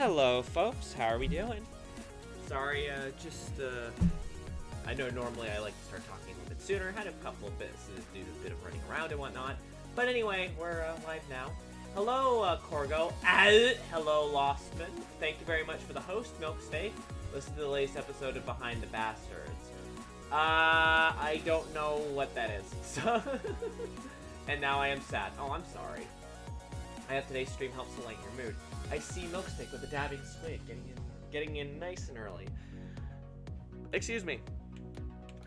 Hello, folks. How are we doing? Sorry, I know normally I like to start talking a little bit sooner. Had a couple of bits to do a bit of running around and whatnot. But anyway, we're live now. Hello, Corgo. Hello, Lostman. Thank you very much for the host, Milksteak. Listen to the latest episode of Behind the Bastards. I don't know what that is. So and now I am sad. Oh, I'm sorry. I hope today's stream helps to lighten your mood. I see Milksteak with a dabbing squid getting in nice and early. Excuse me.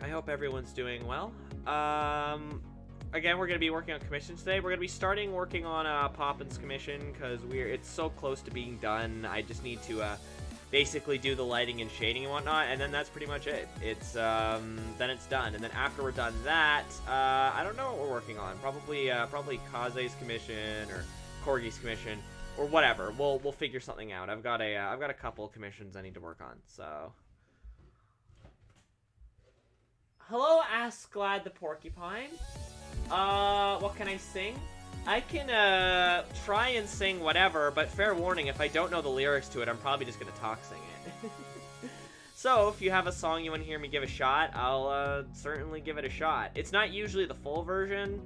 I hope everyone's doing well. Again, we're going to be working on commissions today. We're going to be starting working on Poppin's commission because it's so close to being done. I just need to basically do the lighting and shading and whatnot, and then that's pretty much it. It's then it's done, and then after we're done that, I don't know what we're working on. Probably Kaze's commission or Corgi's commission or whatever. We'll figure something out. I've got a couple commissions I need to work on. So, hello, Ask Glad the Porcupine. What can I sing? I can try and sing whatever, but fair warning, if I don't know the lyrics to it, I'm probably just gonna talk sing it. So, if you have a song you want to hear me give a shot, I'll certainly give it a shot. It's not usually the full version,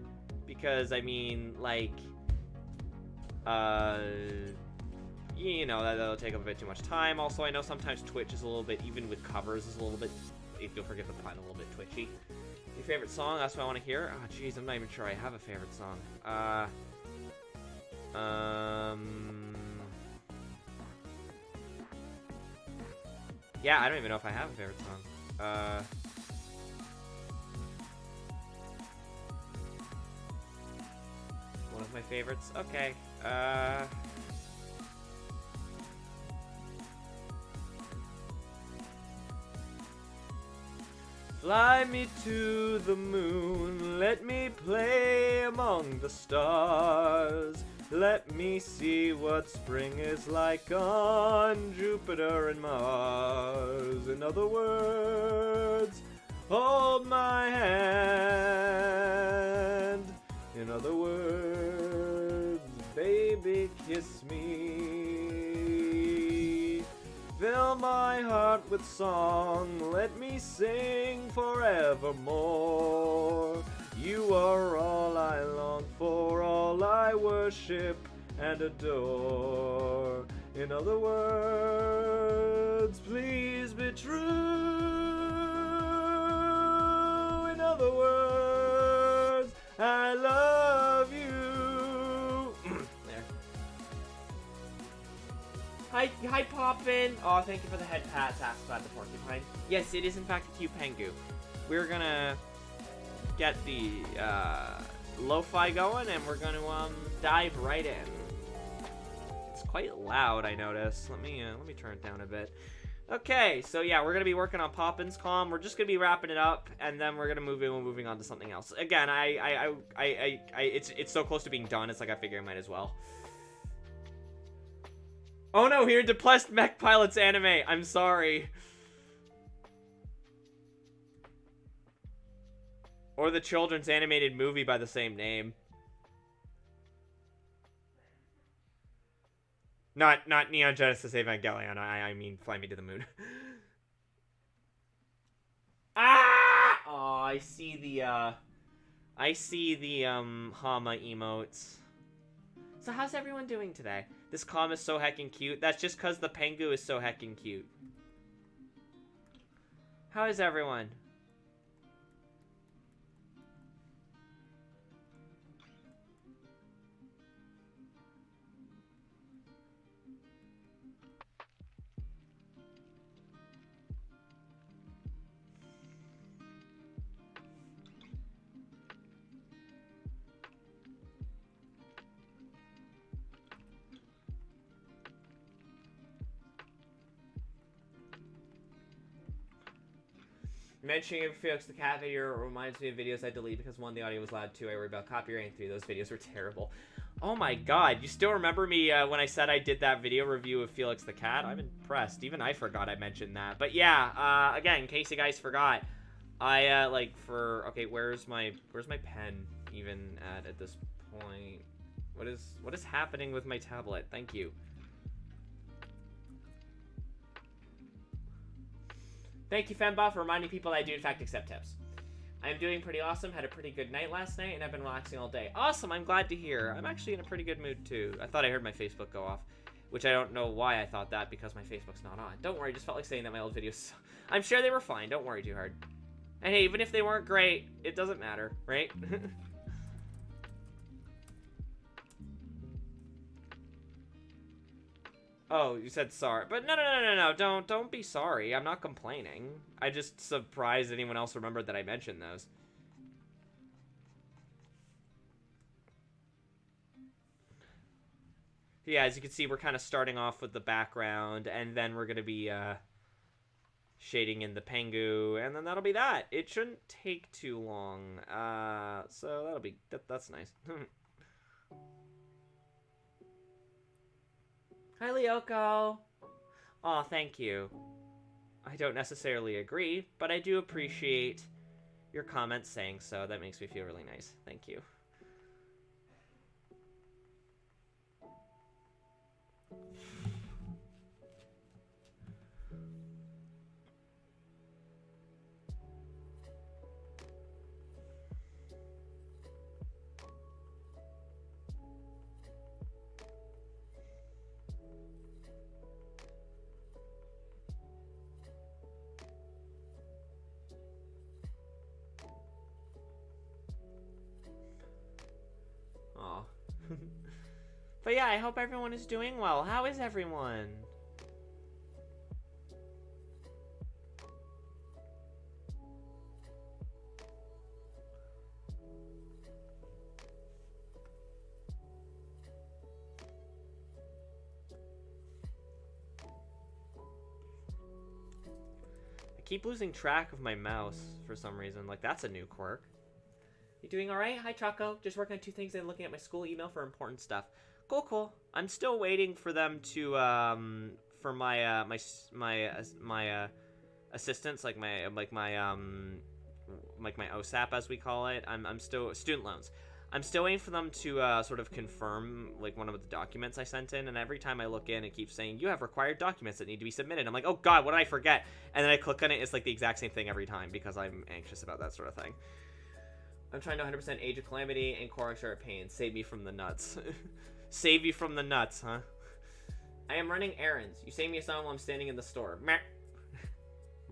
because, I mean, like, you know, that'll take up a bit too much time. Also, I know sometimes Twitch is a little bit, even with covers, is a little bit, if you'll forgive the pun, a little bit twitchy. Your favorite song? That's what I want to hear. Oh, jeez, I'm not even sure I have a favorite song. Yeah, I don't even know if I have a favorite song. One of my favorites. Okay. Fly me to the moon, let me play among the stars. Let me see what spring is like on Jupiter and Mars. In other words, hold my hand. In other words, baby, kiss me. Fill my heart with song, let me sing forevermore. You are all I long for, all I worship and adore. In other words, please be true. In other words, I love you. There. Hi, Poppin. Oh, thank you for the head pats. Asked about the porcupine. Yes, it is in fact a cute pengu. We're gonna get the lo-fi going, and we're gonna dive right in. It's quite loud, I notice. Let me turn it down a bit. Okay, so yeah, we're gonna be working on Poppin's comm. We're just gonna be wrapping it up, and then we're gonna moving on to something else. Again, it's so close to being done. It's like I figure I might as well. Oh no, here, Depressed Mech Pilots anime. I'm sorry. Or the children's animated movie by the same name. Not Neon Genesis Evangelion. I mean, Fly Me to the Moon. Ah! Oh, I see the Hama emotes. So how's everyone doing today? This comm is so heckin' cute. That's just because the pengu is so heckin' cute. How is everyone? Mentioning Felix the Cat video reminds me of videos I delete because one, the audio was loud, two, I worry about copyright, and three, those videos were terrible. Oh my god, you still remember me when I said I did that video review of Felix the Cat? I'm impressed. Even I forgot I mentioned that. But yeah, again, in case you guys forgot, I, okay, where's my pen even at this point? What is happening with my tablet? Thank you. Thank you, Femba, for reminding people that I do, in fact, accept tips. I'm doing pretty awesome. Had a pretty good night last night, and I've been relaxing all day. Awesome. I'm glad to hear. I'm actually in a pretty good mood, too. I thought I heard my Facebook go off, which I don't know why I thought that, because my Facebook's not on. Don't worry. Just felt like saying that my old videos... I'm sure they were fine. Don't worry too hard. And hey, even if they weren't great, it doesn't matter, right? Oh, you said sorry. But no. Don't be sorry. I'm not complaining. I just surprised anyone else remembered that I mentioned those. Yeah, as you can see, we're kind of starting off with the background, and then we're going to be shading in the Pengu, and then that'll be that. It shouldn't take too long. So that'll be... That's nice. Hi, Lyoko. Aw, thank you. I don't necessarily agree, but I do appreciate your comments saying so. That makes me feel really nice. Thank you. Aw. But yeah, I hope everyone is doing well. How is everyone? I keep losing track of my mouse for some reason. Like, that's a new quirk. You doing alright? Hi, Choco. Just working on 2 things and looking at my school email for important stuff. Cool. I'm still waiting for them to, for my assistance, like my OSAP, as we call it. I'm still, student loans. I'm still waiting for them to, sort of confirm, like, one of the documents I sent in, and every time I look in, it keeps saying, you have required documents that need to be submitted. I'm like, oh god, what did I forget? And then I click on it, it's like the exact same thing every time, because I'm anxious about that sort of thing. I'm trying to 100% Age of Calamity and Korok are a pain. Save me from the nuts. Save you from the nuts, huh? I am running errands. You save me a song while I'm standing in the store. Meh.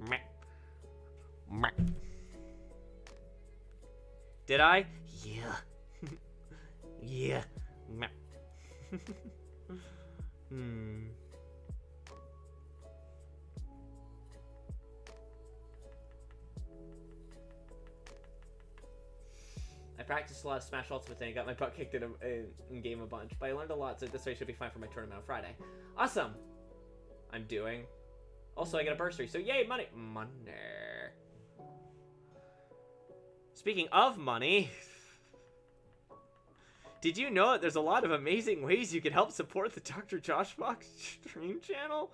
Meh. Meh. Did I? Yeah. Yeah. Meh. I practiced a lot of Smash Ultimate today and got my butt kicked in game a bunch, but I learned a lot, so this way should be fine for my tournament on Friday. Awesome! I'm doing. Also, I get a bursary, so yay, money! Money. Speaking of money, did you know that there's a lot of amazing ways you can help support the drjoshfox stream channel?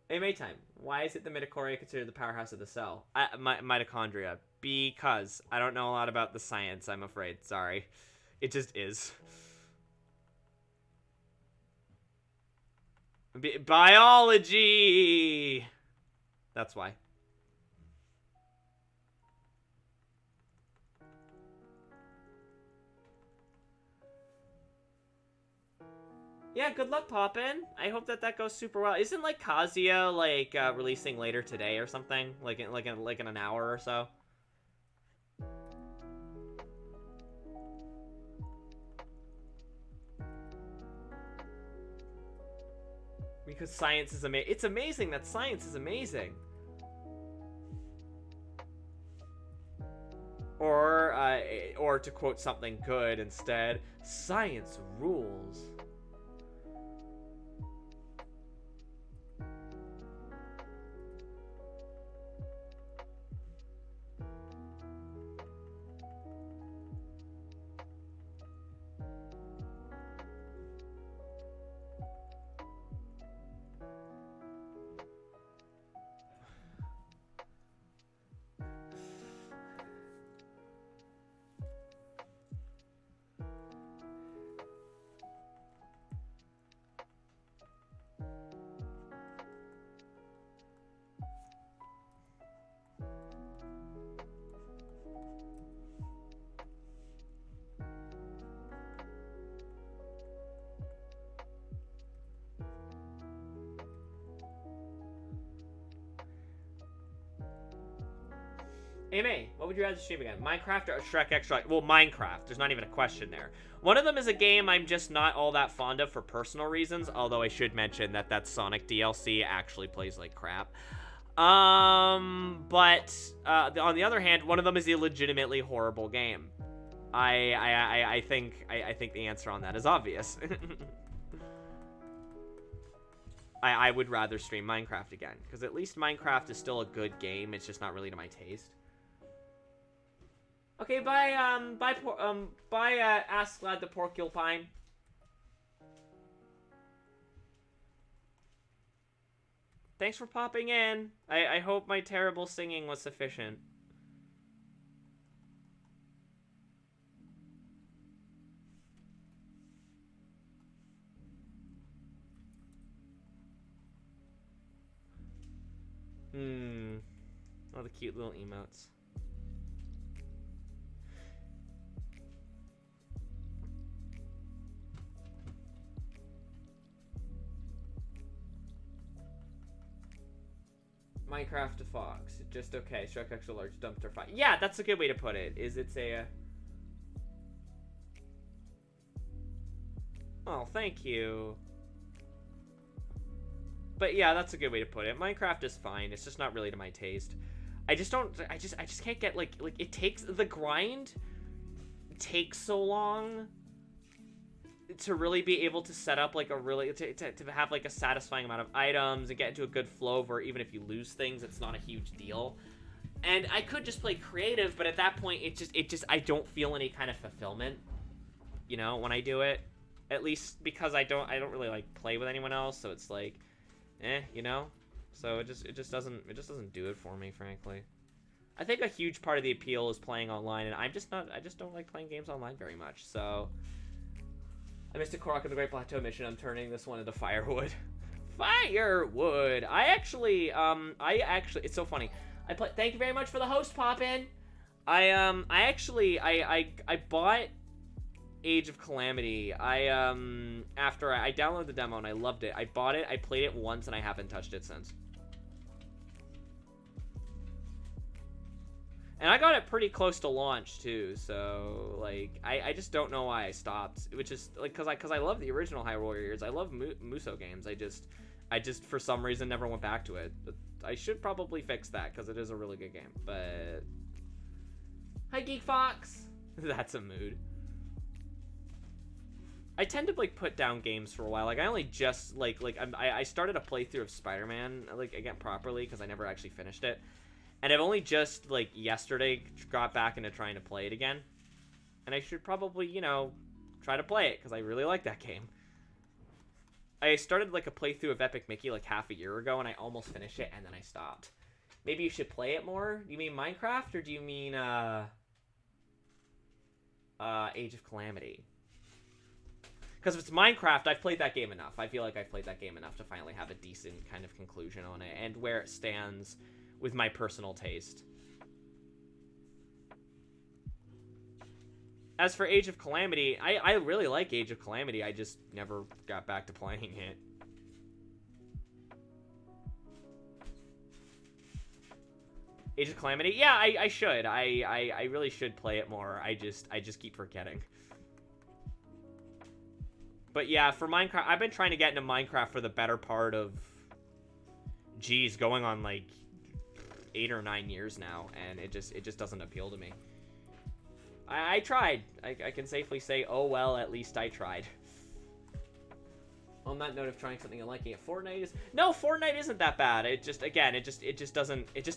Hey, Maytime, why is it the mitochondria considered the powerhouse of the cell? Mitochondria. Because I don't know a lot about the science, I'm afraid. Sorry. It just is. Biology! That's why. Yeah, good luck, Poppin'. I hope that goes super well. Isn't, like, Kazuya, like, releasing later today or something? Like in an hour or so? Because science is amazing. It's amazing that science is amazing. Or to quote something good instead, science rules. Hey May, what would you rather stream again? Minecraft or Shrek Extra? Well, Minecraft. There's not even a question there. One of them is a game I'm just not all that fond of for personal reasons, although I should mention that that Sonic DLC actually plays like crap. But on the other hand, one of them is a legitimately horrible game. I think the answer on that is obvious. I would rather stream Minecraft again, because at least Minecraft is still a good game. It's just not really to my taste. Okay, bye, Ask Glad the Porcupine. Thanks for popping in. I hope my terrible singing was sufficient. Oh, the cute little emotes. Minecraft to Fox. Just okay. Shrek Extra Large Dumpster Fire. Yeah, that's a good way to put it. It's a... Oh, thank you. But yeah, that's a good way to put it. Minecraft is fine. It's just not really to my taste. I just can't get like it takes the grind takes so long to really be able to set up like a really to have like a satisfying amount of items and get into a good flow where even if you lose things, it's not a huge deal. And I could just play creative, but at that point it just I don't feel any kind of fulfillment, you know, when I do it. At least because I don't really like play with anyone else, so it's like you know? So it just doesn't do it for me, frankly. I think a huge part of the appeal is playing online, and I just don't like playing games online very much, so I missed a Korok in the Great Plateau mission. I'm turning this one into firewood. Firewood! I actually, it's so funny. Thank you very much for the host pop-in. I bought Age of Calamity. After I downloaded the demo and I loved it. I bought it, I played it once, and I haven't touched it since. And I got it pretty close to launch too, so like I just don't know why I stopped. Which is like because I love the original Hyrule Warriors. I love Musou games. I just for some reason never went back to it. But I should probably fix that because it is a really good game. But hi Geek Fox. That's a mood. I tend to like put down games for a while. Like I only just I started a playthrough of Spider-Man like again properly because I never actually finished it. And I've only just, like, yesterday got back into trying to play it again. And I should probably, you know, try to play it, because I really like that game. I started, like, a playthrough of Epic Mickey, like, half a year ago, and I almost finished it, and then I stopped. Maybe you should play it more? Do you mean Minecraft, or do you mean, Age of Calamity? Because if it's Minecraft, I've played that game enough. I feel like I've played that game enough to finally have a decent kind of conclusion on it, and where it stands with my personal taste. As for Age of Calamity, I really like Age of Calamity. I just never got back to playing it. Age of Calamity? Yeah, I should. I really should play it more. I just keep forgetting. But yeah, for Minecraft, I've been trying to get into Minecraft for the better part of, geez, going on like 8 or 9 years now, and it just doesn't appeal to me. I tried. I can safely say, oh well, at least I tried. On that note of trying something and liking it, Fortnite isn't that bad. It just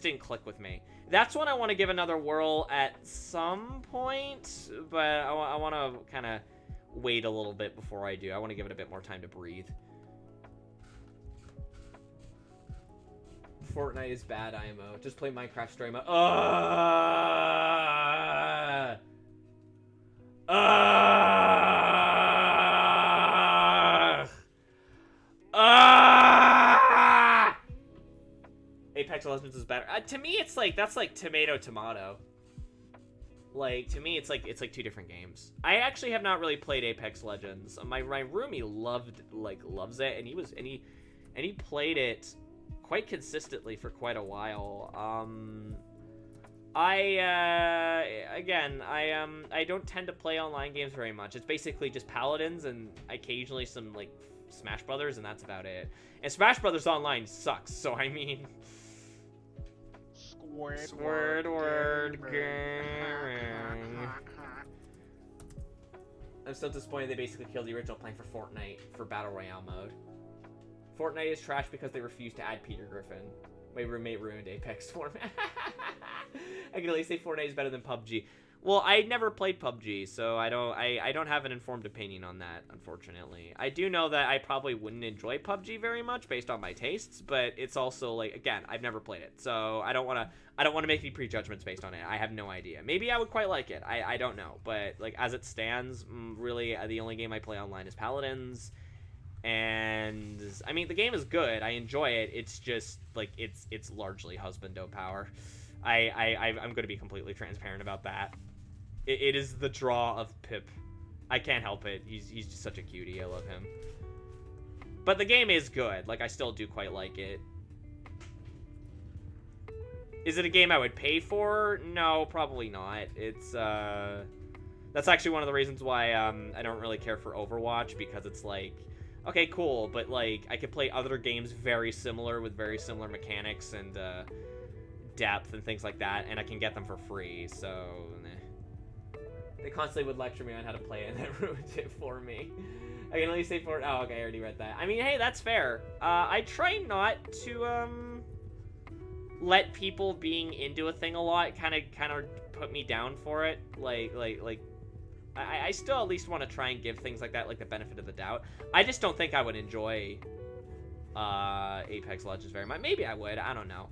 didn't click with me. That's when I want to give another whirl at some point, but I want to kind of wait a little bit before I do. I want to give it a bit more time to breathe. Fortnite is bad, IMO. Just play Minecraft story mode. Apex Legends is better. To me, it's like that's like tomato. Like to me, it's like two different games. I actually have not really played Apex Legends. My roomie loves it, and he played it quite consistently for quite a while. Again, I don't tend to play online games very much. It's basically just Paladins and occasionally some, like, Smash Brothers, and that's about it. And Smash Brothers Online sucks, so I mean... Squidward gaming. I'm so disappointed they basically killed the original plan for Fortnite for Battle Royale mode. Fortnite is trash because they refused to add Peter Griffin. My roommate ruined Apex for me. I can at least say Fortnite is better than PUBG. Well, I never played PUBG, so I don't have an informed opinion on that, unfortunately. I do know that I probably wouldn't enjoy PUBG very much based on my tastes, but it's also like, again, I've never played it, so I don't want to make any prejudgments based on it. I have no idea. Maybe I would quite like it. I don't know, but like as it stands, really the only game I play online is Paladins. And I mean, the game is good. I enjoy it. It's just like it's largely husbando power. I'm going to be completely transparent about that. It is the draw of Pip. I can't help it. He's just such a cutie. I love him. But the game is good. Like, I still do quite like it. Is it a game I would pay for? No, probably not. It's that's actually one of the reasons why I don't really care for Overwatch, because it's like, okay, cool, but like I could play other games very similar with very similar mechanics and depth and things like that, and I can get them for free. So they constantly would lecture me on how to play it, and that ruined it for me. I can only say for it. Oh, okay, I already read that. I mean, hey, that's fair. I try not to let people being into a thing a lot kind of put me down for it. I still at least want to try and give things like that like the benefit of the doubt. I just don't think I would enjoy Apex Legends very much. Maybe I would. I don't know.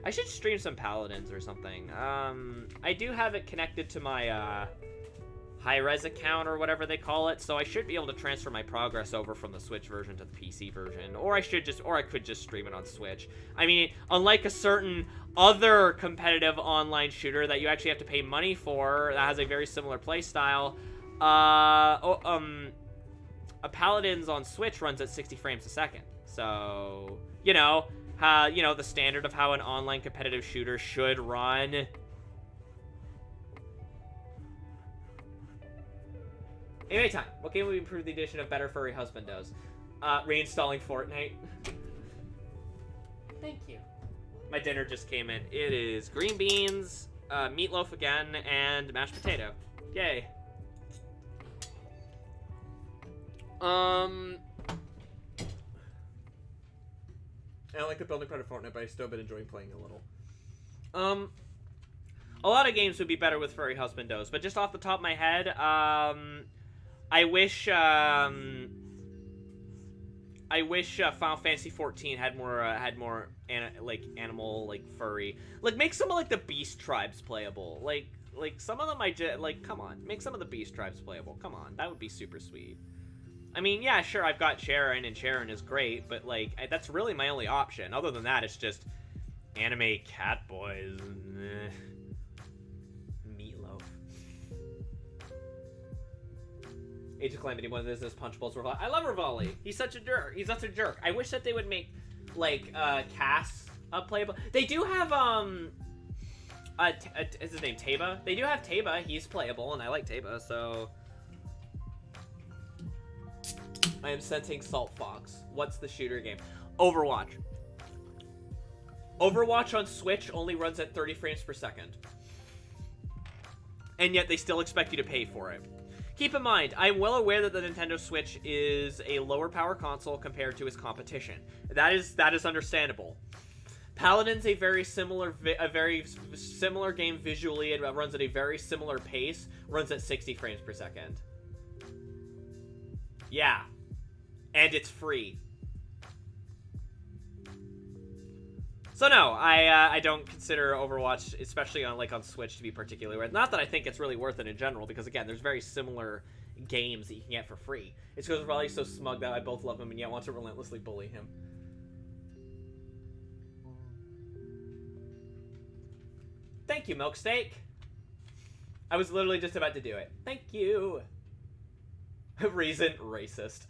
I should stream some Paladins or something. I do have it connected to my high-res account or whatever they call it, so I should be able to transfer my progress over from the Switch version to the PC version, or I could just stream it on Switch. I mean, unlike a certain other competitive online shooter that you actually have to pay money for that has a very similar play style, a Paladins on Switch runs at 60 frames a second. So, you know, the standard of how an online competitive shooter should run. Anyway, time. What game would improve the addition of better furry husbandos? Reinstalling Fortnite. Thank you. My dinner just came in. It is green beans, meatloaf again, and mashed potato. Yay. I don't like the building part of Fortnite, but I've still been enjoying playing a little. A lot of games would be better with furry husbandos, but just off the top of my head, I wish Final Fantasy 14 had more animal, like, furry. Like, make some of, like, the beast tribes playable. Like some of them come on, make some of the beast tribes playable. Come on, that would be super sweet. I mean, yeah, sure, I've got Sharon, and Sharon is great, but, like, that's really my only option. Other than that, it's just anime cat boys. Meatloaf. Age of Calamity, one of this is Punchables Rivali. I love Rivali. He's such a jerk. I wish that they would make, like, Cass playable. They do have, is his name Taba? They do have Taba. He's playable, and I like Taba, so... I am sensing Salt Fox. What's the shooter game? Overwatch. Overwatch on Switch only runs at 30 frames per second. And yet they still expect you to pay for it. Keep in mind, I'm well aware that the Nintendo Switch is a lower power console compared to its competition. That is understandable. Paladin's a very similar game visually. It runs at a very similar pace. Runs at 60 frames per second. Yeah. And it's free. So no, I don't consider Overwatch, especially on Switch, to be particularly worth. Not that I think it's really worth it in general, because again, there's very similar games that you can get for free. It's because Raleigh's so smug that I both love him and yet want to relentlessly bully him. Thank you, Milksteak. I was literally just about to do it. Thank you. Reason, racist.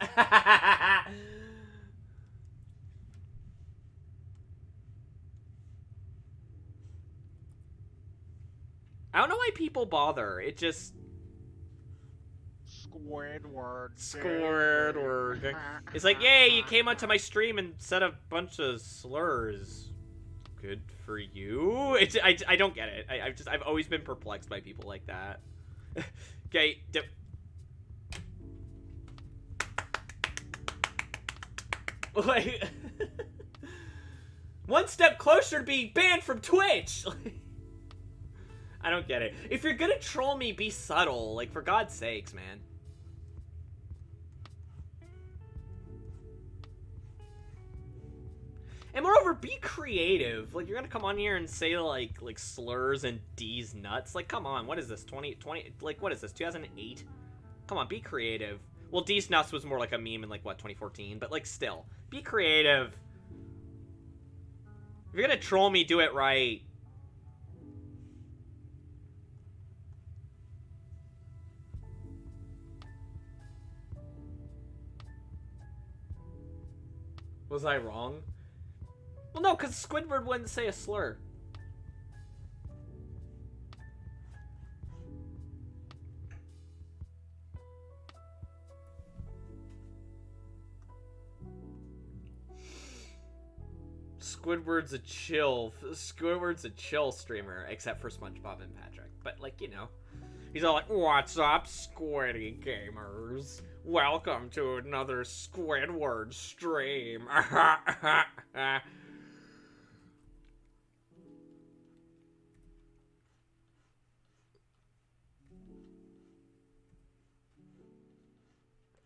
I don't know why people bother. It just... Squidward. It's like, yay, you came onto my stream and said a bunch of slurs. Good for you. I don't get it. I've always been perplexed by people like that. Okay. Like, one step closer to being banned from Twitch. I don't get it. If you're gonna troll me, be subtle. Like, for God's sakes, man. And moreover, be creative. Like, you're gonna come on here and say, like slurs and D's nuts. Like, come on, what is this, 2020, like, what is this, 2008? Come on, be creative. Well, D's nuts was more like a meme in, like, what, 2014? But, like, still, be creative. If you're gonna troll me, do it right. Was I wrong? Well, no, because Squidward wouldn't say a slur. Squidward's a chill streamer, except for SpongeBob and Patrick. But, like, you know, he's all like, "What's up, Squiddy gamers? Welcome to another Squidward stream."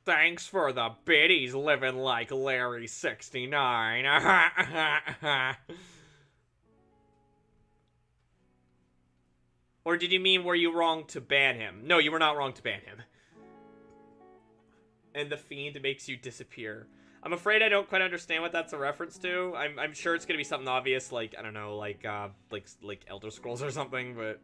Thanks for the biddies, living like Larry 69. Or did you mean, were you wrong to ban him? No, you were not wrong to ban him. And the fiend makes you disappear. I'm afraid I don't quite understand what that's a reference to. I'm sure it's gonna be something obvious, like, I don't know, like Elder Scrolls or something, but...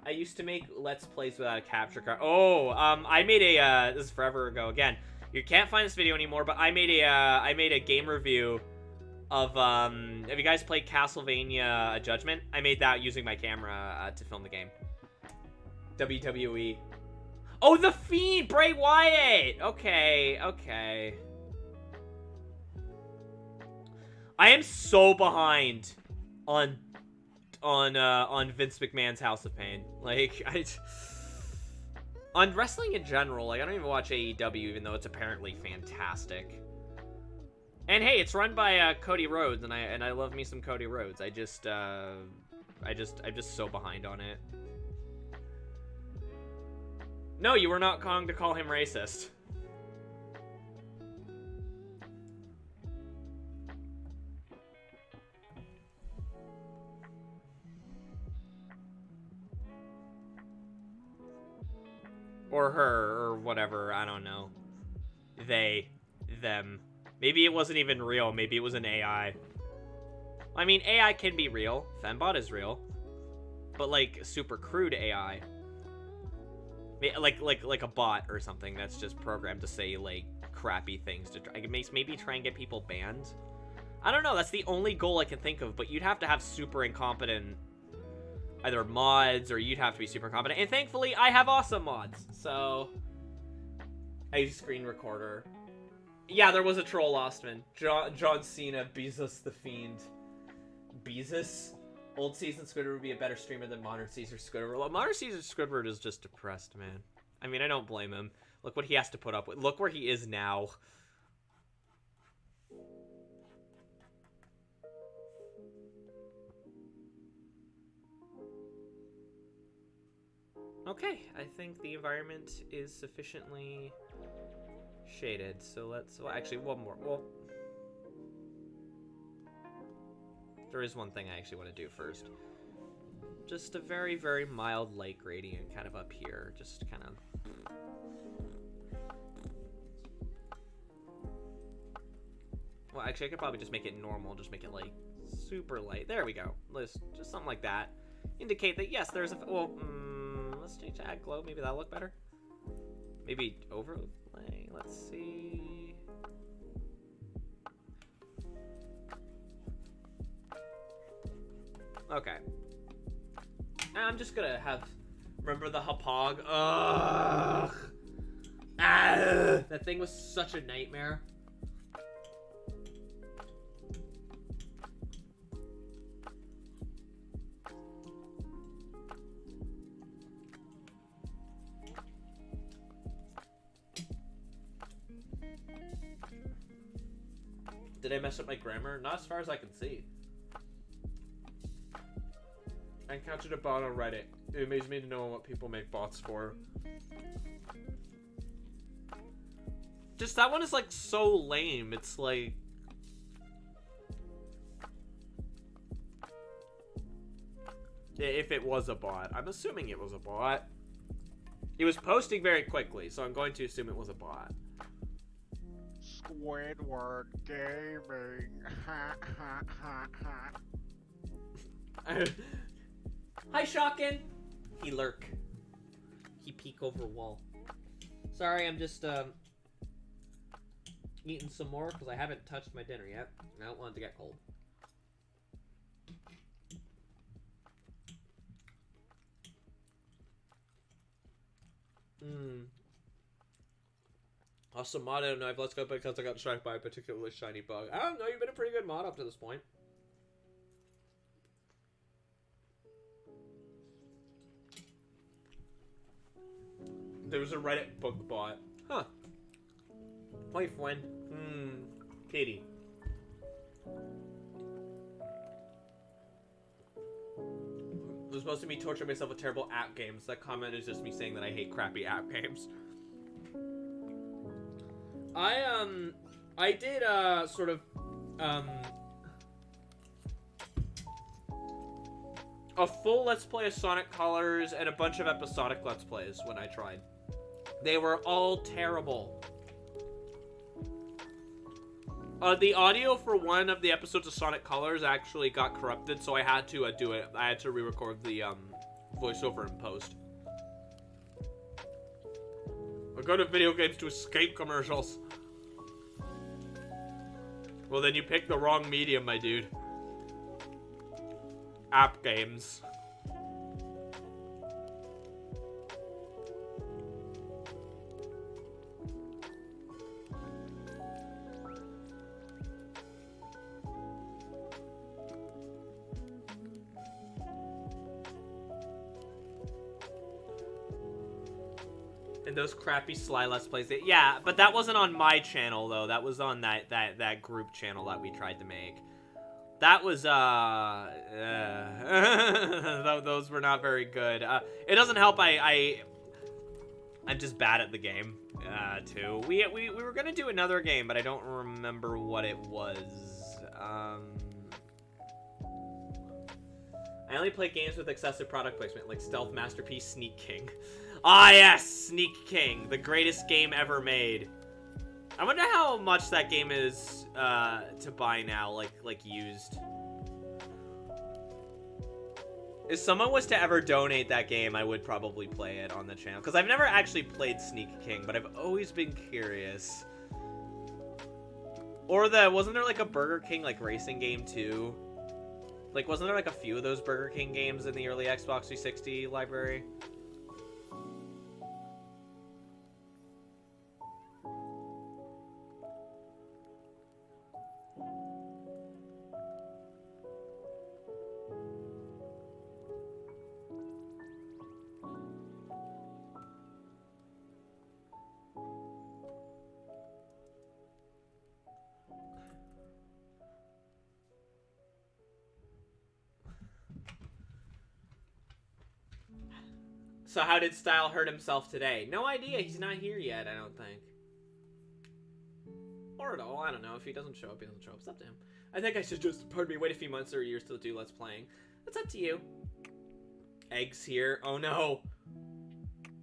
I used to make Let's Plays without a capture card. Oh, I made a, this is forever ago. Again, you can't find this video anymore, but I made a game review of, have you guys played Castlevania Judgment? I made that using my camera, to film the game. WWE. Oh, The Fiend! Bray Wyatt! Okay, okay. I am so behind on Vince McMahon's House of Pain. Like, on wrestling in general, like, I don't even watch AEW, even though it's apparently fantastic. And hey, it's run by Cody Rhodes, and I love me some Cody Rhodes. I'm just so behind on it. No, you were not going to call him racist. Or her, or whatever, I don't know. They, them. Maybe it wasn't even real, maybe it was an AI. I mean, AI can be real. Fembot is real. But, like, super crude AI. Like a bot or something that's just programmed to say, like, crappy things to try. Maybe try and get people banned. I don't know, that's the only goal I can think of, but you'd have to have super incompetent either mods, or you'd have to be super competent. And thankfully, I have awesome mods. So, I use screen recorder. Yeah, there was a troll, Ostman. John Cena, Bezos the Fiend. Bezos? Old season Squidward would be a better streamer than modern season Squidward. Well, modern season Squidward is just depressed, man. I mean, I don't blame him. Look what he has to put up with. Look where he is now. Okay, I think the environment is sufficiently shaded, so let's... Well, actually, one more. Well, there is one thing I actually want to do first. Just a very, very mild light gradient kind of up here. Just kind of... Well, actually, I could probably just make it normal. Just make it, like, super light. There we go. Just something like that. Indicate that, yes, there's a... Well, let's change to add glow. Maybe that'll look better. Maybe overlay. Let's see. Okay. I'm just gonna have... Remember the Hapog? Ugh! Ah! That thing was such a nightmare. Did I mess up my grammar? Not as far as I can see. I encountered a bot on Reddit. It amazed me to know what people make bots for. Just that one is like so lame. It's like... If it was a bot. I'm assuming it was a bot. It was posting very quickly, so I'm going to assume it was a bot. Squidward Gaming. Hi, Shockin'. He lurk. He peek over wall. Sorry, I'm just eating some more because I haven't touched my dinner yet. I don't want it to get cold. Awesome mod. I don't know. I've let's go because I got distracted by a particularly shiny bug. I don't know. You've been a pretty good mod up to this point. There was a Reddit bug bot. Huh. Hi, friend. Katie. It was supposed to be torturing myself with terrible app games. That comment is just me saying that I hate crappy app games. I did, sort of, a full Let's Play of Sonic Colors and a bunch of episodic Let's Plays when I tried. They were all terrible. The audio for one of the episodes of Sonic Colors actually got corrupted, so I had to do it. I had to re-record the voiceover in post. I go to video games to escape commercials. Well, then you picked the wrong medium, my dude. App games. And those crappy Sly Let's Plays. Yeah, but that wasn't on my channel, though. That was on that group channel that we tried to make. That was, those were not very good. It doesn't help I'm just bad at the game, too. We were gonna do another game, but I don't remember what it was. I only play games with excessive product placement, like Stealth Masterpiece, Sneak King. Ah, yes! Sneak King, the greatest game ever made. I wonder how much that game is, to buy now, like used. If someone was to ever donate that game, I would probably play it on the channel. Because I've never actually played Sneak King, but I've always been curious. Or wasn't there like a Burger King, like, racing game, too? Like, wasn't there like a few of those Burger King games in the early Xbox 360 library? So how did Style hurt himself today? No idea. He's not here yet, I don't think. Or at all. I don't know. If he doesn't show up, he doesn't show up. It's up to him. I think I should just, pardon me, wait a few months or years to do Let's Playing. That's up to you. Eggs here. Oh, no.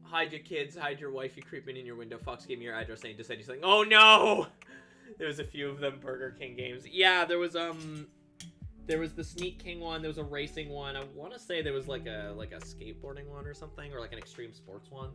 Hide your kids. Hide your wife. You creeping in your window. Fox gave me your address saying to send you something. Oh, no! There was a few of them Burger King games. Yeah, there was the Sneak King one. There was a racing one. I want to say there was like a skateboarding one or something, or like an extreme sports one.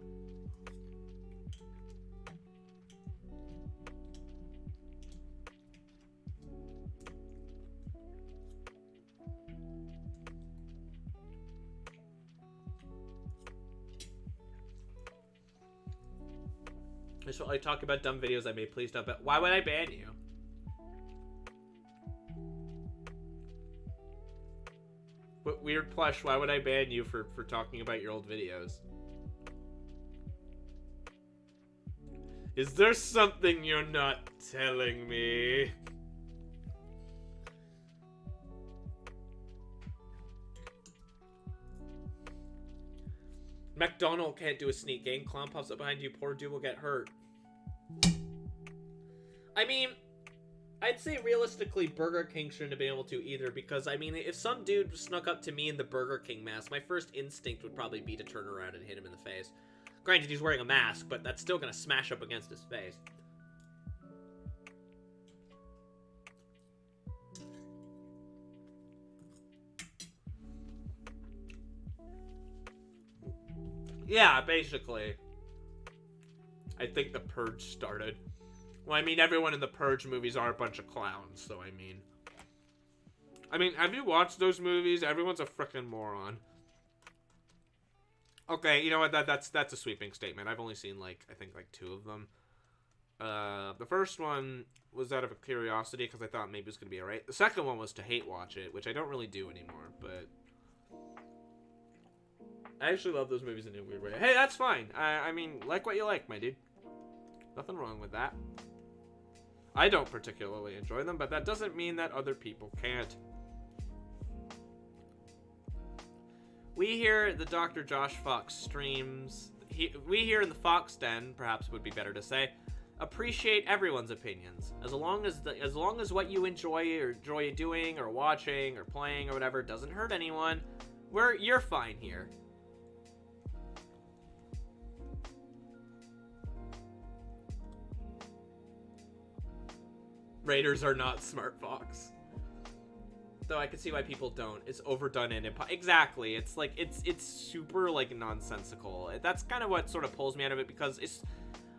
Just while I talk about dumb videos I made, please don't. But why would I ban you? What weird plush? Why would I ban you for talking about your old videos? Is there something you're not telling me? McDonald can't do a sneak game. Clown pops up behind you. Poor dude will get hurt. I mean, I'd say realistically Burger King shouldn't have been able to either, because, I mean, if some dude snuck up to me in the Burger King mask, my first instinct would probably be to turn around and hit him in the face. Granted, he's wearing a mask, but that's still gonna smash up against his face. Yeah, basically. I think The Purge started. Well, I mean, everyone in the Purge movies are a bunch of clowns, so I mean, have you watched those movies? Everyone's a frickin' moron. Okay, you know what? That's a sweeping statement. I've only seen I think 2 of them. The first one was out of a curiosity because I thought maybe it was gonna be alright. The second one was to hate watch it, which I don't really do anymore, but I actually love those movies in a weird way. Hey, that's fine. I mean, like what you like, my dude. Nothing wrong with that. I don't particularly enjoy them, but that doesn't mean that other people can't. We here at the drjoshfox streams, we here in the Fox Den, perhaps would be better to say, appreciate everyone's opinions. As long as what you enjoy doing or watching or playing or whatever doesn't hurt anyone, you're fine here. Raiders are not smart fox. Though I can see why people don't. It's overdone and exactly. It's like it's super nonsensical. That's kind of what sort of pulls me out of it, because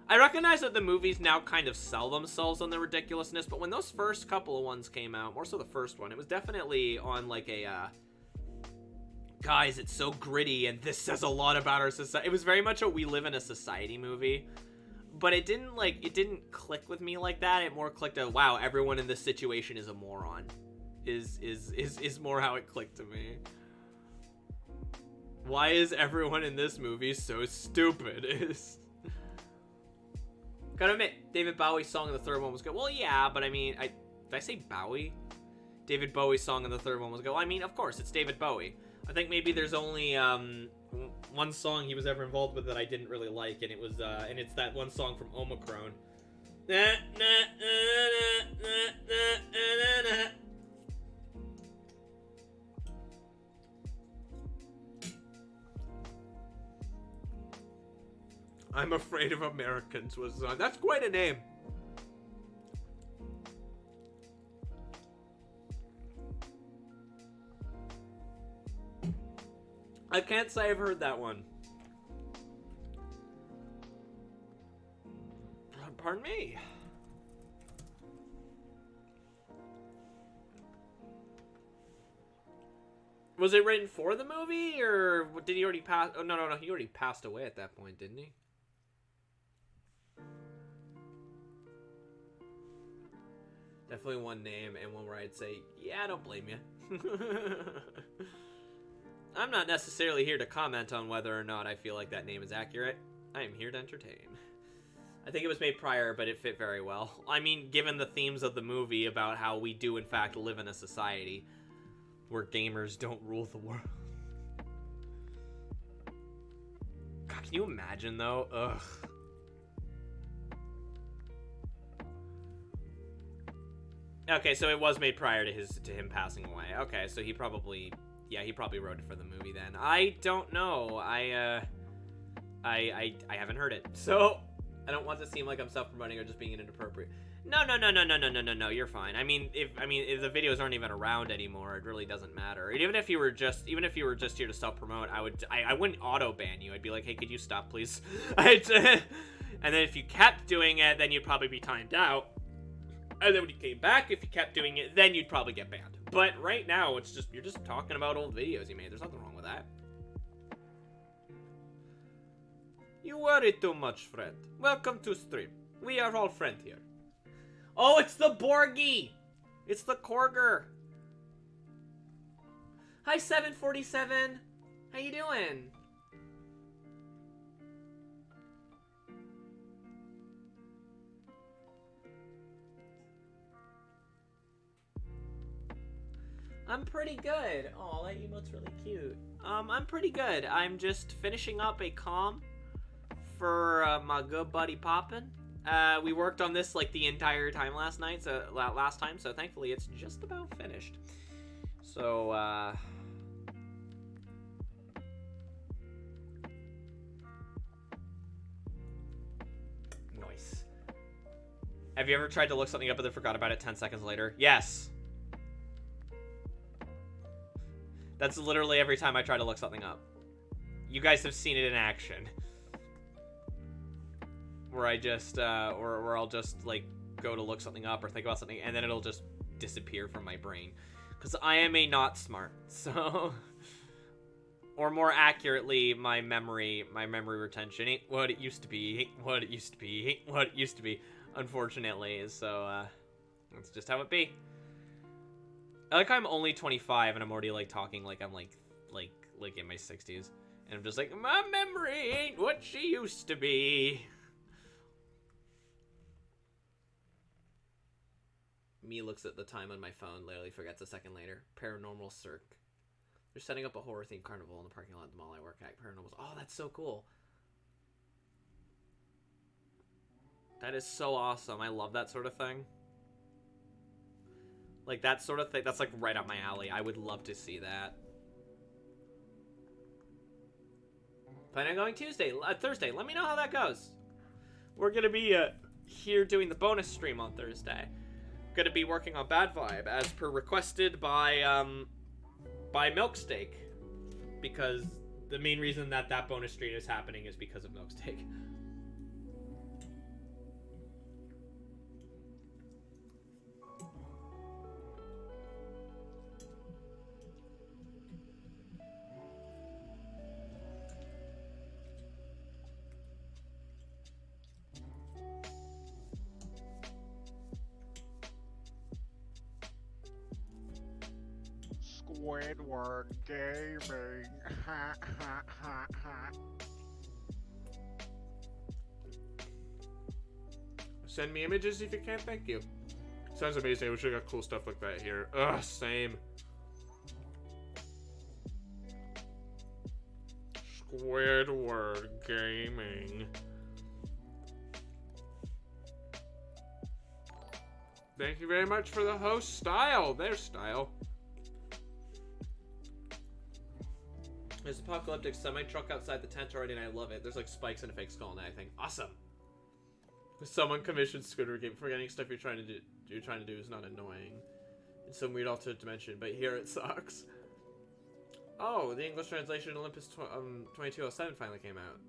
I recognize that the movies now kind of sell themselves on the ridiculousness, but when those first couple of ones came out, more so the first one, it was definitely on guys, it's so gritty and this says a lot about our society. It was very much a we live in a society movie. But it didn't click with me like that. It more clicked at, wow, everyone in this situation is a moron. Is more how it clicked to me. Why is everyone in this movie so stupid? Gotta admit, David Bowie's song in the third one was good. Well, yeah, but I mean, did I say Bowie? David Bowie's song in the third one was good. Well, I mean, of course, it's David Bowie. I think maybe there's only one song he was ever involved with that I didn't really like, and it's that one song from Omicron. I'm Afraid of Americans was on. That's quite a name. I can't say I've heard that one. Pardon me. Was it written for the movie, or did he already pass? Oh, no, he already passed away at that point, didn't he? Definitely one name, and one where I'd say, yeah, I don't blame you. I'm not necessarily here to comment on whether or not I feel like that name is accurate. I am here to entertain. I think it was made prior, but it fit very well. I mean, given the themes of the movie about how we do, in fact, live in a society where gamers don't rule the world. God, can you imagine, though? Ugh. Okay, so it was made prior to him passing away. Okay, so he probably wrote it for the movie then. I don't know. I haven't heard it, so I don't want to seem like I'm self-promoting or just being inappropriate. No, you're fine. I mean, if the videos aren't even around anymore, it really doesn't matter. Even if you were just here to self-promote, I wouldn't auto-ban you. I'd be like, hey, could you stop, please? And then if you kept doing it, then you'd probably be timed out. And then when you came back, if you kept doing it, then you'd probably get banned. But right now, you're just talking about old videos you made. There's nothing wrong with that. You worry too much, friend. Welcome to stream. We are all friends here. Oh, it's the Borgie! It's the Korger! Hi, 747! How you doing? I'm pretty good. Oh, that emote's really cute. I'm pretty good. I'm just finishing up a comm for my good buddy Poppin'. We worked on this like the entire time last time, so thankfully it's just about finished. So, nice. Have you ever tried to look something up and then forgot about it 10 seconds later? Yes. That's literally every time I try to look something up. You guys have seen it in action. Where I just, or I'll just, like, go to look something up or think about something, and then it'll just disappear from my brain. Because I am a not smart, so... Or more accurately, my memory retention ain't what it used to be, ain't what it used to be, ain't what it used to be, unfortunately. So, that's just how it be. I like how I'm only 25 and I'm already, like, talking like I'm, like in my 60s. And I'm just like, my memory ain't what she used to be. Me looks at the time on my phone, literally forgets a second later. Paranormal Cirque. They're setting up a horror-themed carnival in the parking lot of the mall I work at. Paranormals. Oh, that's so cool. That is so awesome. I love that sort of thing. Like, that sort of thing, that's, like, right up my alley. I would love to see that. Planning on going Thursday. Let me know how that goes. We're gonna be, here doing the bonus stream on Thursday. Gonna be working on Bad Vibe, as per requested by Milksteak. Because the main reason that bonus stream is happening is because of Milksteak. Squidward Gaming. Ha ha ha ha. Send me images if you can, thank you. Sounds amazing. I wish I got cool stuff like that here. Ugh, same. Squidward Gaming. Thank you very much for the host style. There's style. There's apocalyptic semi-truck outside the tent already, and I love it. There's like spikes and a fake skull and everything. Awesome. Someone commissioned Squidward Game. Forgetting stuff you're trying to do is not annoying. In some weird alternate dimension, but here it sucks. Oh, the English translation Olympus 2207 finally came out.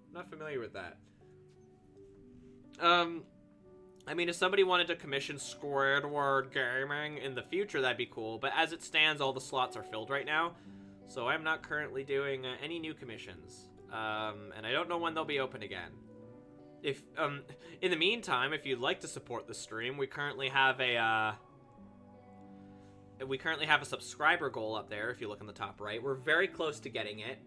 I'm not familiar with that. I mean, if somebody wanted to commission Squidward Gaming in the future, that'd be cool. But as it stands, all the slots are filled right now. So I'm not currently doing any new commissions. And I don't know when they'll be open again. If in the meantime, if you'd like to support the stream, we currently have a subscriber goal up there. If you look on the top right, we're very close to getting it.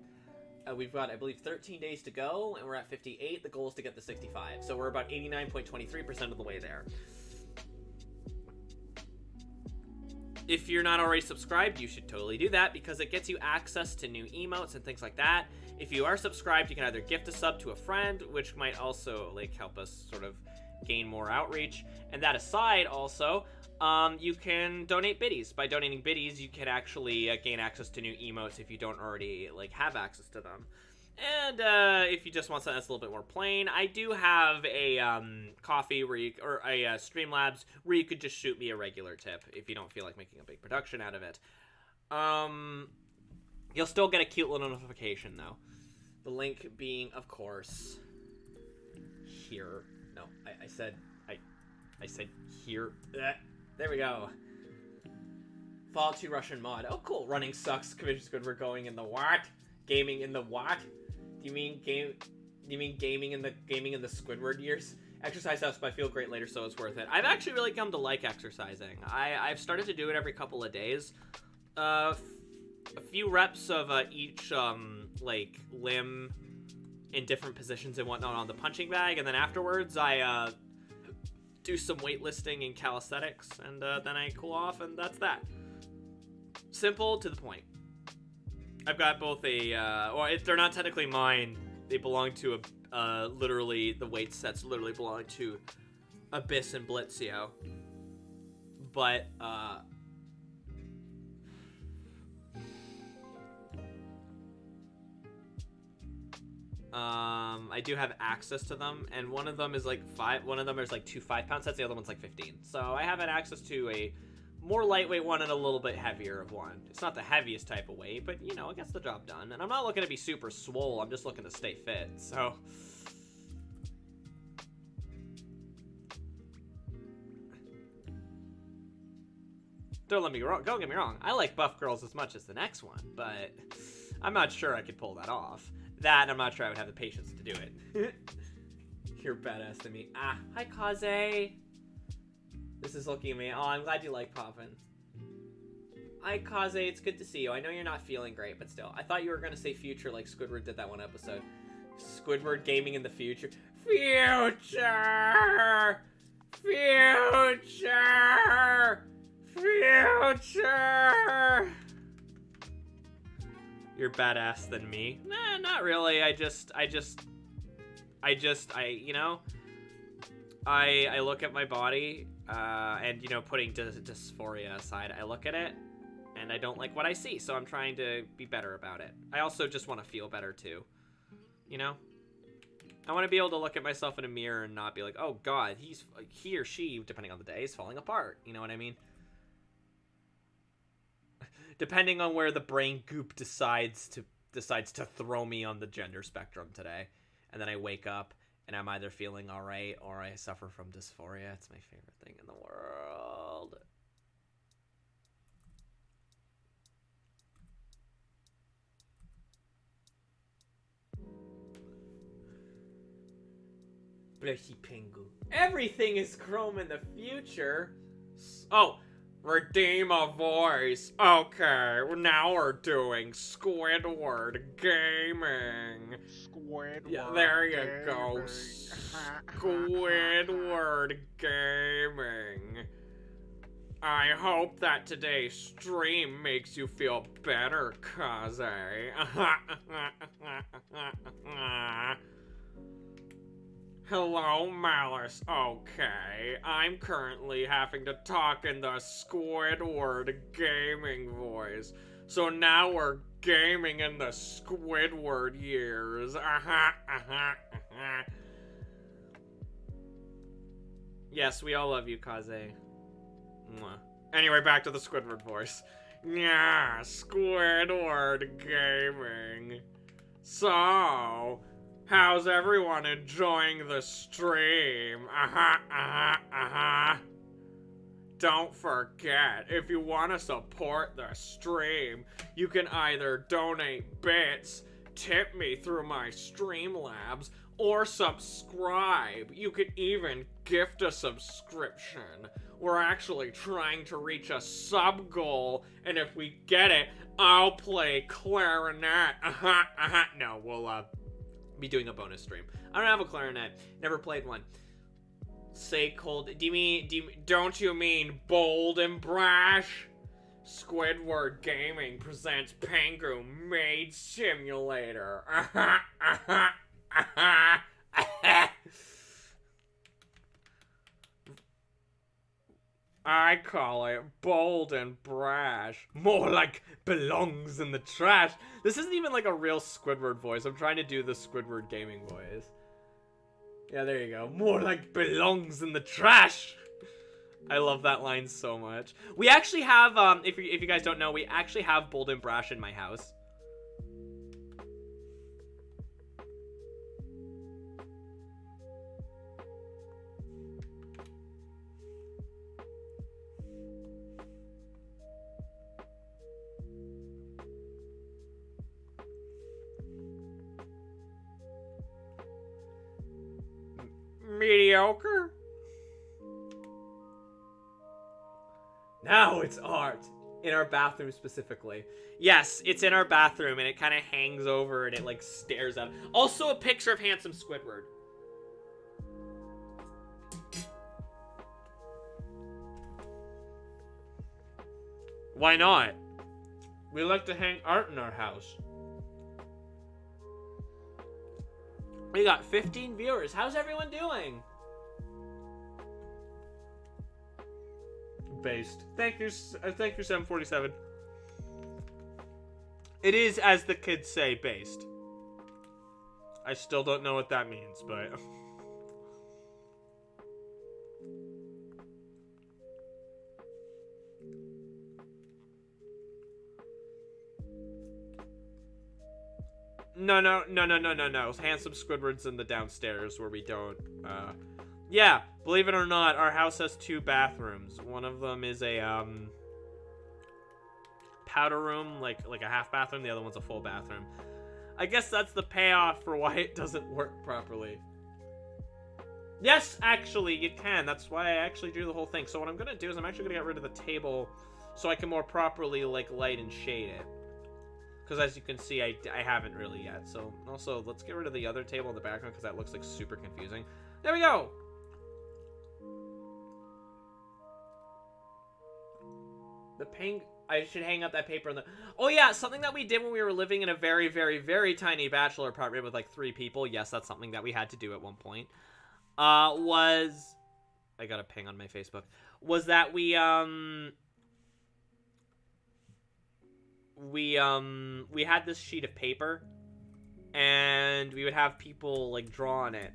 We've got, I believe, 13 days to go, and we're at 58. The goal is to get to 65, so we're about 89.23% of the way there. If you're not already subscribed, you should totally do that, because it gets you access to new emotes and things like that. If you are subscribed, you can either gift a sub to a friend, which might also like help us sort of gain more outreach. And that aside, also, you can donate biddies. By donating biddies, you can actually gain access to new emotes if you don't already like have access to them. And if you just want something that's a little bit more plain, I do have a coffee where you, or a Streamlabs where you could just shoot me a regular tip if you don't feel like making a big production out of it. You'll still get a cute little notification though. The link being, of course, here. No, I said here. There we go. Fallout 2 Russian mod. Oh, cool. Running sucks. Commission Squidward going in the what? Gaming in the what? Do you mean gaming in the Squidward years? Exercise helps, but I feel great later, so it's worth it. I've actually really come to like exercising. I've started to do it every couple of days. A few reps of each like limb in different positions and whatnot on the punching bag, and then afterwards I do some weightlifting and calisthenics, and then I cool off, and that's that. Simple to the point. I've got both a, they're not technically mine. They belong to literally, the weight sets literally belong to Abyss and Blitzio. But, I do have access to them, and one of them is like one of them is like 2 5-pound sets, the other one's like 15. So I have access to a more lightweight one and a little bit heavier of one. It's not the heaviest type of weight, but you know, it gets the job done. And I'm not looking to be super swole, I'm just looking to stay fit, so. Don't get me wrong, I like buff girls as much as the next one, but I'm not sure I could pull that off. That, I'm not sure I would have the patience to do it. You're badass to me. Ah, hi Kaze. This is looking at me. Oh, I'm glad you like poppin'. Hi Kaze, it's good to see you. I know you're not feeling great, but still. I thought you were gonna say future like Squidward did that one episode. Squidward gaming in the future. Future! Future! Future! You're badass than me. Nah, not really. I you know, I look at my body, and, you know, putting dysphoria aside, I look at it, and I don't like what I see, so I'm trying to be better about it. I also just want to feel better, too. You know? I want to be able to look at myself in a mirror and not be like, oh, God, he or she, depending on the day, is falling apart. You know what I mean? Depending on where the brain goop decides to throw me on the gender spectrum today. And then I wake up, and I'm either feeling alright or I suffer from dysphoria. It's my favorite thing in the world. Blushy Pingu. Everything is chrome in the future. Oh, redeem a voice. Okay, now we're doing Squidward gaming. Squidward. Yeah, there you gaming. go. Squidward gaming. I hope that today's stream makes you feel better, Kaze. Hello, Malice. Okay, I'm currently having to talk in the Squidward gaming voice. So now we're gaming in the Squidward years. Yes, we all love you, Kaze. Mwah. Anyway, back to the Squidward voice. Yeah, Squidward gaming. So, how's everyone enjoying the stream? Don't forget, if you want to support the stream, you can either donate bits, tip me through my Streamlabs, or subscribe. You could even gift a subscription. We're actually trying to reach a sub goal, and if we get it, I'll play clarinet. No, we'll be doing a bonus stream. I don't have a clarinet. Never played one. Say cold. Don't you mean bold and brash? Squidward Gaming presents Pengu Maid Simulator. I call it bold and brash. More like belongs in the trash. This isn't even like a real Squidward voice. I'm trying to do the Squidward gaming voice. Yeah, there you go. More like belongs in the trash. I love that line so much. We actually have, if you guys don't know, we actually have bold and brash in my house. Mediocre? Now it's art. In our bathroom specifically. Yes, it's in our bathroom and it kind of hangs over and it like stares up. Also a picture of handsome Squidward. Why not? We like to hang art in our house. We got 15 viewers. How's everyone doing? Based. Thank you, 747. It is, as the kids say, based. I still don't know what that means, but... No. Handsome Squidward's in the downstairs where we don't, Yeah, believe it or not, our house has 2 bathrooms. One of them is a, powder room, like a half bathroom. The other one's a full bathroom. I guess that's the payoff for why it doesn't work properly. Yes, actually, you can. That's why I actually drew the whole thing. So what I'm gonna do is I'm actually gonna get rid of the table so I can more properly, like, light and shade it. Because as you can see, I haven't really yet. So also, let's get rid of the other table in the background because that looks like super confusing. There we go! I should hang up that paper in the... Oh yeah, something that we did when we were living in a very, very, very tiny bachelor apartment with like 3 people. Yes, that's something that we had to do at one point. Was... I got a ping on my Facebook. Was that we had this sheet of paper and we would have people like draw on it.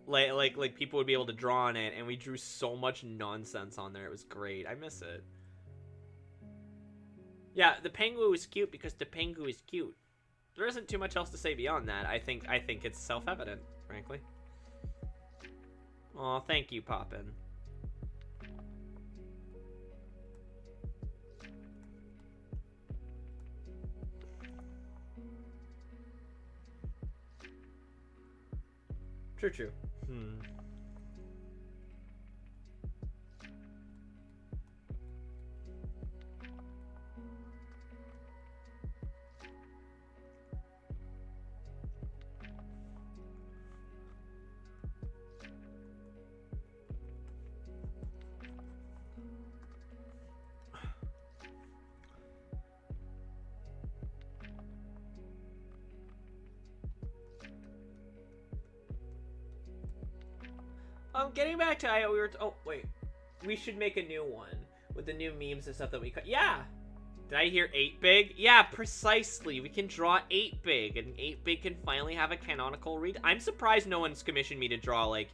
Like people would be able to draw on it and we drew so much nonsense on there. It was great. I miss it. Yeah, the penguin is cute because the penguin is cute. There isn't too much else to say beyond that. I think it's self-evident, frankly. Aw, thank you, Poppin. True. Getting back to IO, oh, wait. We should make a new one with the new memes and stuff that we cut. Yeah! Did I hear 8-Big? Yeah, precisely. We can draw 8-Big, and 8-Big can finally have a canonical read. I'm surprised no one's commissioned me to draw, like,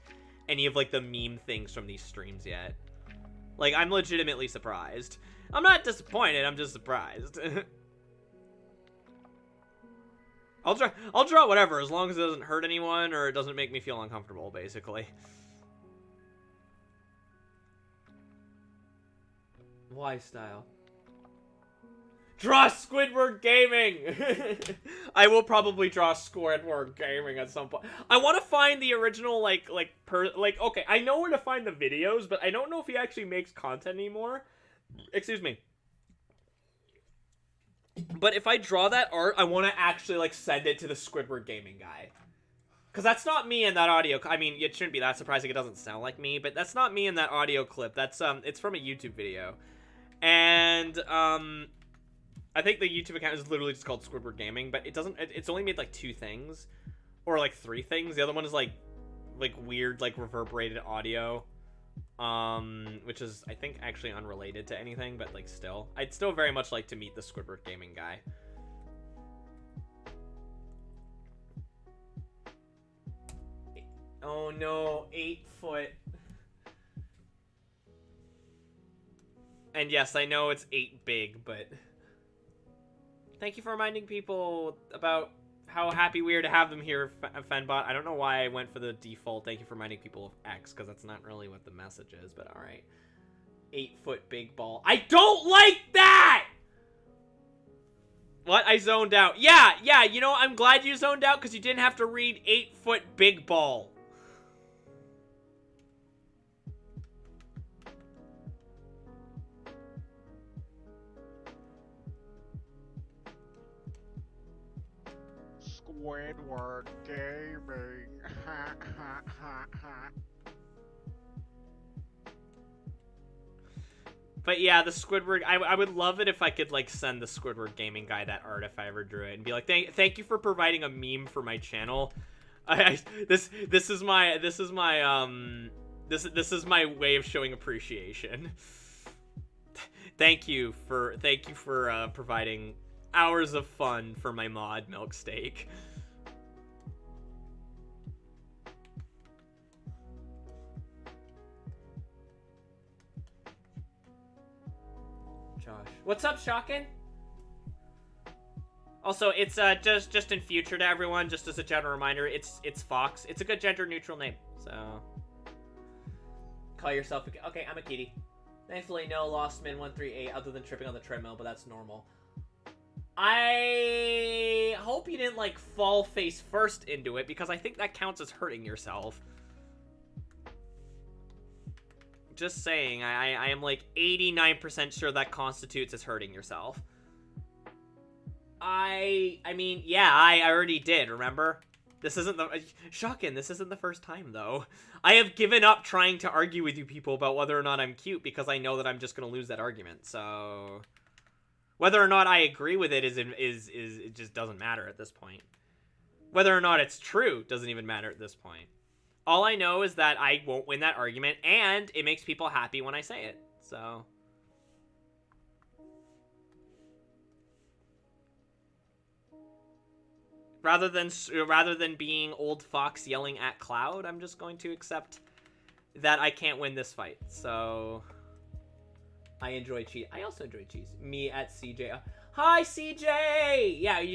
any of, like, the meme things from these streams yet. Like, I'm legitimately surprised. I'm not disappointed, I'm just surprised. I'll draw whatever, as long as it doesn't hurt anyone or it doesn't make me feel uncomfortable, basically. Why style? Draw Squidward Gaming! I will probably draw Squidward Gaming at some point. I want to find the original, okay, I know where to find the videos, but I don't know if he actually makes content anymore. Excuse me. But if I draw that art, I want to actually, like, send it to the Squidward Gaming guy. Because that's not me in that audio. I mean, it shouldn't be that surprising. It doesn't sound like me, but that's not me in that audio clip. That's, it's from a YouTube video. And, I think the YouTube account is literally just called Squidward Gaming, but it's only made, like, 2 things. Or, like, 3 things. The other one is, like weird, like, reverberated audio. which is, I think, actually unrelated to anything, but, like, still. I'd still very much like to meet the Squidward Gaming guy. Oh no, 8 foot. And yes, I know it's 8 big, but thank you for reminding people about how happy we are to have them here, Fenbot. I don't know why I went for the default thank you for reminding people of X, because that's not really what the message is, but alright. 8 foot big ball. I don't like that! What? I zoned out. Yeah, you know, I'm glad you zoned out, because you didn't have to read 8 foot big ball. Squidward Gaming. Ha ha ha ha. But yeah, the Squidward, I would love it if I could, like, send the Squidward Gaming guy that art if I ever drew it and be like, thank you for providing a meme for my channel. This is my way of showing appreciation. Thank you for providing hours of fun for my mod milk steak. Josh, what's up, Shockin'? Also, it's just in future to everyone, just as a general reminder, it's Fox. It's a good gender neutral name, so call yourself a... Okay, I'm a kitty. Thankfully, no Lostman 138 other than tripping on the treadmill, but that's normal. I hope you didn't, like, fall face first into it, because I think that counts as hurting yourself. Just saying, I am, like, 89% sure that constitutes as hurting yourself. I mean, yeah, I already did, remember? This isn't the... Shocking, this isn't the first time, though. I have given up trying to argue with you people about whether or not I'm cute, because I know that I'm just gonna lose that argument, so... Whether or not I agree with it it just doesn't matter at this point. Whether or not it's true doesn't even matter at this point. All I know is that I won't win that argument, and it makes people happy when I say it, so... Rather than being old Fox yelling at Cloud, I'm just going to accept that I can't win this fight. So I enjoy cheese. I also enjoy cheese. Me at CJ. Hi, CJ. Yeah. Do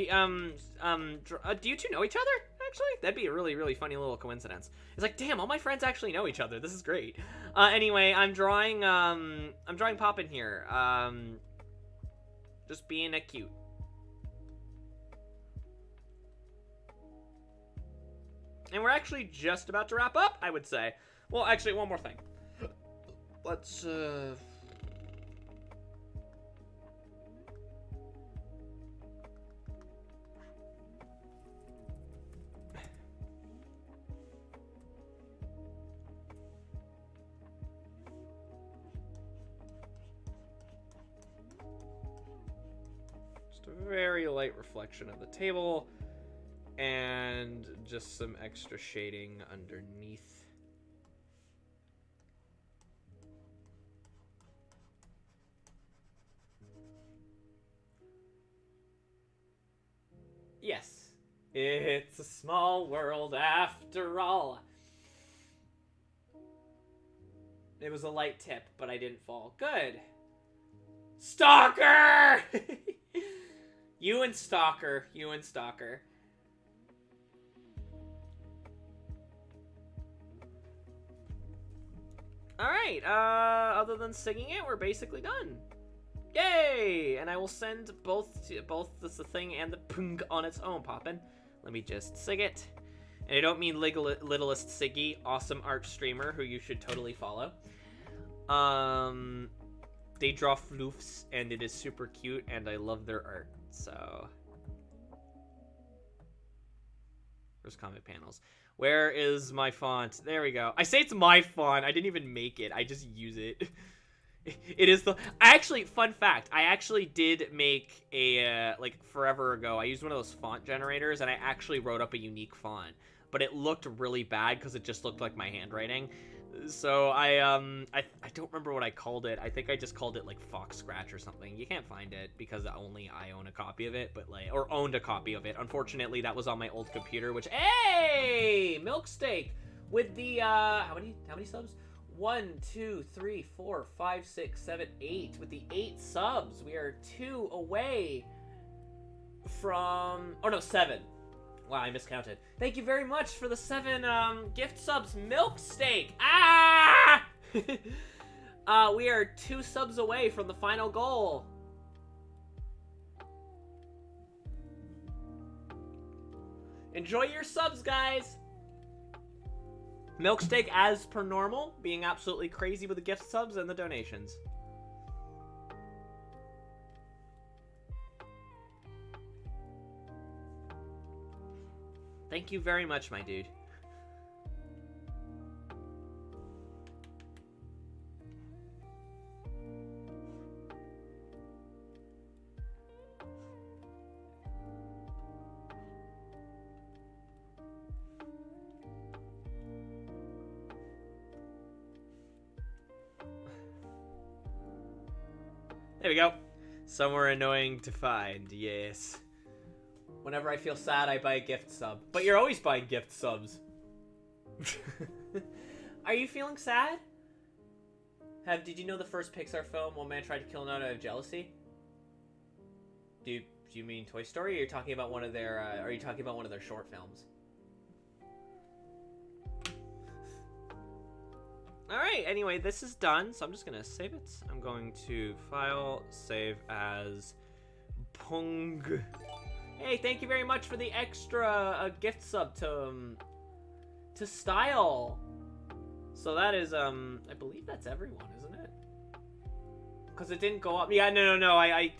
you two know each other? Actually, that'd be a really, really funny little coincidence. It's like, damn, all my friends actually know each other. This is great. Anyway, I'm drawing Poppin here. Just being a cute. And we're actually just about to wrap up, I would say. Well, actually, one more thing. Let's, just a very light reflection of the table. And just some extra shading underneath. Yes, it's a small world after all. It was a light tip, but I didn't fall. Good. Stalker! You and Stalker. Alright, other than singing it, we're basically done. Yay! And I will send both the thing and the pung on its own, Poppin'. Let me just sing it. And I don't mean Littlest Siggy, awesome art streamer who you should totally follow. They draw floofs, and it is super cute, and I love their art, so... Where's comic panels? Where is my font? There we go. I say it's my font. I didn't even make it. I just use it. It is the... Actually, fun fact. I actually did make a, like, forever ago. I used one of those font generators, and I actually wrote up a unique font. But it looked really bad because it just looked like my handwriting. So I don't remember what I called it. I think I just called it like Fox Scratch or something. You can't find it because only I own a copy of it, but or owned a copy of it. Unfortunately, that was on my old computer, which hey, Milksteak with the how many subs? 1, 2, 3, 4, 5, 6, 7, 8 with the 8 subs. We are 2 away from 7. Wow, I miscounted. Thank you very much for the 7 gift subs, Milksteak. Ah! We are 2 subs away from the final goal. Enjoy your subs, guys. Milksteak, as per normal, being absolutely crazy with the gift subs and the donations. Thank you very much, my dude. There we go. Somewhere annoying to find, yes. Whenever I feel sad, I buy a gift sub. But you're always buying gift subs. Are you feeling sad? Did you know the first Pixar film, one man tried to kill another out of jealousy? Do you mean Toy Story, or are you talking about one of their short films? Alright, anyway, this is done, so I'm just gonna save it. I'm going to file, save as Pong. Hey, thank you very much for the extra gift sub to Style. So that is, I believe that's everyone, isn't it? Because it didn't go up. Yeah, no. I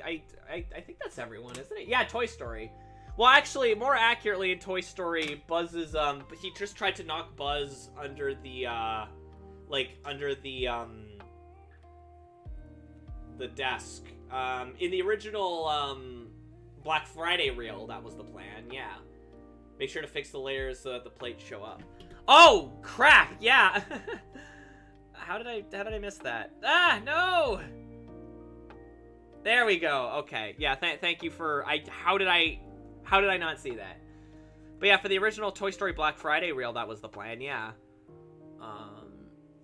think that's everyone, isn't it? Yeah, Toy Story. Well, actually, more accurately, in Toy Story, Buzz is, he just tried to knock Buzz under the, the desk. In the original, Black Friday reel, that was the plan, yeah. Make sure to fix the layers so that the plates show up. Oh, crap, yeah! How did I miss that? Ah, no! There we go, okay. Yeah, thank you for, how did I not see that? But yeah, for the original Toy Story Black Friday reel, that was the plan, yeah.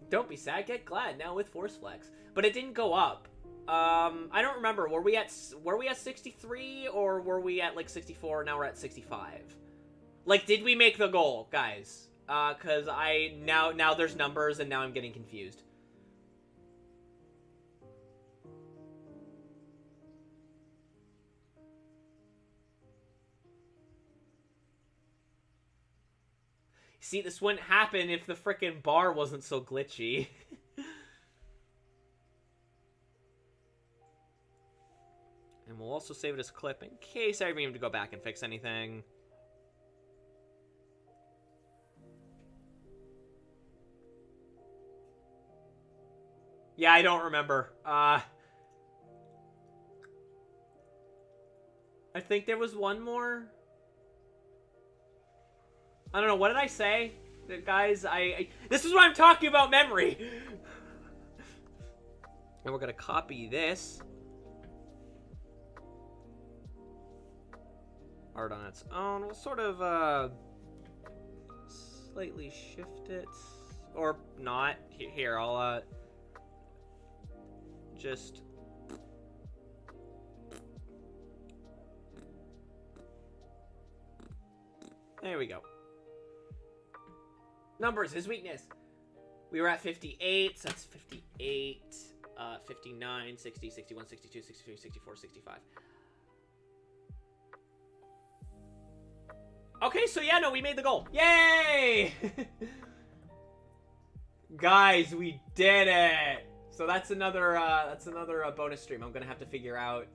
Don't be sad, get glad, now with Force Flex. But it didn't go up. I don't remember, were we at 63, or were we at, like, 64, now we're at 65? Like, did we make the goal, guys? Cause now there's numbers, and now I'm getting confused. See, this wouldn't happen if the frickin' bar wasn't so glitchy. And we'll also save it as a clip in case I ever need to go back and fix anything. Yeah, I don't remember. I think there was one more. I don't know, what did I say? Guys, this is what I'm talking about, memory! And we're gonna copy this. Art on its own. We'll sort of, slightly shift it. Or not. Here, I'll, just... There we go. Numbers, his weakness. We were at 58, so that's 58, 59, 60, 61, 62, 63, 64, 65. Okay, so yeah, no, we made the goal. Yay! Guys, we did it! So that's another bonus stream. I'm gonna have to figure out,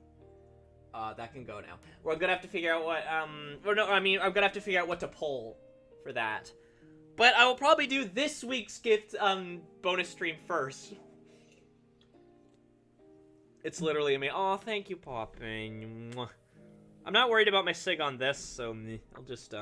that can go now. We're gonna have to figure out what, I'm gonna have to figure out what to pull for that. But I will probably do this week's gift, bonus stream first. It's literally me. Oh, thank you, Popping. I'm not worried about my sig on this, so I'll just,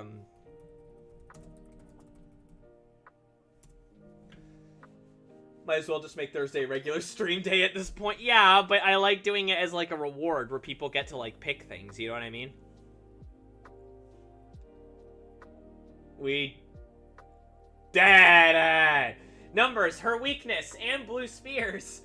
Might as well just make Thursday a regular stream day at this point. Yeah, but I like doing it as like a reward where people get to like pick things, you know what I mean? We did it! Numbers, her weakness, and blue spears.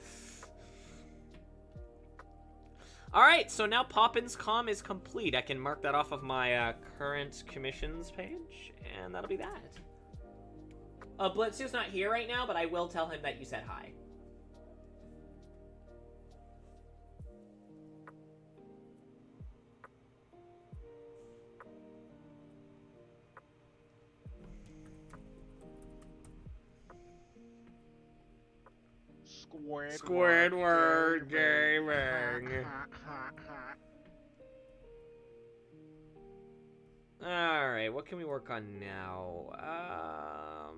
Alright, so now Poppin's comm is complete. I can mark that off of my current commissions page, and that'll be that. Blitzio's not here right now, but I will tell him that you said hi. Squidward Gaming. Alright, what can we work on now?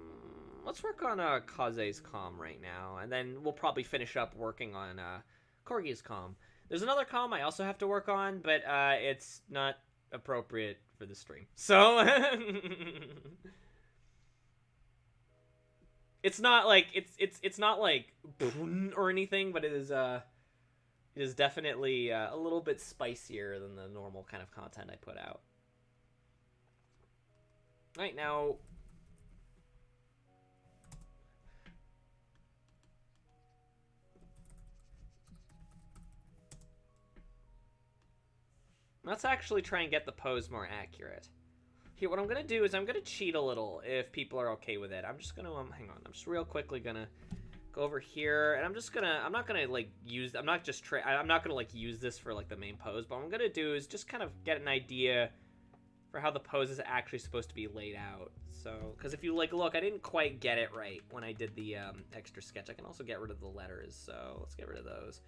Let's work on Kaze's comm right now, and then we'll probably finish up working on Corgi's comm. There's another comm I also have to work on, but it's not appropriate for the stream. So it's not like it's not like or anything, but it is definitely a little bit spicier than the normal kind of content I put out. Right now, let's actually try and get the pose more accurate. Here, what I'm gonna do is I'm gonna cheat a little if people are okay with it. I'm just gonna hang on. I'm just real quickly gonna go over here, and I'm not gonna like use. I'm not gonna like use this for like the main pose. But what I'm gonna do is just kind of get an idea for how the pose is actually supposed to be laid out. So, because if you like look, I didn't quite get it right when I did the extra sketch. I can also get rid of the letters, so let's get rid of those.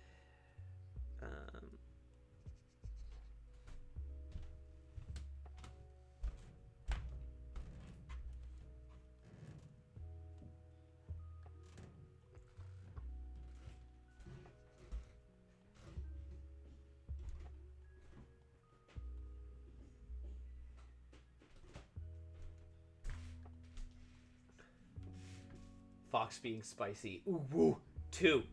Fox being spicy. Ooh, woo. Two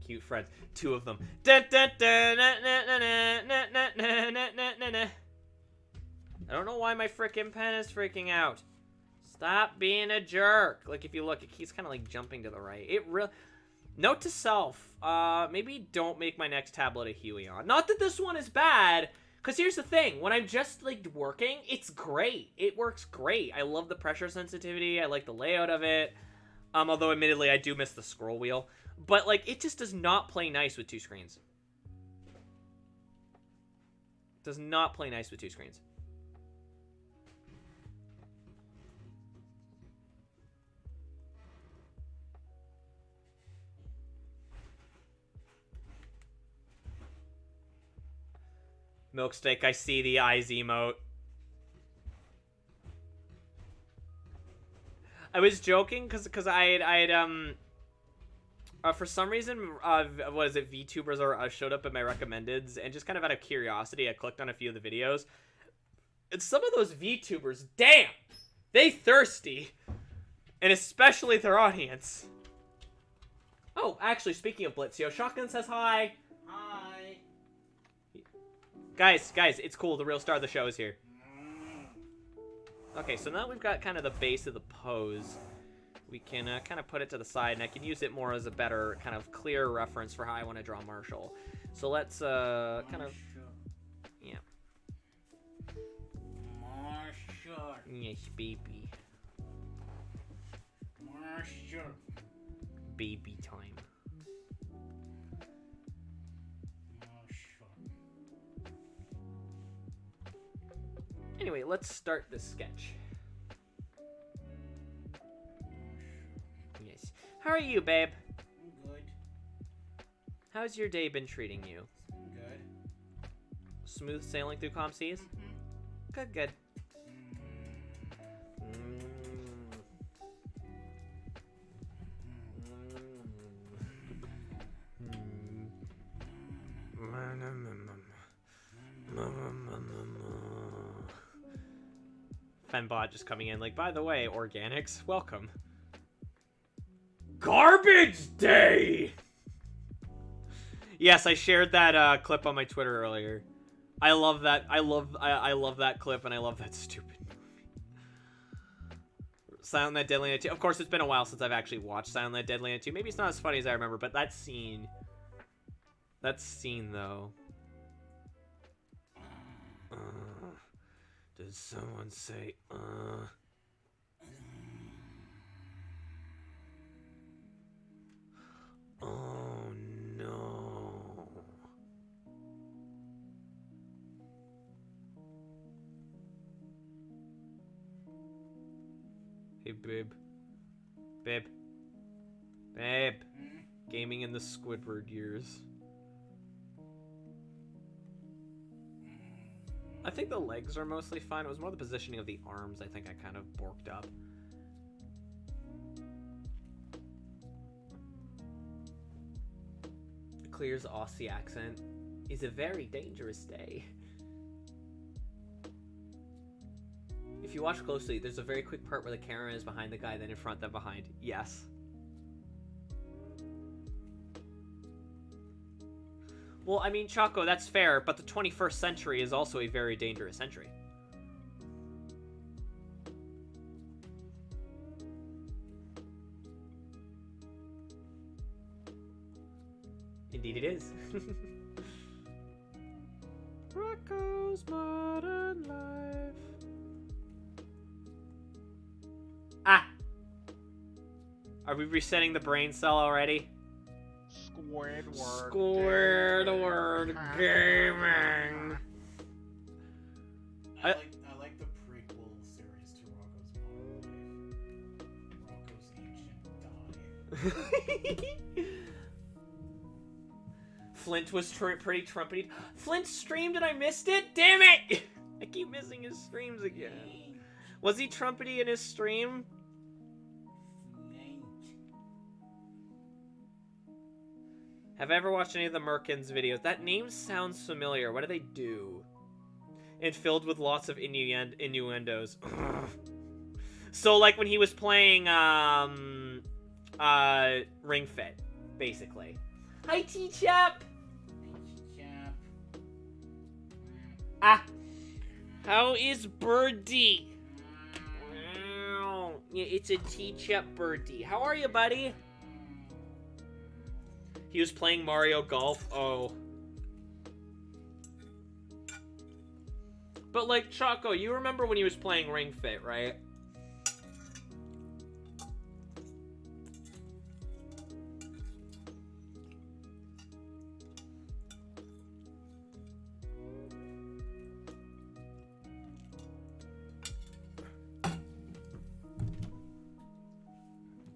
cute friends. Two of them. I don't know why my frickin' pen is freaking out. Stop being a jerk. Like, if you look, it keeps kind of like jumping to the right. It really... Note to self. Maybe don't make my next tablet a Huey on. Not that this one is bad, because here's the thing. When I'm just, like, working, it's great. It works great. I love the pressure sensitivity. I like the layout of it. Although, admittedly, I do miss the scroll wheel. But, like, it just does not play nice with two screens. Does not play nice with two screens. Milksteak, I see the eyes emote. I was joking because I had for some reason what is it, VTubers showed up in my recommendeds, and just kind of out of curiosity I clicked on a few of the videos, and some of those VTubers, damn, they thirsty, and especially their audience. Oh, actually, speaking of Blitzio, Shotgun says hi. Hi. Guys, it's cool. The real star of the show is here. Okay, so now we've got kind of the base of the pose. We can kind of put it to the side, and I can use it more as a better kind of clear reference for how I want to draw Marshall. So let's kind of... Yeah. Marshall. Yes, baby. Marshall. Baby time. Anyway, let's start the sketch. Yes. How are you, babe? I'm good. How's your day been treating you? Good. Smooth sailing through calm seas? Good, good. Fembot just coming in like, by the way, organics, welcome. Garbage day! Yes, I shared that clip on my Twitter earlier. I love that. I love that clip, and I love that stupid movie. Silent Night, Deadly Night 2. Of course, it's been a while since I've actually watched Silent Night, Deadly Night 2. Maybe it's not as funny as I remember, but that scene... That scene, though... Did someone say, Oh, no. Hey, babe. Babe. Babe. Gaming in the Squidward years. I think the legs are mostly fine. It was more the positioning of the arms I think I kind of borked up. Clear's Aussie accent is a very dangerous day. If you watch closely, there's a very quick part where the camera is behind the guy, then in front, then behind. Yes. Well, I mean, Choco, that's fair, but the 21st century is also a very dangerous century. Indeed it is. Rocco's Modern Life. Ah! Are we resetting the brain cell already? Squidward gaming. I like the prequel series to Rocco's Modern Life. Rocco's Ancient Die. Flint was pretty trumpety. Flint streamed and I missed it? Damn it! I keep missing his streams again. Was he trumpety in his stream? Have I ever watched any of the Merkins videos? That name sounds familiar. What do they do? And filled with lots of innuendos. So, like when he was playing Ring Fit, basically. Hi, T-Chap! Ah! How is Birdie? Yeah, it's a T-Chap Birdie. How are you, buddy? He was playing Mario Golf. Oh. But, like, Choco, you remember when he was playing Ring Fit, right?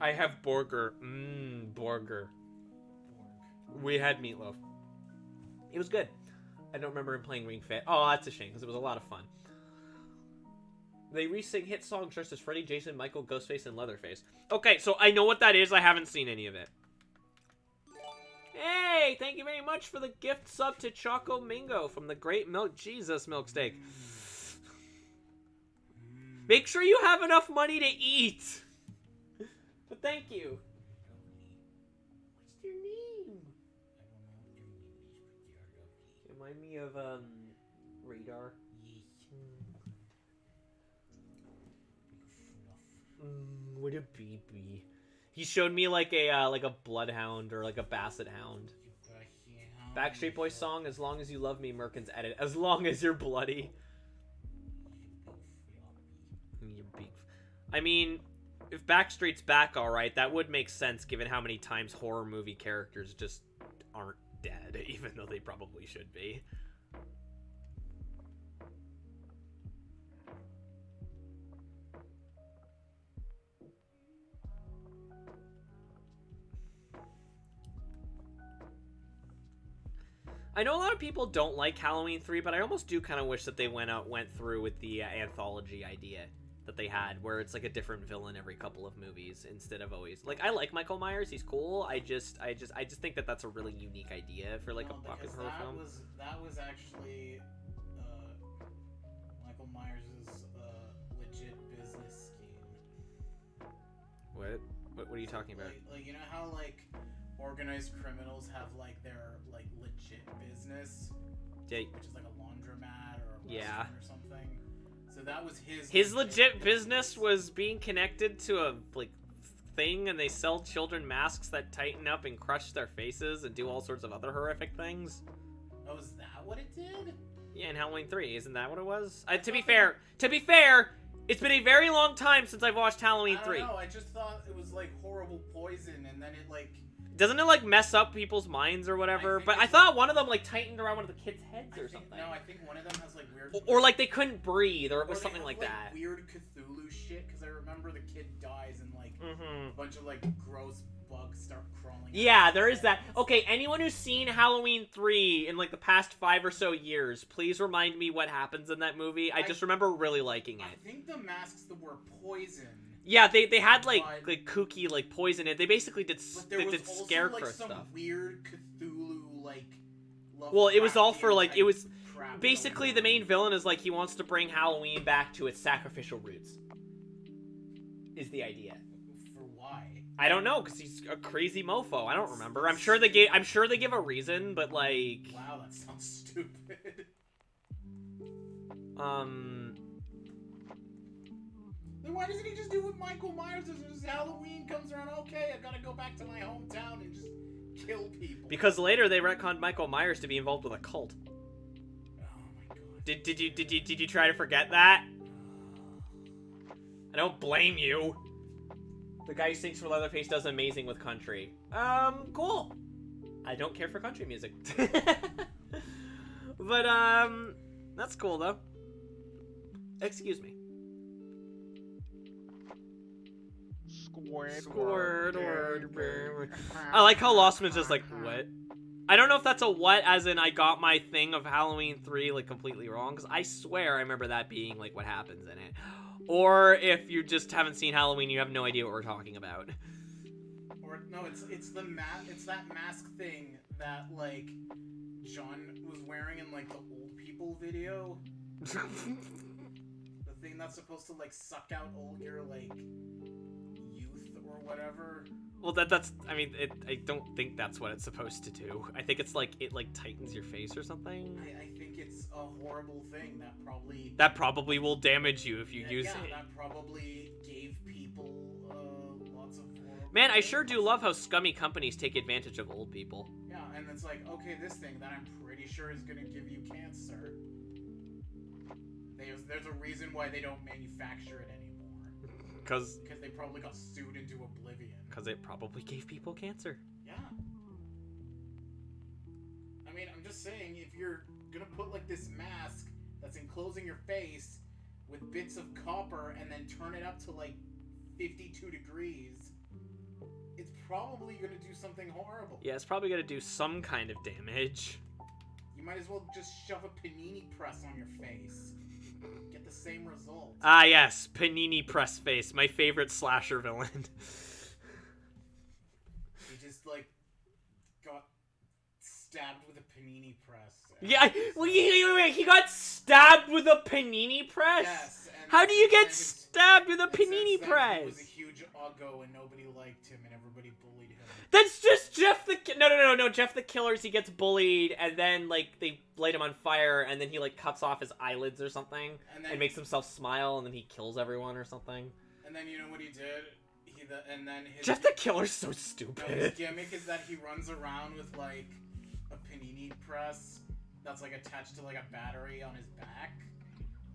I have Borger. Borger. We had meatloaf. It was good. I don't remember him playing Ring Fit. Oh, that's a shame, because it was a lot of fun. They re-sing hit songs dressed as Freddy, Jason, Michael, Ghostface, and Leatherface. Okay, so I know what that is. I haven't seen any of it. Hey, thank you very much for the gift sub to Choco Mingo from the Great Milk Jesus Milk Steak. Make sure you have enough money to eat. But thank you. What's your name? Remind me of Radar. What a baby. He showed me like a bloodhound or like a basset hound. Backstreet Boys song, As Long As You Love Me, Merkins edit. As long as you're bloody. You're big. I mean, if Backstreet's back alright, that would make sense given how many times horror movie characters just aren't dead, even though they probably should be. I know a lot of people don't like Halloween 3, but I almost do kind of wish that they went through with the anthology idea that they had, where it's like a different villain every couple of movies instead of always like. I like Michael Myers; he's cool. I just think that that's a really unique idea for like a pocket horror film. That was actually Michael Myers' legit business scheme. What are you talking about? Like you know how like organized criminals have like their like legit business, Yeah. which is like a laundromat or a Yeah. restaurant or something. So that was his. His legit business was being connected to a like thing, and they sell children masks that tighten up and crush their faces and do all sorts of other horrific things. Oh, is that what it did? Yeah, in Halloween 3, isn't that what it was? To be fair, it's been a very long time since I've watched Halloween 3. I don't know. I just thought it was like horrible poison, and then it like. Doesn't it like mess up people's minds or whatever? I But I thought one of them like tightened around one of the kids' heads or something. No, I think one of them has like weird. Or like they couldn't breathe, or it Or was they something have, like that. Weird Cthulhu shit, because I remember the kid dies and like Mm-hmm. a bunch of like gross bugs start crawling. Yeah, out there of is that. heads. Okay, anyone who's seen Halloween 3 in like the past 5 or so years, please remind me what happens in that movie. I just remember really liking I it. think the masks that were poison. Yeah, they had like But- kooky like poison in it. They basically did But there was did also scarecrow like some stuff. weird Cthulhu like. Well, it was all for Lovecraftian like type it was crap basically going the on. main villain is like he wants to bring Halloween back to its sacrificial roots. Is the idea. For why? I don't know, cause he's a crazy mofo. I don't remember. I'm sure they give a reason, but like Wow, that sounds stupid. Then why doesn't he just do what Michael Myers does? Just Halloween comes around, okay, I gotta go back to my hometown and just kill people. because later they retconned Michael Myers to be involved with a cult. Oh my god. Did you try to forget that? I don't blame you. The guy who sings for Leatherface does amazing with country. Cool. I don't care for country music. But, that's cool, though. Excuse me. Squidward. I like how Lostman's just like, what? I don't know if that's a what, as in I got my thing of Halloween 3, like, completely wrong, because I swear I remember that being, like, what happens in it. Or if you just haven't seen Halloween, you have no idea what we're talking about. Or no, it's that mask thing that like John was wearing in like the old people video. The thing that's supposed to like suck out all your like youth or whatever. Well, I mean, I don't think that's what it's supposed to do. I think it's like, it like tightens your face or something. I think it's a horrible thing that Probably will damage you if you use it. That probably gave people lots of horrible Man, I sure do love how scummy companies take advantage of old people. Yeah, and it's like, okay, this thing that I'm pretty sure is gonna give you cancer. There's a reason why they don't manufacture it anymore. Because they probably got sued into oblivion. Because it probably gave people cancer. Yeah. I mean, I'm just saying, if you're gonna put like this mask that's enclosing your face with bits of copper and then turn it up to like 52 degrees, it's probably gonna do something horrible. Yeah, it's probably going to do some kind of damage. You might as well just shove a panini press on your face. Get the same result. Ah, yes, Panini Press Face, my favorite slasher villain. He just like got stabbed with a panini press. Yeah, wait, he got stabbed with a panini press? Yes. And How do you get and it's- stabbed with a and panini since then, press? He was a huge uggo and nobody liked him and everybody bullied him. That's just Jeff the No, Jeff the Killer's, he gets bullied, and then, like, they light him on fire, and then he, like, cuts off his eyelids or something, and makes himself smile, and then he kills everyone or something. And then you know what he did? Jeff the Killer's so No, his stupid. gimmick is that he runs around with like a panini press that's like attached to like a battery on his back,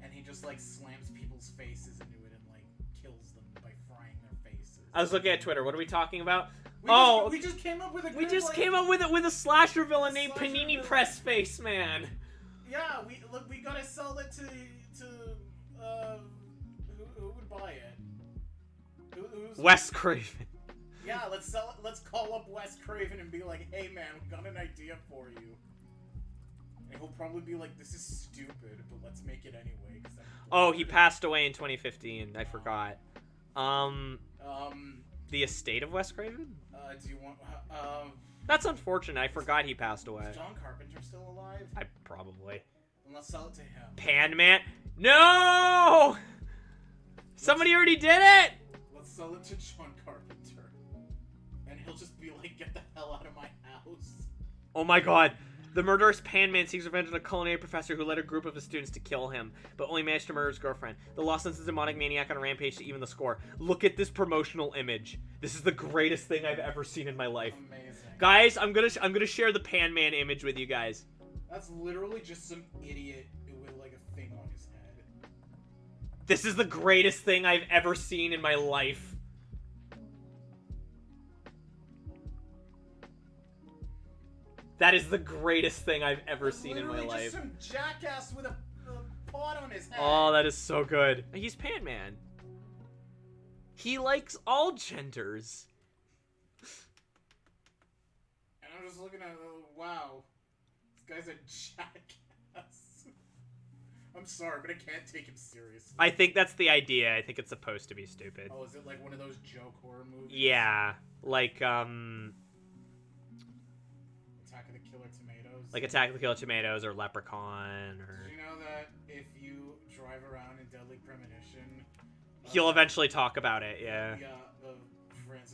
and he just like slams people's faces into it and like kills them by frying their faces. I was looking at Twitter, what are we talking about? We just came up with a We good, just like, came up with it with a slasher villain named slasher Panini villain. Press Face Man. Yeah, we gotta sell it to who would buy it? Who's Wes Craven. Yeah, let's sell it. Let's call up Wes Craven and be like, "Hey, man, we got an idea for you." And he'll probably be like, "This is stupid, but let's make it anyway." Oh, he passed away in 2015. I forgot. The estate of Wes Craven? Do you want? That's unfortunate. I forgot he passed away. Is John Carpenter still alive? I probably. Then let's sell it to him. Pan Man? No! Somebody already did it! Let's sell it to John Carpenter. he'll just be like, "Get the hell out of my house." Oh my god. The murderous Pan-Man seeks revenge on a culinary professor who led a group of his students to kill him, but only managed to murder his girlfriend. The Lost Sense is a demonic maniac on a rampage to even the score. Look at this promotional image. This is the greatest thing I've ever seen in my life. Amazing. Guys, I'm gonna share the Pan-Man image with you guys. That's literally just some idiot with like a thing on his head. This is the greatest thing I've ever seen in my life. That is the greatest thing I've ever seen in my life. Just some jackass with a pot on his head. Oh, that is so good. He's Pan-Man. He likes all genders. And I'm just looking at wow. This guy's a jackass. I'm sorry, but I can't take him seriously. I think that's the idea. I think it's supposed to be stupid. Oh, is it like one of those joke horror movies? Yeah. Like Attack of the Killer Tomatoes or Leprechaun or... Did you know that if you drive around in Deadly Premonition... He'll eventually talk about it, yeah. Yeah,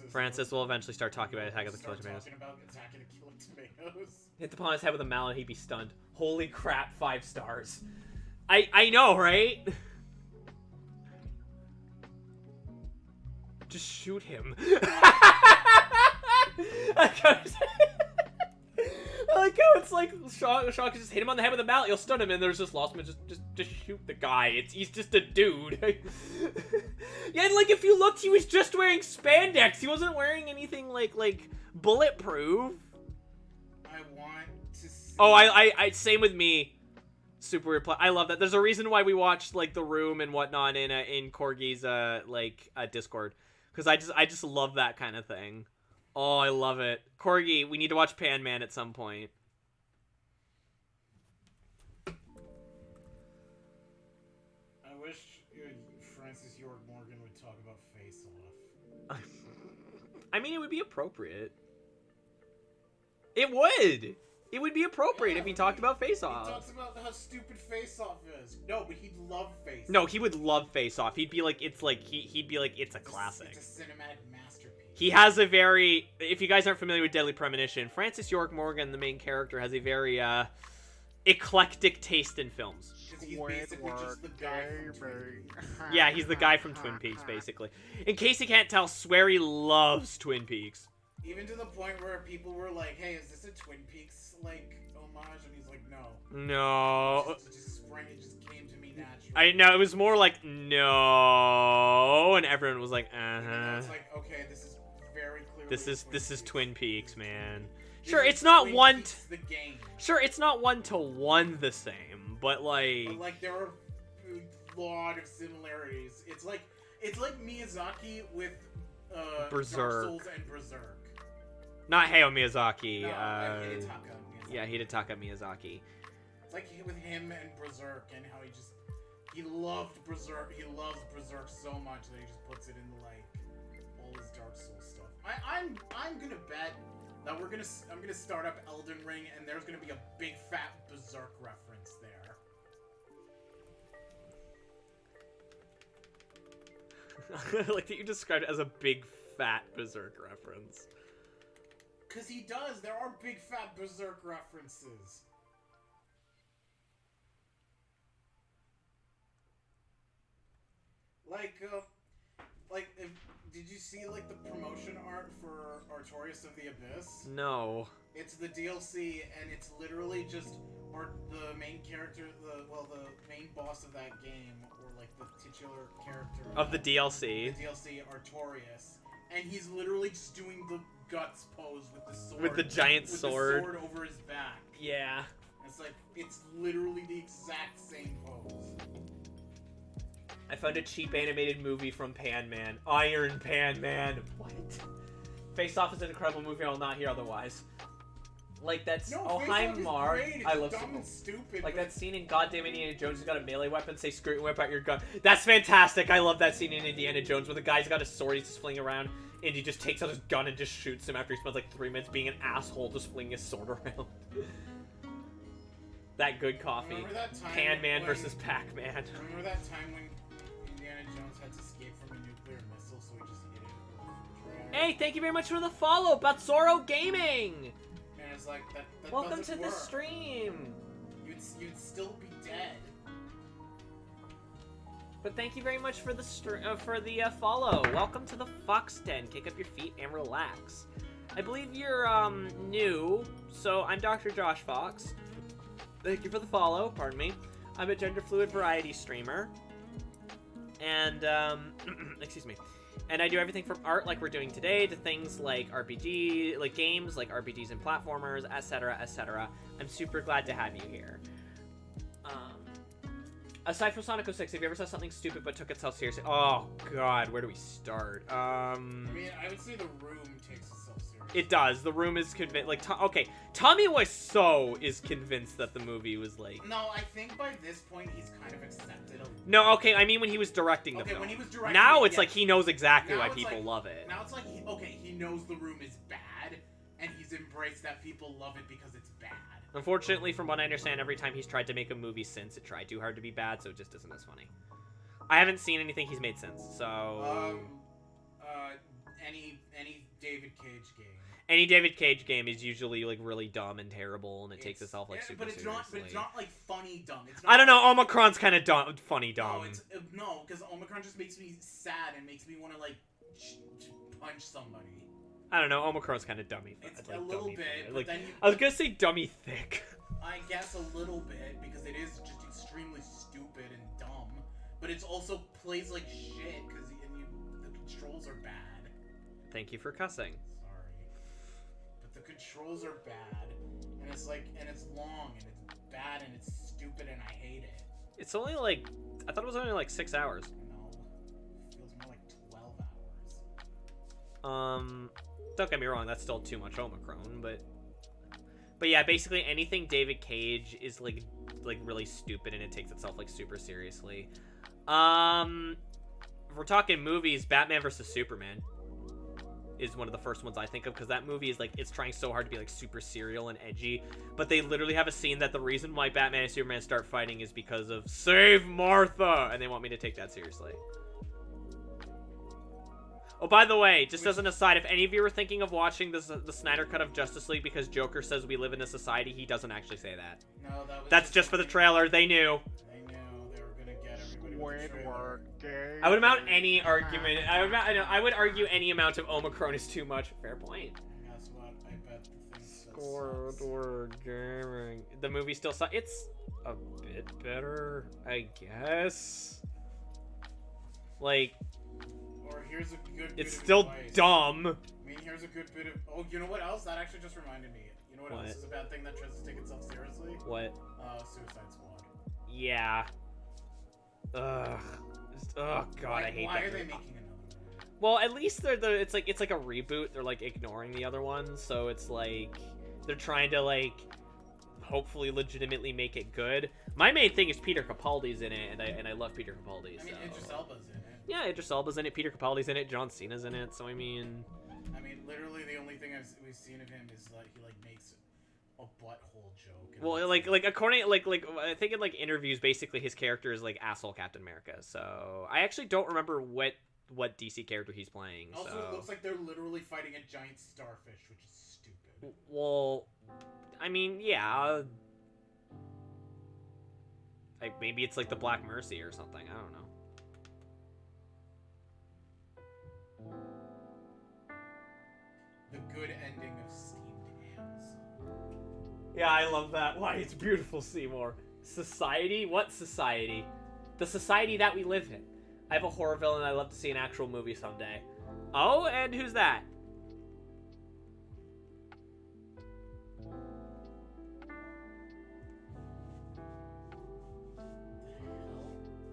Francis will eventually start talking about Attack of the Killer Tomatoes. Talking about Attack of the Killer Tomatoes. Hit the paw on his head with a mallet, he'd be stunned. Holy crap, 5 stars. I know, right? Just shoot him. I like how it's like Shock just hit him on the head with a mallet, you'll stun him, and there's just Lost Man, just shoot the guy. He's just a dude. Yeah, and like if you looked, he was just wearing spandex. He wasn't wearing anything like bulletproof. I want to see... Oh, I same with me. Super reply. I love that. There's a reason why we watched like The Room and whatnot in Corgi's Discord, because I just love that kind of thing. Oh, I love it. Corgi, we need to watch Pan-Man at some point. I wish Francis York Morgan would talk about Face Off. I mean, it would be appropriate. It would. It would be appropriate if he talked about Face Off. He talks about how stupid Face Off is. No, but he'd love Face Off. No, he would love Face Off. He'd be like, it's a classic. It's a cinematic masterpiece. He has a very, if you guys aren't familiar with Deadly Premonition, Francis York Morgan, the main character, has a very eclectic taste in films. Because he's basically just the guy from Twin Peaks. Yeah, he's the guy from Twin Peaks, basically. In case you can't tell, Swery loves Twin Peaks. Even to the point where people were like, "Hey, is this a Twin Peaks like homage?" And he's like, "No." No. It just came to me naturally. I know, it was more like, no, and everyone was like, uh-huh. It's like, okay, this is very clearly This is Twin Peaks, man. This Sure, is it's not Twin one. Peaks, the game. Sure, it's not 1-to-1 the same, but like. But like there are a lot of similarities. It's like Miyazaki with Berserk. Dark Souls and Berserk. Not Hayao Miyazaki. No, Hidetaka Miyazaki. Yeah, Hidetaka Miyazaki. It's like with him and Berserk and how he loved Berserk. He loves Berserk so much that he just puts it in like all his Dark Souls stuff. I'm gonna bet that I'm gonna start up Elden Ring and there's gonna be a big fat Berserk reference there. I like that you described it as a big fat Berserk reference. Cause he does. There are big fat Berserk references. Did you see like the promotion art for Artorias of the Abyss? No. It's the DLC, and it's literally just the main character, the main boss of that game, or like the titular character Of the DLC. The DLC Artorias, and he's literally just doing the guts pose with the sword. With the giant sword. The sword over his back. Yeah. It's literally the exact same pose. I found a cheap animated movie from Pan-Man. Iron Pan-Man. What? Face Off is an incredible movie. I will not hear otherwise. Like that's hi Mark. Great. I love dumb and stupid. like that scene in Goddamn Indiana Jones. He's got a melee weapon. Say screw it, whip out your gun. That's fantastic. I love that scene in Indiana Jones where the guy's got a sword. He's just flinging around, and he just takes out his gun and just shoots him after he spends like 3 minutes being an asshole, just flinging his sword around. That good coffee. Pan-Man versus Pac-Man. Remember that time when Indiana Jones had to escape from a nuclear missile, so he just hit it with a Hey, thank you very much for the follow, Batsoro Gaming. And it's like that Welcome doesn't to the work. stream. You'd still be dead. But thank you very much for the follow. Welcome to the Fox Den. Kick up your feet and relax. I believe you're new, so I'm drjoshfox. Thank you for the follow. Pardon me. I'm a gender fluid variety streamer, and excuse me. And I do everything from art, like we're doing today, to things like RPG, like games, like RPGs and platformers, etc., etc. I'm super glad to have you here. Aside from Sonic 06, have you ever said something stupid but took itself seriously? Oh, God, where do we start? I mean, I would say The Room takes itself seriously. It does. The Room is convinced. Like, okay, Tommy Wiseau is convinced that the movie was like. No, I think by this point he's kind of accepted. No, okay, I mean when he was directing the film. When he was directing. Now it's like he knows exactly why it's people like, love it. Now it's like he knows The Room is bad, and he's embraced that people love it because it's bad. Unfortunately, from what I understand, every time he's tried to make a movie since, it tried too hard to be bad, so it just isn't as funny. I haven't seen anything he's made since, so. Any David Cage game. Any David Cage game is usually like really dumb and terrible, and it takes itself like super seriously. But it's not like funny dumb. It's not, I don't know. Omicron's kind of dumb, funny dumb. No, because Omicron just makes me sad and makes me want to like punch somebody. I don't know. Omicron's kind of dummy. It's like, a little bit, but like, then I was gonna say dummy thick. I guess a little bit because it is just extremely stupid and dumb, but it's also plays like shit because the controls are bad. Thank you for cussing. Sorry, but the controls are bad, and it's long and it's bad and it's stupid and I hate it. It's only like I thought it was only like 6 hours. No, it feels more like 12 hours. Don't get me wrong, that's still too much Omicron, but yeah, basically anything David Cage is like really stupid and it takes itself like super seriously. If we're talking movies, Batman vs Superman is one of the first ones I think of because that movie is like it's trying so hard to be like super serial and edgy, but they literally have a scene that the reason why Batman and Superman start fighting is because of Save Martha, and they want me to take that seriously. Oh, by the way, just as an aside, if any of you were thinking of watching the Snyder Cut of Justice League because Joker says we live in a society, he doesn't actually say that. No, that's just for the trailer. They knew. They knew they were gonna get everybody with the trailer. I would mount any argument. I would argue any amount of Omicron is too much. Fair point. And guess what? I bet the thing Squidward Gaming. The movie still sucks. It's a bit better, I guess. Like. Or here's a good bit it's of still advice. dumb. I mean, here's a good bit of. Oh, you know what else? That actually just reminded me. You know what else is a bad thing that tries to take itself seriously? What? Suicide Squad. Yeah. Ugh. Oh god, I hate that. Why are movie. they making another one? Well, at least it's like a reboot. They're like ignoring the other ones, so it's like they're trying to like hopefully legitimately make it good. My main thing is Peter Capaldi's in it, and I love Peter Capaldi. I mean, Idris Elba's in it. Yeah, Idris Elba's in it. Peter Capaldi's in it. John Cena's in it. So I mean, literally the only thing we've seen of him is like he like makes a butthole joke. Well, like according like I think in like interviews, basically his character is like asshole Captain America. So I actually don't remember what DC character he's playing. Also, so. It looks like they're literally fighting a giant starfish, which is stupid. Well, I mean, yeah. Like maybe it's like the Black Mercy or something. I don't know. The good ending of Steamed Hams. Yeah, I love that. Why, it's beautiful, Seymour. Society? What society? The society that we live in. I have a horror villain I'd love to see an actual movie someday. Oh, and who's that?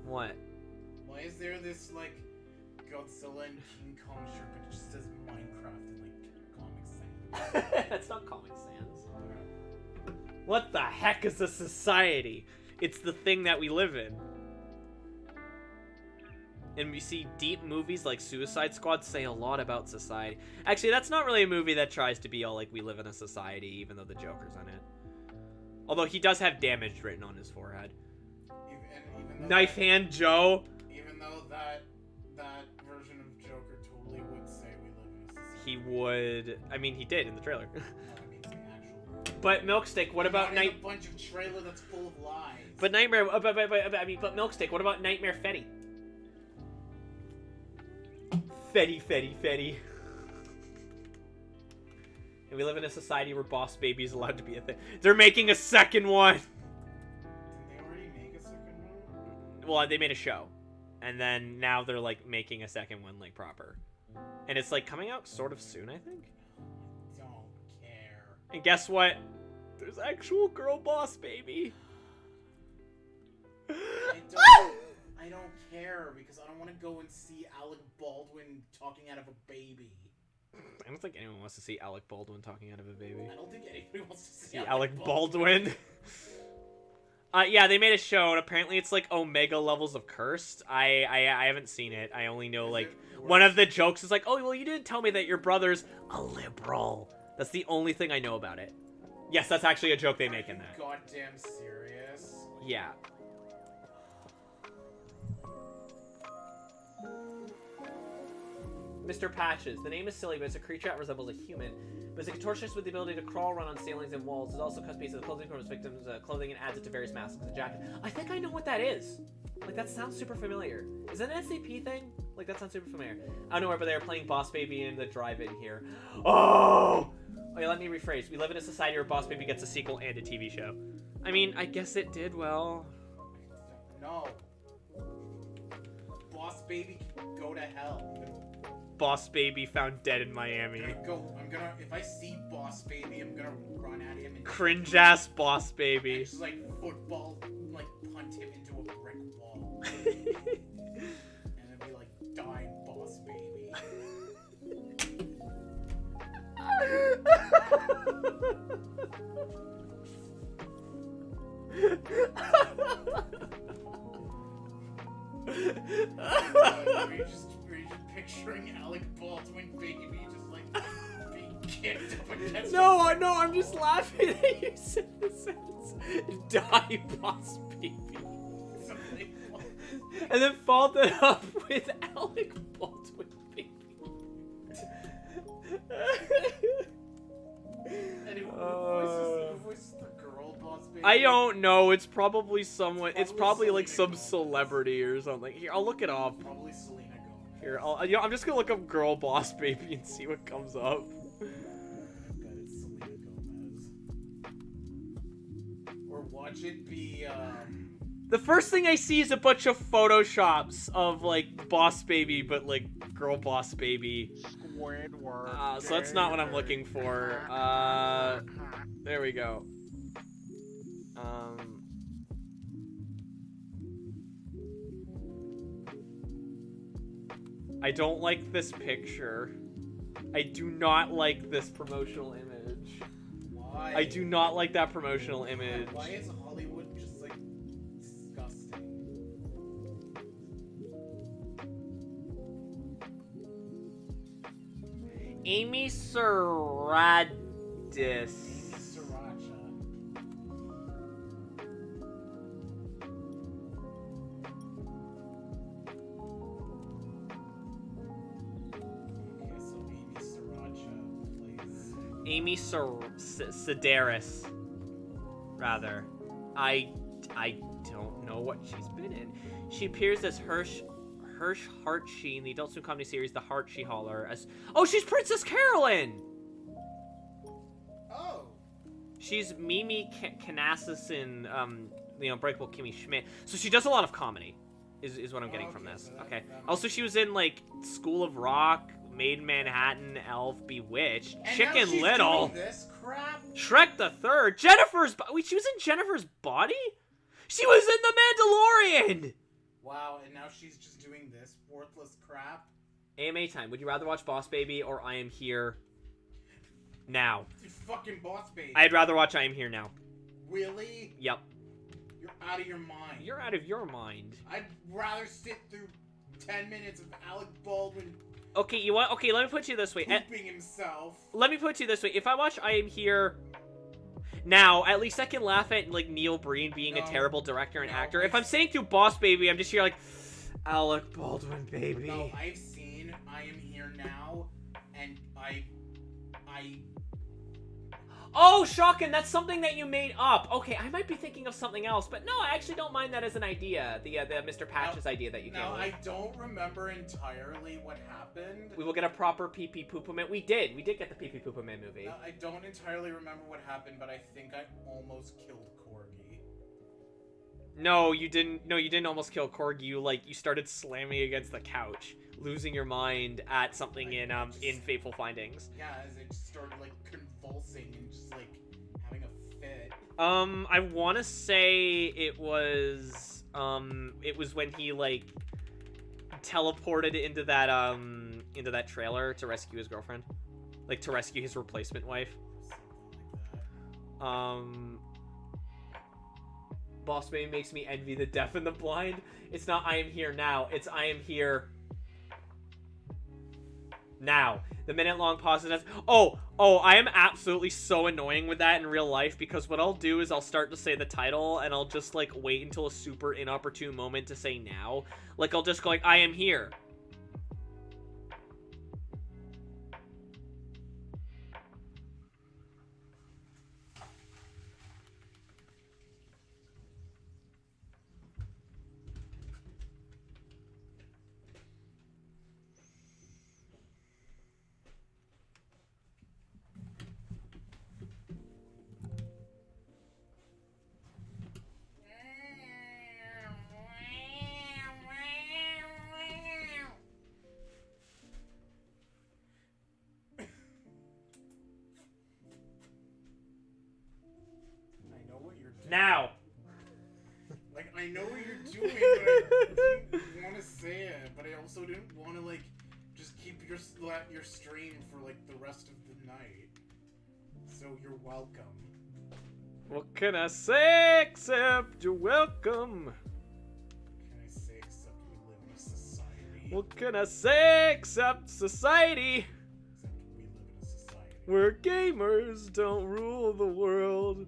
What? Why is there this, like, Godzilla and King Kong shirt, but it just says Minecraft in, like, Comic Sans? That's not Comic Sans. What the heck is a society? It's the thing that we live in. And we see deep movies like Suicide Squad say a lot about society. Actually, that's not really a movie that tries to be all like we live in a society, even though the Joker's in it. Although he does have damage written on his forehead. Even Knife hand Joe. Even though that version of Joker totally would say we live in he would. I mean, he did in the trailer. No, I mean, the actual. But Milkstick, what about Not in a bunch of trailer that's full of lies. But Nightmare. But Milkstick, what about Nightmare Fetty? Fetty. And we live in a society where Boss Baby is allowed to be a thing. They're making a second one. Did they already make a second one? Well, they made a show, and then now they're like making a second one like proper, and it's like coming out sort of soon, I think. Don't care. And guess what? There's actual girl Boss Baby. I don't care because I don't want to go and see Alec Baldwin talking out of a baby. I don't think anyone wants to see Alec Baldwin talking out of a baby. I don't think anybody wants to see Alec Baldwin. Yeah, they made a show, and apparently it's like Omega levels of cursed. I haven't seen it. I only know like one of the jokes is like, oh well, you didn't tell me that your brother's a liberal. That's the only thing I know about it. Yes, that's actually a joke they make in that. Goddamn serious. Yeah. Mr. Patches. The name is silly, but it's a creature that resembles a human. But it's a contortionist with the ability to crawl, run on ceilings and walls. It also cuts pieces of clothing from its victims' clothing and adds it to various masks and jackets. I think I know what that is. Like, that sounds super familiar. Is that an SCP thing? Like, that sounds super familiar. I don't know where, but they were playing Boss Baby in the drive-in here. Oh! Okay, let me rephrase. We live in a society where Boss Baby gets a sequel and a TV show. I mean, I guess it did well. No. Boss Baby can go to hell. Boss Baby found dead in Miami. I'm gonna, if I see Boss Baby, I'm gonna run at him and cringe-ass Boss Baby. and just like football, like punt him into a brick wall. And then be like, die, Boss Baby. Were you just picturing Alec Baldwin Baby just like being kicked up against No, I'm just laughing that you said the sentence. Die, Boss Baby. something. And then followed it up with Alec Baldwin Baby. Anyway, who voices the girl Boss Baby? I don't know. It's probably someone. It's probably like some Selena Gomez. celebrity or something. Here, I'll look it up. Probably Selena Gomez. Here, I'm just gonna look up girl Boss Baby and see what comes up. God, it's Selena Gomez. Or watch it be, The first thing I see is a bunch of photoshops of like Boss Baby, but like girl Boss Baby. Squidward. So that's not what I'm looking for. There we go. I don't like this picture. I do not like this promotional image. why? I do not like that promotional image. Why is Hollywood just, like, disgusting? Amy Sriracha. Sriracha. Okay, so Amy Sriracha plays... Amy Sedaris. Rather. I don't know what she's been in. She appears as Hirsch Hartshee in the Adult Swim comedy series The Hartshee Holler. Oh, she's Princess Carolyn! Oh! She's Mimi Canassis in the Unbreakable Kimmy Schmidt. So she does a lot of comedy, is what I'm getting from Okay, this. so that- Okay. that Also, she was in like School of Rock, Made in Manhattan, Elf, Bewitched, And now Chicken she's Little, doing this crap? Shrek the Third, Jennifer's. Wait, she was in Jennifer's Body. She was in The Mandalorian. Wow, and now she's just doing this worthless crap? AMA time. Would you rather watch Boss Baby or I Am Here Now? You fucking Boss Baby. I'd rather watch I Am Here Now. Really? Yep. You're out of your mind. You're out of your mind. I'd rather sit through 10 minutes of Alec Baldwin Okay, you want? Okay, let me put it to you this way. pooping himself. Let me put it to you this way. If I watch I Am Here Now, at least I can laugh at like Neil Breen being a No. terrible director and No, actor. If I've- I'm sitting through Boss Baby, I'm just here like Alec Baldwin, baby. No, I've seen I Am Here Now, and I Oh, shocking! That's something that you made up. Okay, I might be thinking of something else, but no, I actually don't mind that as an idea. The Mr. Patches idea that you came now with. I don't remember entirely what happened. We will get a proper Pee Pee Poo Poo Man. We did get the Pee Pee Poo Poo Man movie. I don't entirely remember what happened, but I think I almost killed Corgi. No, you didn't. No, you didn't almost kill Corgi. You started slamming against the couch, losing your mind at something in Fateful Findings. Yeah, as it just started like convulsing and just like having a fit. I want to say it was when he like teleported into that trailer to rescue his girlfriend, like to rescue his replacement wife. Something like that. Boss Baby makes me envy the deaf and the blind. It's not I am here now, it's I am here now. The minute-long pause is oh, I am absolutely so annoying with that in real life, because what I'll do is I'll start to say the title and I'll just like wait until a super inopportune moment to say now. Like I'll just go like, I am here. I know what you're doing. Now. Like, I know what you're doing, but I didn't want to say it, but I also didn't want to, like, just keep your stream for, like, the rest of the night. So you're welcome. What can I say except you're welcome? Can I say except we live in a society? What can I say except society? Except we live in a society. Where gamers don't rule the world.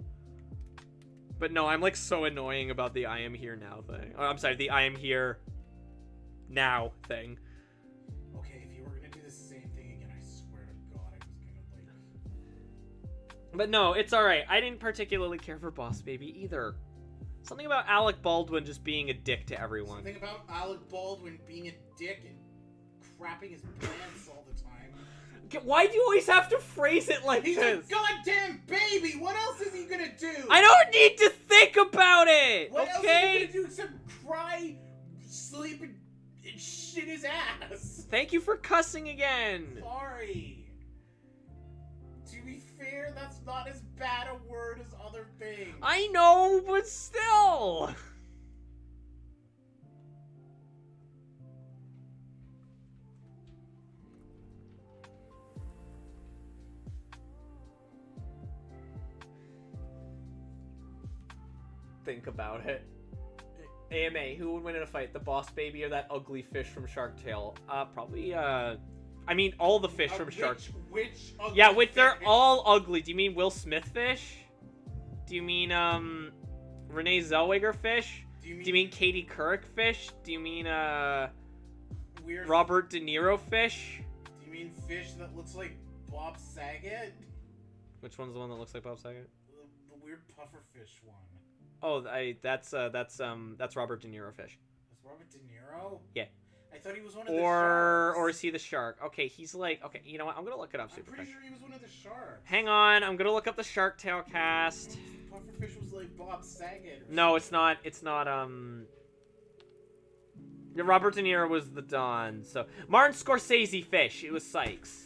But no, I'm like so annoying about the I am here now thing. Oh, I'm sorry, the I am here now thing. Okay, if you were gonna do the same thing again, I swear to God, I was gonna, like... But no, it's alright. I didn't particularly care for Boss Baby either. Something about Alec Baldwin just being a dick to everyone. Something about Alec Baldwin being a dick and crapping his pants all the time. Why do you always have to phrase it like He's this? a goddamn baby! What else is he gonna do? I don't need to think about it! What else okay? is he gonna do except cry, sleep, and shit his ass? Thank you for cussing again. Sorry. To be fair, that's not as bad a word as other things. I know, but still. Think about it. AMA, who would win in a fight, the Boss Baby or that ugly fish from Shark Tale? Probably, I mean, all the fish from Shark Tale. Which ugly Yeah, they're fish? all ugly. Do you mean Will Smith fish? Do you mean, Renee Zellweger fish? Do you mean Katie Couric fish? Do you mean, weird Robert De Niro fish? Do you mean fish that looks like Bob Saget? Which one's the one that looks like Bob Saget? The weird pufferfish one. Oh, that's Robert De Niro fish. That's Robert De Niro? Yeah. I thought he was one of the sharks. Or is he the shark? Okay, he's like, okay, you know what? I'm gonna look it up I'm super pretty quick. sure he was one of the sharks. Hang on, I'm gonna look up the Shark Tale cast. Pufferfish was like Bob Saget. Or No, it's not. Yeah, Robert De Niro was the Don. So Martin Scorsese fish. It was Sykes.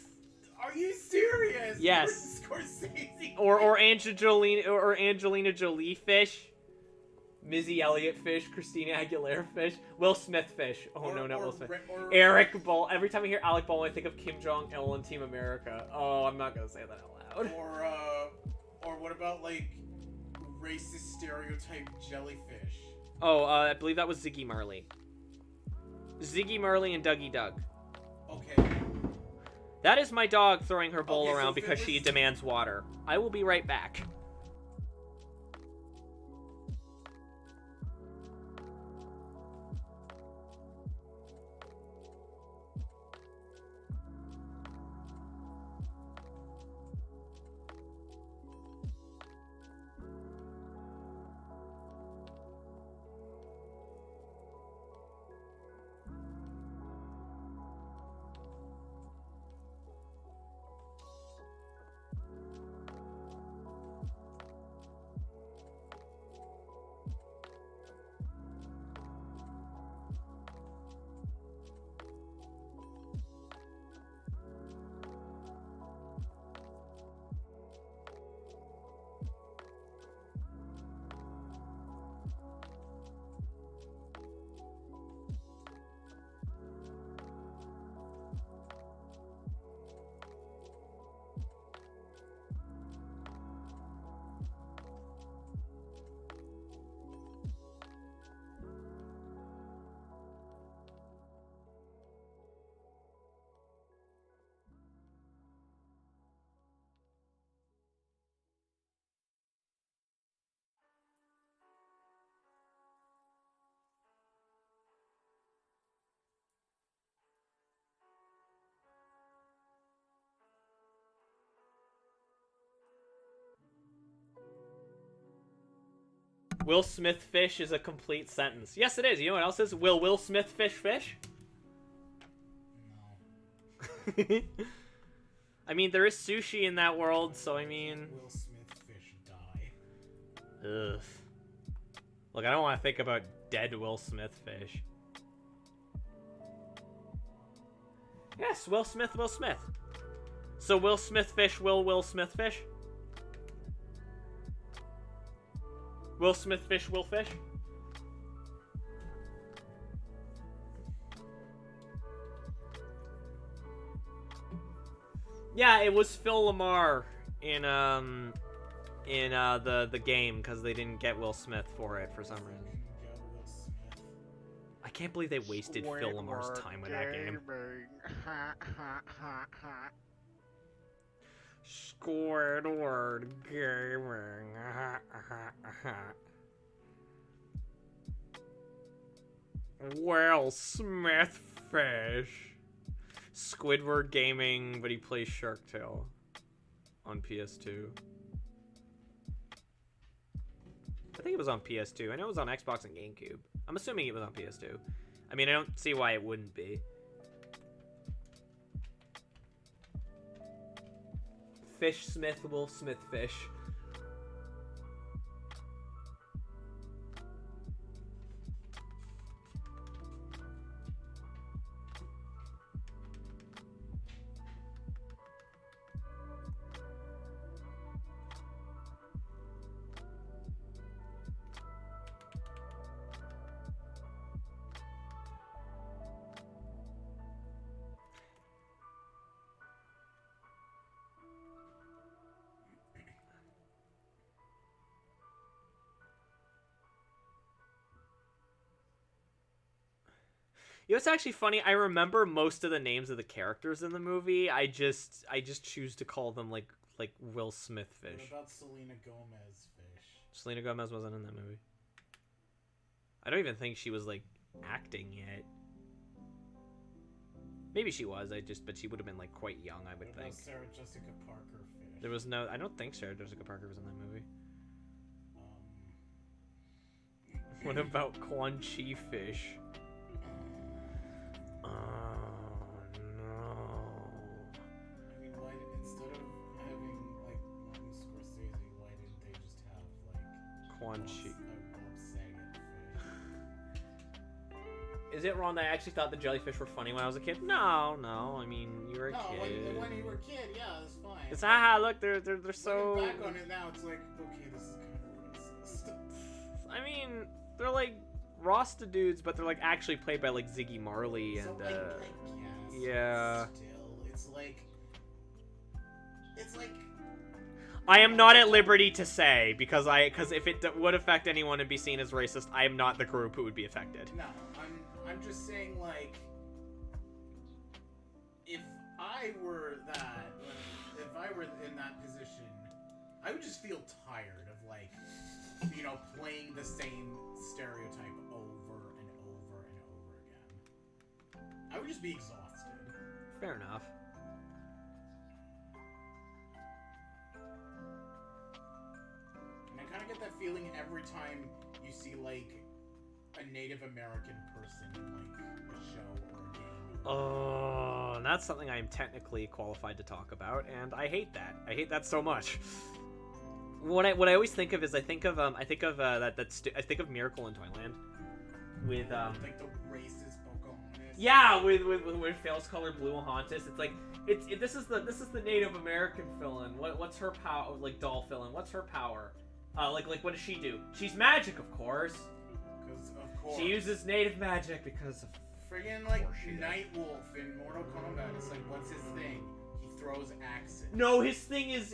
Are you serious? Yes. Scorsese. Or Angelina Jolie fish. Missy Elliott fish, Christina Aguilera fish, Will Smith fish. Oh no, not Will Smith. Eric. Eric Ball. Every time I hear Alec Baldwin, I think of Kim Jong Il and Team America. Oh, I'm not gonna say that out loud. Or what about like racist stereotype jellyfish? Oh, I believe that was Ziggy Marley. Ziggy Marley and Dougie Doug. Okay. That is my dog throwing her bowl Okay, so around if it because she was- demands water. I will be right back. Will Smith fish is a complete sentence. Yes, it is. You know what else is? Will Smith fish fish? No. I mean, there is sushi in that world, so I mean... Will Smith fish die? Ugh. Look, I don't want to think about dead Will Smith fish. Yes, Will Smith, Will Smith. So Will Smith fish, Will Smith fish? Will Smith fish, Will fish? Yeah, it was Phil Lamar in the game because they didn't get Will Smith for it for some reason. I can't believe they wasted Phil Lamar's time with that game. Squidward Gaming. Will Smith fish. Squidward Gaming, but he plays Shark Tale on PS2. I think it was on PS2. I know it was on Xbox and GameCube. I'm assuming it was on PS2. I mean, I don't see why it wouldn't be. Fish Smith, Will Smith fish. You know, it's actually funny. I remember most of the names of the characters in the movie. I just choose to call them like Will Smith fish. What about Selena Gomez fish? Selena Gomez wasn't in that movie. I don't even think she was like acting yet. Maybe she was. But she would have been like quite young, I would What think. about Sarah Jessica Parker fish? There was no. I don't think Sarah Jessica Parker was in that movie. What about Quan Chi fish? Oh no. I mean, instead of having like Martin Scorsese, why didn't they just have like Quan Chi. Bob Saget fish? Is it wrong that I actually thought the jellyfish were funny when I was a kid? No. I mean, you were a kid. When you were a kid, yeah, that's fine. It's haha. Look, they're so. Looking back on it now, it's like, okay, this is kind of racist. I mean, they're like Rasta dudes, but they're like actually played by like Ziggy Marley and So, I guess, yeah. Still, it's like. I am not at liberty to say because if it would affect anyone and be seen as racist, I am not the group who would be affected. No, I'm just saying, like, if I were in that position, I would just feel tired of, like, you know, playing the same stereotype over and over and over again. I would just be exhausted. Fair enough. And I kind of get that feeling every time you see, like, a Native American person in, like, a show or a game. Oh, and that's something I am technically qualified to talk about, and I hate that. I hate that so much. What I always think of is I think of Miracle in Toyland with like the racist Pocahontas. yeah, with Fail's color blue Pocahontas. It's like this is the Native American villain. What's her power? Like doll villain. What's her power? Like what does she do? She's magic, of course. Because of course. She uses native magic because of friggin' like Nightwolf in Mortal Kombat. It's like, what's his thing? He throws axes. No, his thing is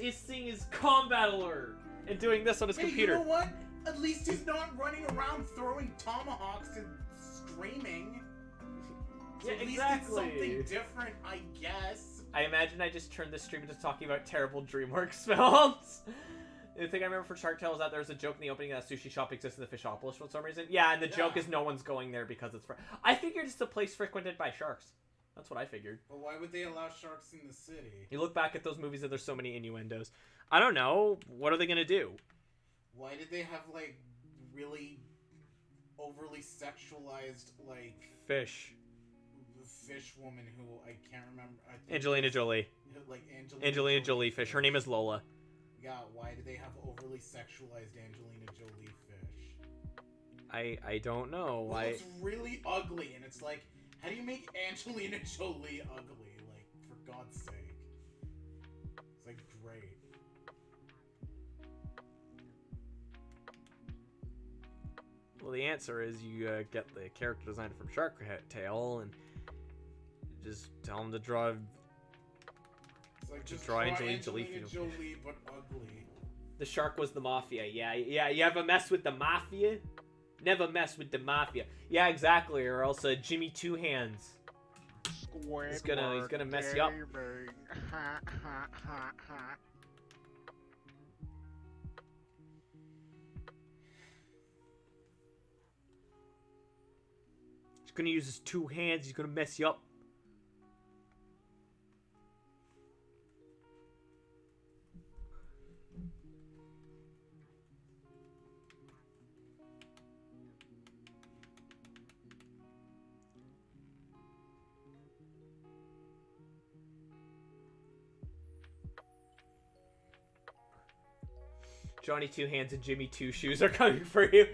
combat alert and doing this on his computer. You know what? At least he's not running around throwing tomahawks and screaming. So Yeah, at least exactly. it's something different, I guess. I imagine I just turned this stream into talking about terrible DreamWorks films. The thing I remember for Shark Tale is that there's a joke in the opening that a sushi shop exists in the Fishopolis for some reason. Yeah, and the joke is no one's going there because it's I figured it's a place frequented by sharks. That's what I figured. But why would they allow sharks in the city? You look back at those movies and there's so many innuendos. I don't know. What are they going to do? Why did they have, like, really overly sexualized, like, Fish. fish woman who I can't remember. I think Angelina Jolie. Like Angelina Jolie fish. Her name is Lola. Yeah, why do they have overly sexualized Angelina Jolie fish? I don't know. Well, Why? it's really ugly, and it's like, how do you make Angelina Jolie ugly? Like, for God's sake. It's like, great. Well, the answer is you get the character designer from Shark Tale and just tell him to draw. It's like, just draw draw Angelina Angelina Jolie, but ugly. The shark was the mafia. Yeah. You ever mess with the mafia? Never mess with the mafia. Yeah, exactly. Or else Jimmy Two Hands. He's gonna mess you up. He's gonna use his 2 hands. He's gonna mess you up. Johnny Two Hands and Jimmy Two Shoes are coming for you.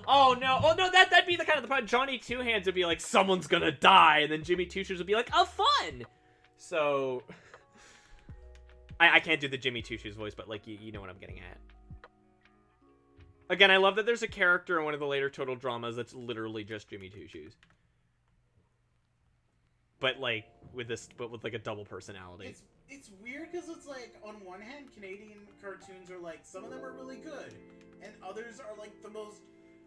Oh no! Oh no! That'd be the kind of the part. Johnny Two Hands would be like, someone's gonna die, and then Jimmy Two Shoes would be like, oh, fun. So, I can't do the Jimmy Two Shoes voice, but like you know what I'm getting at. Again, I love that there's a character in one of the later Total dramas that's literally just Jimmy Two Shoes, but like with like a double personality. It's weird because it's like, on one hand, Canadian cartoons are like, some of them are really good, and others are like the most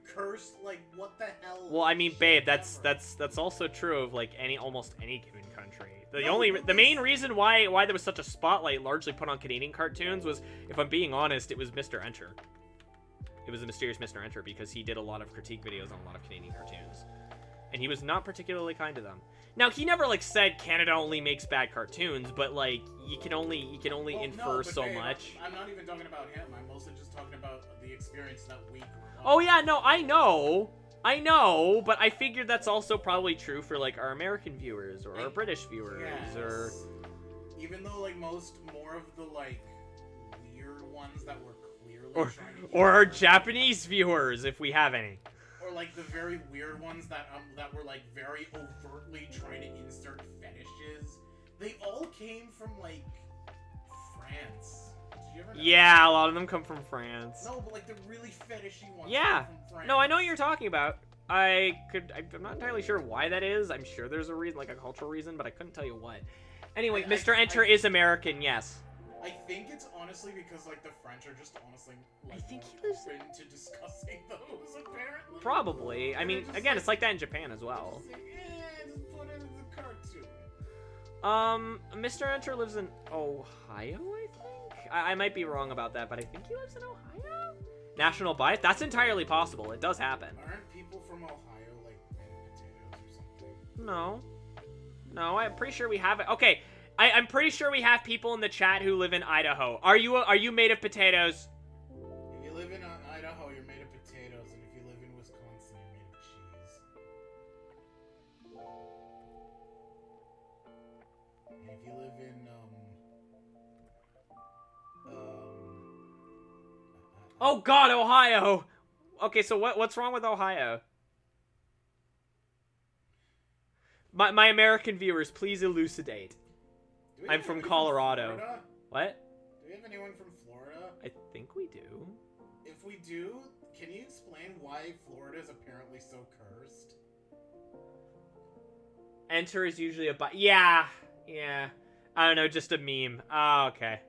cursed, like, what the hell. Well, I mean, shit babe, that's ever. also true of like almost any given country. No, The main reason why there was such a spotlight largely put on Canadian cartoons was, if I'm being honest, it was Mr. Enter. It was the mysterious Mr. Enter, because he did a lot of critique videos on a lot of Canadian cartoons, and he was not particularly kind to them. Now, he never like said Canada only makes bad cartoons, but like you can only Well, infer no, but so babe, much. I'm not even talking about him. I'm mostly just talking about the experience that week. Oh yeah, no, I know, but I figured that's also probably true for like our American viewers or our British viewers, Yes. or Even though like more of the like weird ones that were clearly or trying to or our humor- Japanese viewers, if we have any. or like the very weird ones that were like very overtly trying to insert fetishes. They all came from like France. Did you ever know Yeah, that? a lot of them come from France. No, but like the really fetishy ones. Yeah. Come from France. No, I know what you're talking about. I'm not entirely sure why that is. I'm sure there's a reason, like a cultural reason, but I couldn't tell you what. Anyway, Mr. Enter is American, yes. I think it's honestly because like the French are just honestly like, I think he more lives- open to discussing those apparently. Probably. I They're mean, just again, it's like that in Japan as well. Just like, just put it in the cartoon. Mr. Enter lives in Ohio, I think? I might be wrong about that, but I think he lives in Ohio? National bias? That's entirely possible. It does happen. Aren't people from Ohio like made of potatoes or something? No. No, I'm pretty sure we have it. Okay, I'm pretty sure we have people in the chat who live in Idaho. Are you made of potatoes? If you live in Idaho, you're made of potatoes, and if you live in Wisconsin, you're made of cheese. And if you live in Oh God, Ohio. Okay, so what's wrong with Ohio? My American viewers, please elucidate. do we I'm have from anybody Colorado. Florida? What? Do we have anyone from Florida? I think we do. If we do, can you explain why Florida is apparently so cursed? Enter is usually a yeah. I don't know, just a meme. Oh, okay.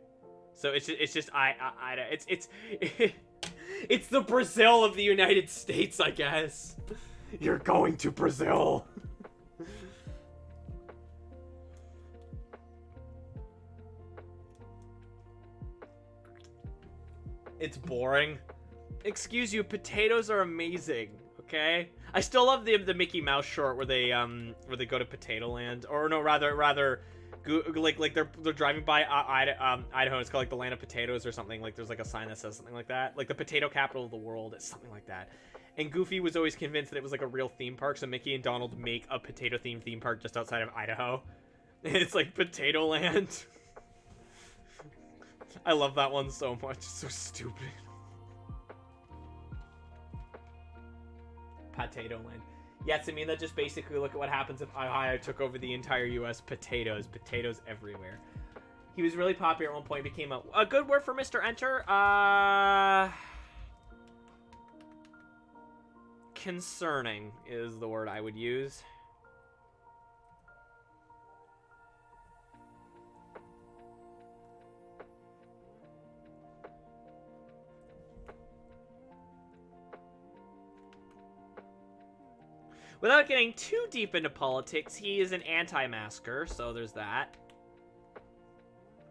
So it's just it's the Brazil of the United States, I guess. You're going to Brazil. It's boring. Excuse you, potatoes are amazing. Okay, I still love the Mickey Mouse short where they go to Potato Land, or no, rather like they're driving by Idaho. It's called like the land of potatoes or something. Like there's like a sign that says something like that, like the potato capital of the world. It's something like that. And Goofy was always convinced that it was like a real theme park, so Mickey and Donald make a potato-themed theme park just outside of Idaho. It's like Potato Land. I love that one so much. It's so stupid. Potato Land. Yeah, to me, that just basically look at what happens if Ohio took over the entire U.S. Potatoes. Potatoes everywhere. He was really popular at one point. Became a good word for Mr. Enter. Concerning is the word I would use. Without getting too deep into politics, he is an anti-masker, so there's that.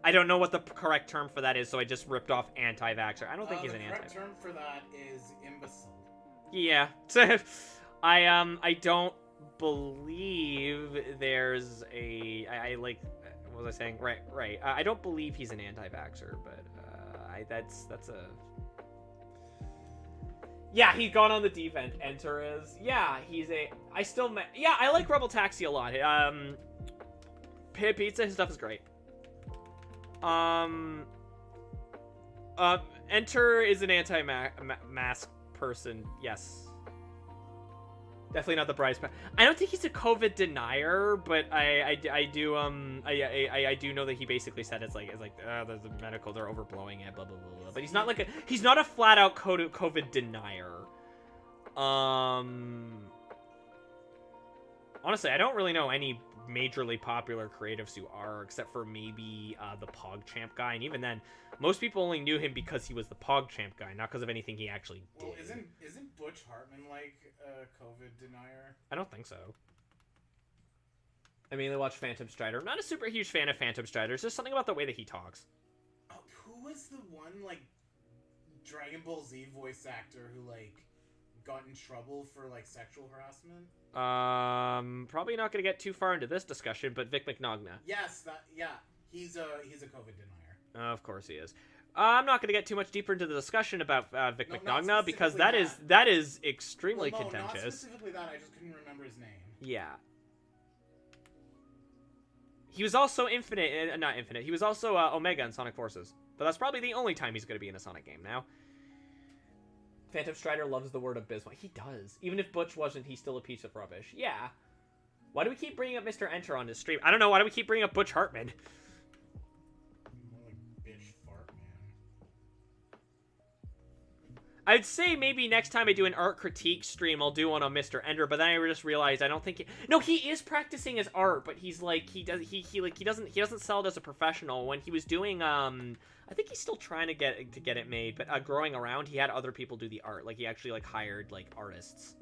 I don't know what the correct term for that is, so I just ripped off anti-vaxxer. I don't think he's an anti-vaxxer. The correct term for that is imbecile. Yeah. I don't believe there's a... I like... What was I saying? Right. I don't believe he's an anti-vaxxer, but that's a... Yeah, he's gone on the deep end. Enter is... Yeah, he's a... Yeah, I like Rebel Taxi a lot. Pizza, his stuff is great. Enter is an anti-mask person. Yes. Definitely not the Bryce. I don't think he's a COVID denier, but I do know that he basically said it's like there's the medical, they're overblowing it, blah blah blah blah. But he's not a flat out COVID denier. Honestly, I don't really know any majorly popular creatives who are, except for maybe the PogChamp guy, and even then, most people only knew him because he was the PogChamp guy, not because of anything he actually did. Well, isn't Butch Hartman like a COVID denier? I don't think so. I mainly watch Phantom Strider. I'm not a super huge fan of Phantom Strider. There's just something about the way that he talks. Oh, who was the one like Dragon Ball Z voice actor who like got in trouble for like sexual harassment? Probably not going to get too far into this discussion, but Vic Mignogna. Yes, he's a COVID denier. Of course he is. I'm not going to get too much deeper into the discussion about Vic Mignogna because that is extremely contentious. Not specifically that. I just couldn't remember his name. Yeah. He was also not Infinite. He was also Omega in Sonic Forces, but that's probably the only time he's going to be in a Sonic game now. Phantom Strider loves the word abysmal. He does. Even if Butch wasn't, he's still a piece of rubbish. Yeah. Why do we keep bringing up Mr. Enter on his stream? I don't know. Why do we keep bringing up Butch Hartman? Bitch fart, man. I'd say maybe next time I do an art critique stream, I'll do one on Mr. Ender, but then I just realized I don't think no, he is practicing his art, but he's like he doesn't sell it as a professional. When he was doing I think he's still trying to get it made, but growing around, he had other people do the art. Like he actually like hired like artists.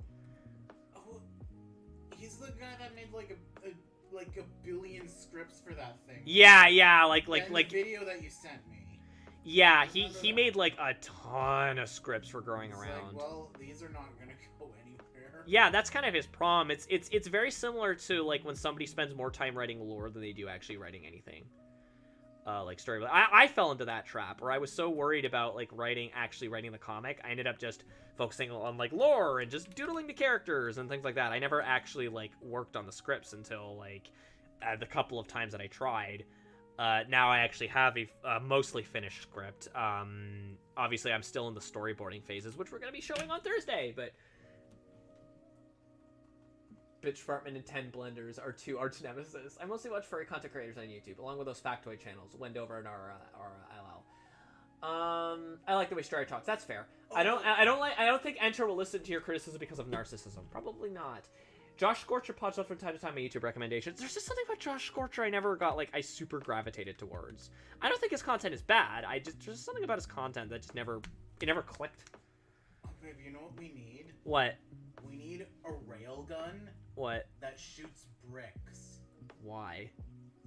Oh, he's the guy that made like a billion scripts for that thing. Yeah, like the video that you sent me. Yeah, he made like a ton of scripts for growing around. Like, well, these are not gonna go anywhere. Yeah, that's kind of his problem. It's very similar to like when somebody spends more time writing lore than they do actually writing anything. Like story. I fell into that trap where I was so worried about like actually writing the comic. I ended up just focusing on like lore and just doodling the characters and things like that. I never actually like worked on the scripts until like the couple of times that I tried. Now I actually have a mostly finished script. Obviously I'm still in the storyboarding phases, which we're gonna be showing on Thursday, but Bitch Fartman and 10 Blenders are two arch nemesis. I mostly watch furry content creators on YouTube, along with those factoid channels, Wendover and our LL. I like the way Story talks. That's fair. I don't think Enter will listen to your criticism because of narcissism. Probably not. Josh Scorcher pops up from time to time in YouTube recommendations. There's just something about Josh Scorcher I never got I super gravitated towards. I don't think his content is bad. There's something about his content that just never clicked. Oh, babe, you know what we need? What? We need a railgun. What? That shoots bricks. Why?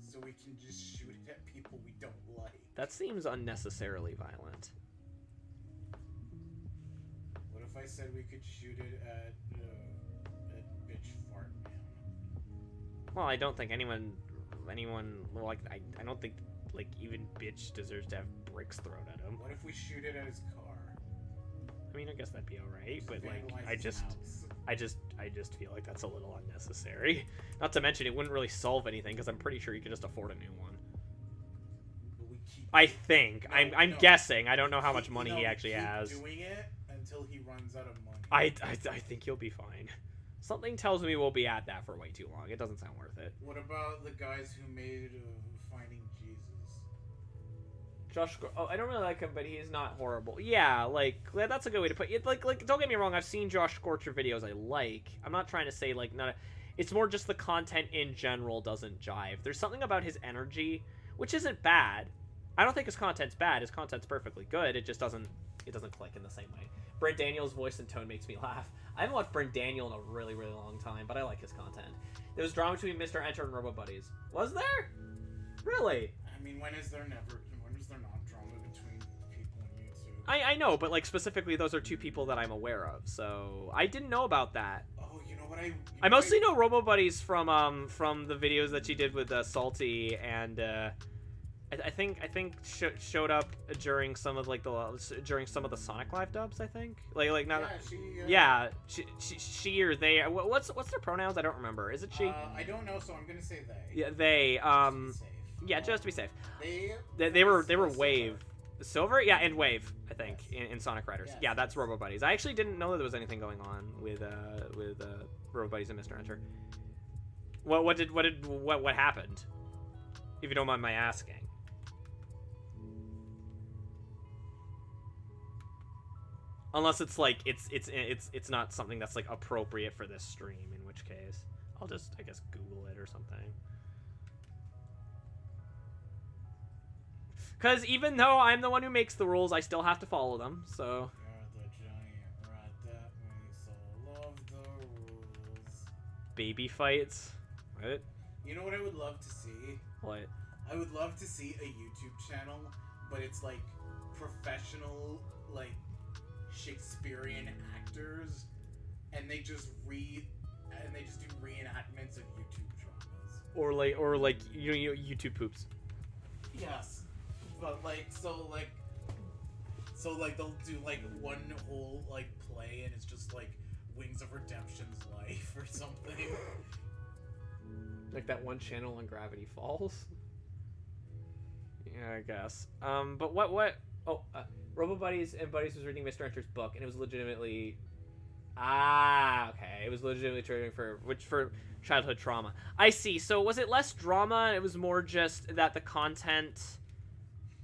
So we can just shoot it at people we don't like. That seems unnecessarily violent. What if I said we could shoot it at Bitch Fart Man? Well, I don't think anyone like I don't think like even Bitch deserves to have bricks thrown at him. What if we shoot it at his car? I mean, I guess that'd be alright, but like, Vandalize I his just house. feel like that's a little unnecessary. Not to mention, it wouldn't really solve anything because I'm pretty sure you could just afford a new one. But we keep I think. No, I'm no. guessing. I don't know how much keep- money no, he we actually keep has. doing it until he runs out of money. I think he'll be fine. Something tells me we'll be at that for way too long. It doesn't sound worth it. What about the guys who made Finding Jesus? Josh, oh, I don't really like him, but he's not horrible. Yeah, like that's a good way to put it. Like don't get me wrong. I've seen Josh Scorcher videos I like. I'm not trying to say like not. It's more just the content in general doesn't jive. There's something about his energy, which isn't bad. I don't think his content's bad. His content's perfectly good. It just doesn't click in the same way. Brent Daniels' voice and tone makes me laugh. I haven't watched Brent Daniel in a really, really long time, but I like his content. There was drama between Mr. Enter and Robo Buddies. Was there? Really? I mean, when is there not drama between people on YouTube? I know, but like specifically, those are two people that I'm aware of. So I didn't know about that. Oh, you know what I mostly know Robo Buddies from the videos that she did with Salty, and I think showed up during some of the Sonic Live dubs. I think like not. Yeah, she or they. What's their pronouns? I don't remember. Is it she? I don't know, so I'm gonna say they. Yeah, they. Just to be safe. Yeah, just to be safe. They were Wave. Silver, yeah, and Wave, I think, in Sonic Riders. Yes. Yeah, that's Robo Buddies. I actually didn't know that there was anything going on with Robo Buddies and Mr. Enter. What happened? If you don't mind my asking. Unless it's like it's not something that's like appropriate for this stream, in which case I'll just I guess Google it or something. Because even though I'm the one who makes the rules, I still have to follow them, so... You're the giant rat that makes all of the rules. Baby fights? What? You know what I would love to see? What? I would love to see a YouTube channel, but it's like professional, like Shakespearean actors, and they just do reenactments of YouTube dramas. Or like you know, YouTube poops. Yes. But so they'll do like one whole like play, and it's just like Wings of Redemption's life or something. Like that one channel on Gravity Falls. Yeah, I guess. But what? Oh, Robo Buddies and Buddies was reading Mr. Enter's book, and it was legitimately. Okay. It was legitimately triggering for childhood trauma. I see. So was it less drama? It was more just that the content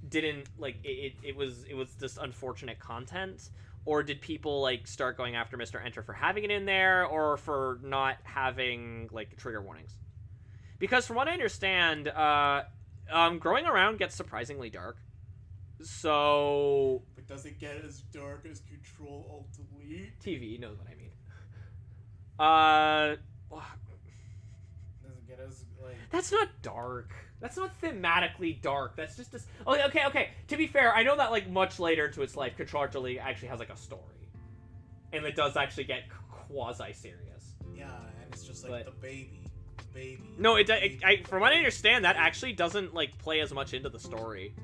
didn't like it was just unfortunate content, or did people like start going after Mr. Enter for having it in there, or for not having like trigger warnings? Because from what I understand, growing around gets surprisingly dark. So, But does it get as dark as Control Alt Delete? TV knows what I mean. Does it get as like? That's not dark. That's not thematically dark. That's just this. Okay. To be fair, I know that like much later into its life, Control Alt Delete actually has like a story, and it does actually get quasi serious. Yeah, and it's just like the baby. No, from what I understand, that actually doesn't like play as much into the story.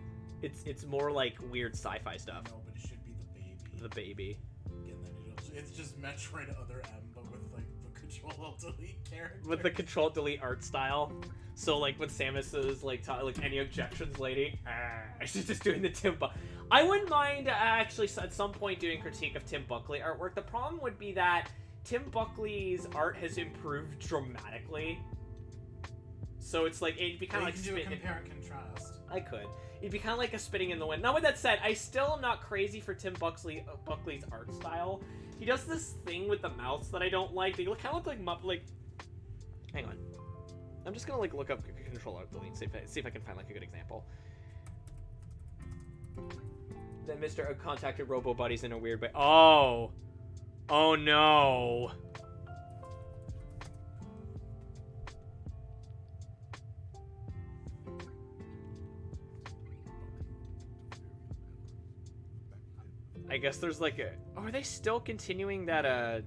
It's more like weird sci-fi stuff. No, but it should be the baby. The baby. And then it's just Metroid Other M, but with like the Control Alt Delete character. With the Control Delete art style. So like when Samus is like any objections, lady? She's just doing the Tim Buckley. I wouldn't mind actually at some point doing critique of Tim Buckley artwork. The problem would be that Tim Buckley's art has improved dramatically. So it's like it'd be kind of like do a compare and contrast. I could. It'd be kind of like a spitting in the wind. Now, with that said, I still am not crazy for Tim Buckley's art style. He does this thing with the mouths that I don't like. They kind of look like hang on. I'm just gonna like look up Control Alt Delete and see if I can find like a good example. Then Mr. contacted Robo Buddies in a weird way. Oh no. I guess there's like a... Oh, are they still continuing that,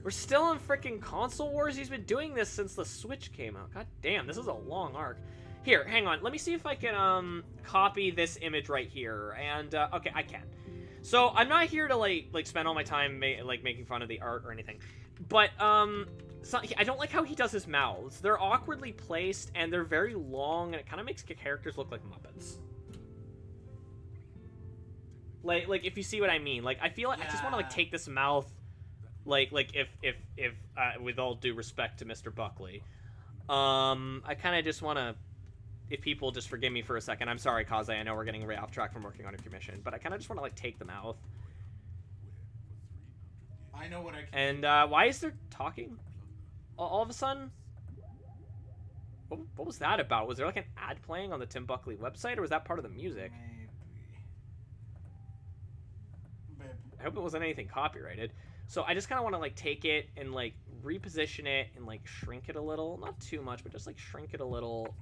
We're still in freaking console wars. He's been doing this since the Switch came out. God damn, this is a long arc. Here, hang on. Let me see if I can copy this image right here. And okay, I can. So I'm not here to like spend all my time making fun of the art or anything, but I don't like how he does his mouths. They're awkwardly placed and they're very long, and it kind of makes characters look like Muppets. Like if you see what I mean. Like I feel like I just want to like take this mouth. Like if with all due respect to Mr. Buckley, I kind of just want to, if people just forgive me for a second, I'm sorry, Kaze, I know we're getting way off track from working on a commission, but I kind of just want to like take the mouth. I know what I can. And why is there talking? All of a sudden? What was that about? Was there like an ad playing on the Tim Buckley website, or was that part of the music? Maybe. I hope it wasn't anything copyrighted. So I just kind of want to like take it and like reposition it and like shrink it a little. Not too much, but just like shrink it a little.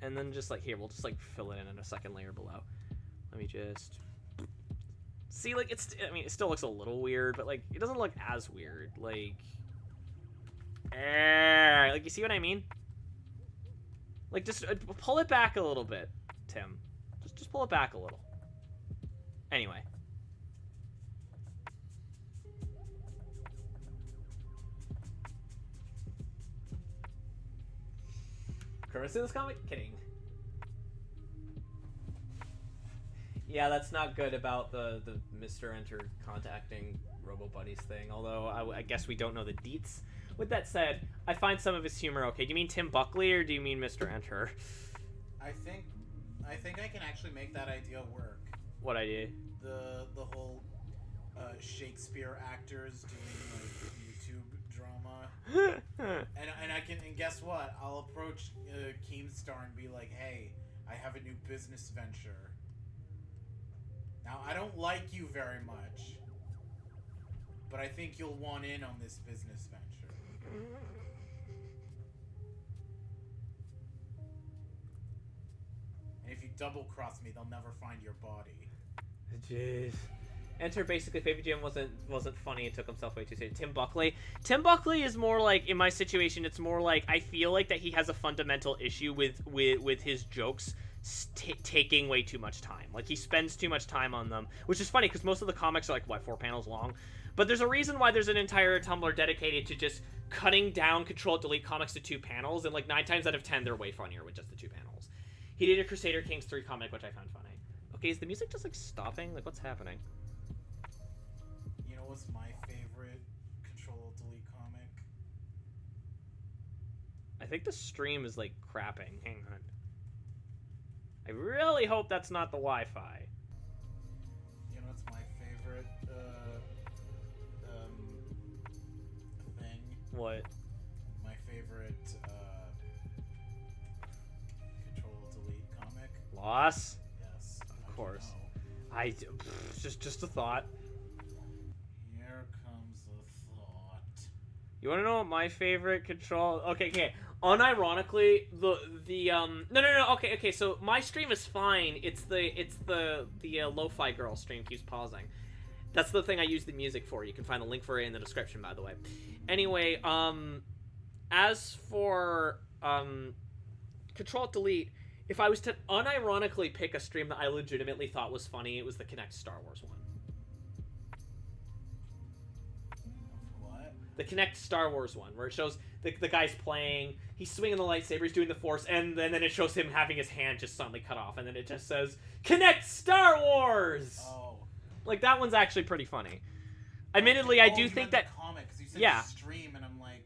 And then just like here, we'll just like fill it in a second layer below. Let me just see, like it's, I mean, it still looks a little weird, but like it doesn't look as weird. Like you see what I mean? Like just pull it back a little bit, Tim. Just pull it back a little. Anyway. Curse in this comic? Kidding. Yeah, that's not good about the Mr. Enter contacting Robo Buddies thing, although I guess we don't know the deets. With that said, I find some of his humor okay. Do you mean Tim Buckley or do you mean Mr. Enter? I think I can actually make that idea work. What idea? The whole Shakespeare actors doing like YouTube drama. And guess what? I'll approach Keemstar and be like, "Hey, I have a new business venture. Now, I don't like you very much, but I think you'll want in on this business venture." And if you double cross me, they'll never find your body. Jeez. Enter basically favorite GM wasn't funny and took himself way too serious. Tim Buckley. Tim Buckley is more like, in my situation, it's more like I feel like that he has a fundamental issue with his jokes taking way too much time. Like he spends too much time on them, which is funny because most of the comics are like what, 4 panels long. But there's a reason why there's an entire Tumblr dedicated to just cutting down Control-Delete comics to 2 panels, and like 9 times out of 10 they're way funnier with just the 2 panels. He did a Crusader Kings 3 comic, which I found funny. Okay, is the music just like stopping? Like what's happening? You know what's my favorite Control-Delete comic? I think the stream is like crapping. Hang on. I really hope that's not the Wi-Fi. You know what's my favorite thing? What? My favorite Control-Delete comic? Loss? Yes. Of course. Just a thought. Here comes the thought. You want to know what my favorite Control? Okay. Unironically, no. Okay. So my stream is fine. It's the lo-fi girl stream keeps pausing. That's the thing I use the music for. You can find a link for it in the description, by the way. Anyway, as for Control-Delete, if I was to unironically pick a stream that I legitimately thought was funny, it was the Connect Star Wars one. What? The Connect Star Wars one, where it shows the guy's playing, he's swinging the lightsaber, he's doing the Force, and then it shows him having his hand just suddenly cut off, and then it just says, Connect Star Wars! Oh. Like, that one's actually pretty funny. Admittedly, I do think that... comic, 'cause you said yeah. stream, and I'm like...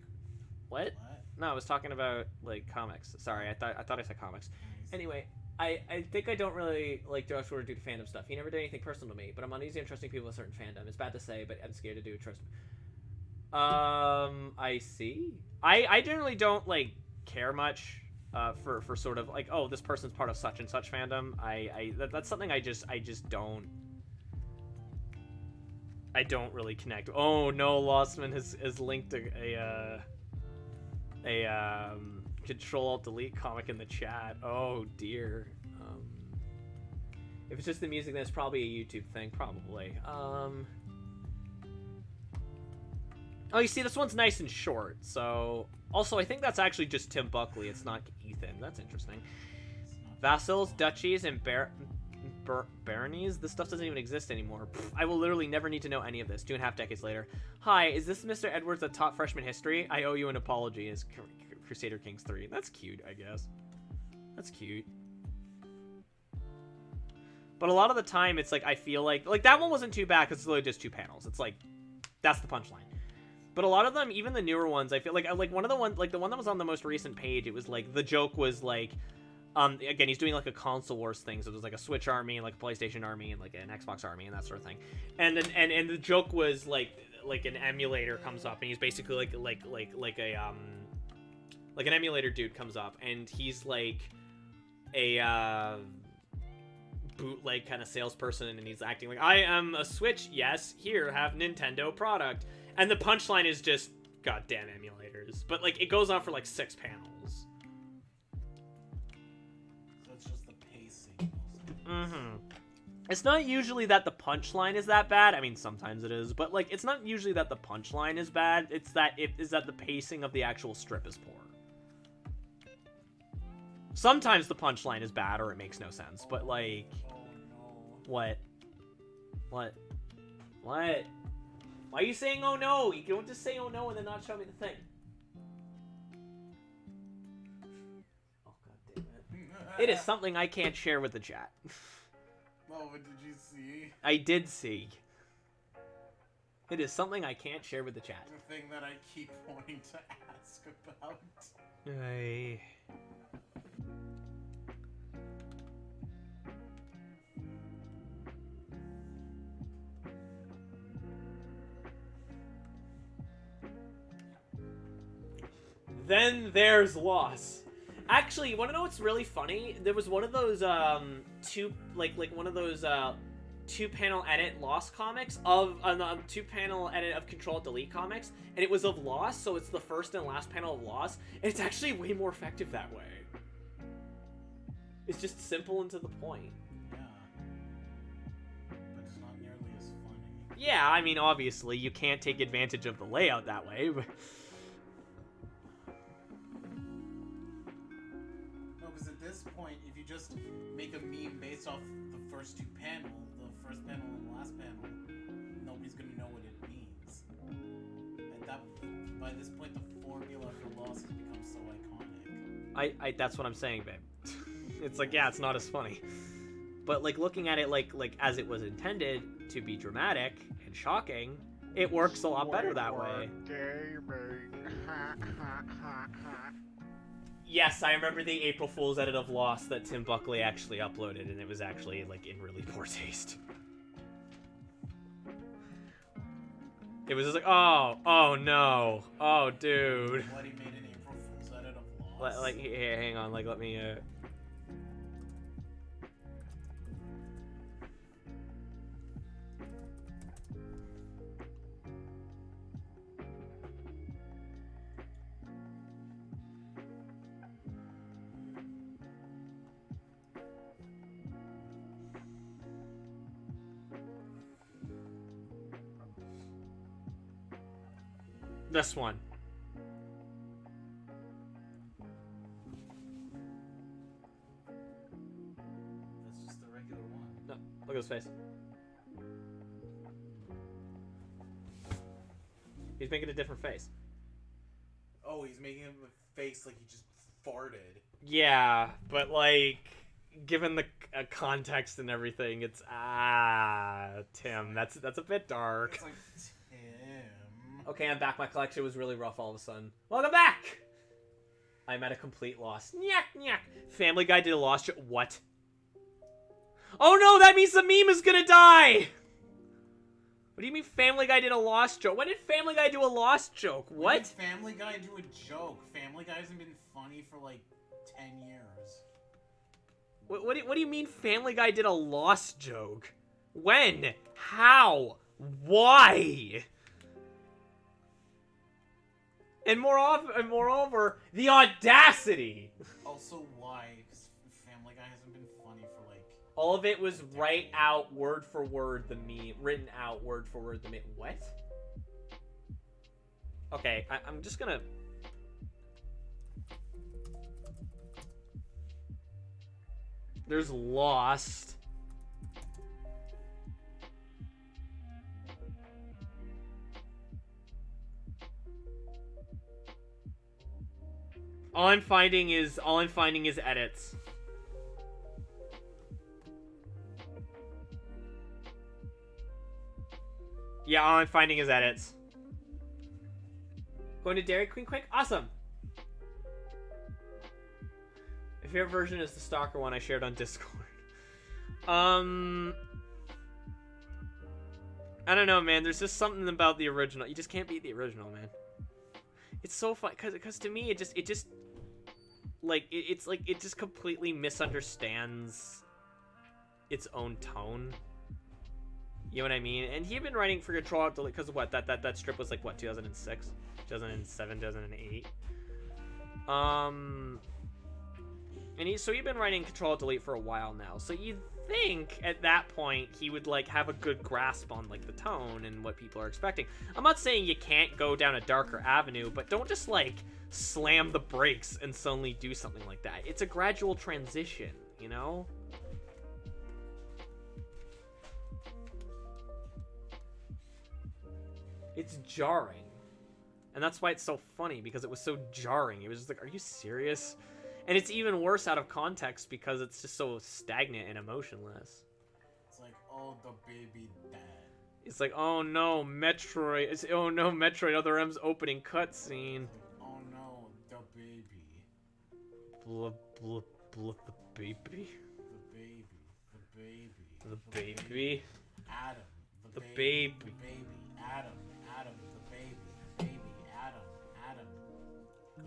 What? No, I was talking about, like, comics. Sorry, I thought I said comics. Anyway, I think I don't really like Josh Ward due to fandom stuff. He never did anything personal to me, but I'm uneasy on trusting people with certain fandom. It's bad to say, but I'm scared to do trust. I see. I generally don't like care much for sort of like, oh, this person's part of such and such fandom. That's something I just don't. I don't really connect. Oh no, Lostman has linked a Control-Alt-Delete comic in the chat. Oh dear. If it's just the music, then it's probably a YouTube thing. Probably. Oh, you see, this one's nice and short, so... Also, I think that's actually just Tim Buckley. It's not Ethan. That's interesting. Vassals, duchies, and baronies? This stuff doesn't even exist anymore. Pfft, I will literally never need to know any of this. 2.5 decades later. Hi, is this Mr. Edwards that taught freshman history? I owe you an apology as Crusader Kings 3. That's cute, I guess. That's cute. But a lot of the time, it's like, I feel like that one wasn't too bad because it's literally just 2 panels. It's like, that's the punchline. But a lot of them, even the newer ones, I feel like one of the ones, like the one that was on the most recent page, it was like, the joke was like, again, he's doing like a console wars thing, so there's like a Switch army, like a PlayStation army, and like an Xbox army, and that sort of thing. And the joke was like an emulator comes up, and he's basically like an emulator dude comes up, and he's like a bootleg kind of salesperson, and he's acting like, I am a Switch, yes, here, have Nintendo product. And the punchline is just goddamn emulators. But like it goes on for like 6 panels. So it's just the pacing. Mm-hmm. It's not usually that the punchline is that bad. I mean, sometimes it is, but like it's not usually that the punchline is bad. It's that the pacing of the actual strip is poor. Sometimes the punchline is bad or it makes no sense, but like, what? Why are you saying oh no? You don't just say oh no and then not show me the thing. Oh god damn it. It is something I can't share with the chat. Oh, but did you see? I did see. It is something I can't share with the chat. The thing that I keep wanting to ask about. Then there's Loss. Actually, you want to know what's really funny? There was one of those two-panel edit Loss comics of 2-panel edit of Control Delete comics, and it was of Loss, so it's the first and last panel of Loss, and it's actually way more effective that way. It's just simple and to the point. Yeah. But it's not nearly as funny. Yeah, I mean, obviously, you can't take advantage of the layout that way, but... Point, if you just make a meme based off the first 2 panels, the first panel and the last panel, nobody's gonna know what it means. By this point, the formula for Loss has become so iconic. That's what I'm saying, babe. It's like, yeah, it's not as funny, but like looking at it like as it was intended to be dramatic and shocking, it works a lot better that way. Yes, I remember the April Fool's edit of Lost that Tim Buckley actually uploaded, and it was actually, like, in really poor taste. It was just like, oh no, oh dude. What, he made an April Fool's edit of Lost? Like, here, hang on, like, let me, this one. That's just the regular one. No, look at his face. He's making a different face. Oh, he's making a face like he just farted. Yeah, but like, given the context and everything, it's Tim. That's a bit dark. It's like Tim. Okay, I'm back. My collection was really rough all of a sudden. Welcome back! I'm at a complete loss. Nyak, nyak. Family Guy did a lost joke. What? Oh no, that means the meme is gonna die! What do you mean Family Guy did a lost joke? When did Family Guy do a lost joke? What? When did Family Guy do a joke? Family Guy hasn't been funny for like 10 years. What do you mean Family Guy did a lost joke? When? How? Why? And moreover, the audacity. Also, why? Because Family Guy hasn't been funny for like... All of it was right out, word for word, the meme. Written out, word for word, the meme. What? Okay, I'm just gonna... There's Lost. All I'm finding is edits. Yeah, all I'm finding is edits. Going to Dairy Queen quick? Awesome. My favorite version is the Stalker one I shared on Discord. I don't know, man. There's just something about the original. You just can't beat the original, man. It's so fun because to me it just like it's like it just completely misunderstands its own tone. You know what I mean? And he had been writing for Control Alt Delete because of what that strip was like what 2006, 2007, 2008. And he'd been writing Control Alt Delete for a while now. So you'd think at that point he would like have a good grasp on like the tone and what people are expecting. I'm not saying you can't go down a darker avenue, but don't just like slam the brakes and suddenly do something like that. It's a gradual transition, you know? It's jarring. And that's why it's so funny, because it was so jarring. It was just like, are you serious? And it's even worse out of context because it's just so stagnant and emotionless. It's like, oh, the baby died. It's like, oh no, Metroid. Oh no, Metroid, Other M's opening cutscene. Oh no, the baby. Blah, blah, blah, the baby. The baby. The baby. The baby. Adam. The baby. The baby. Adam. Adam. The baby. Baby. Adam. Adam.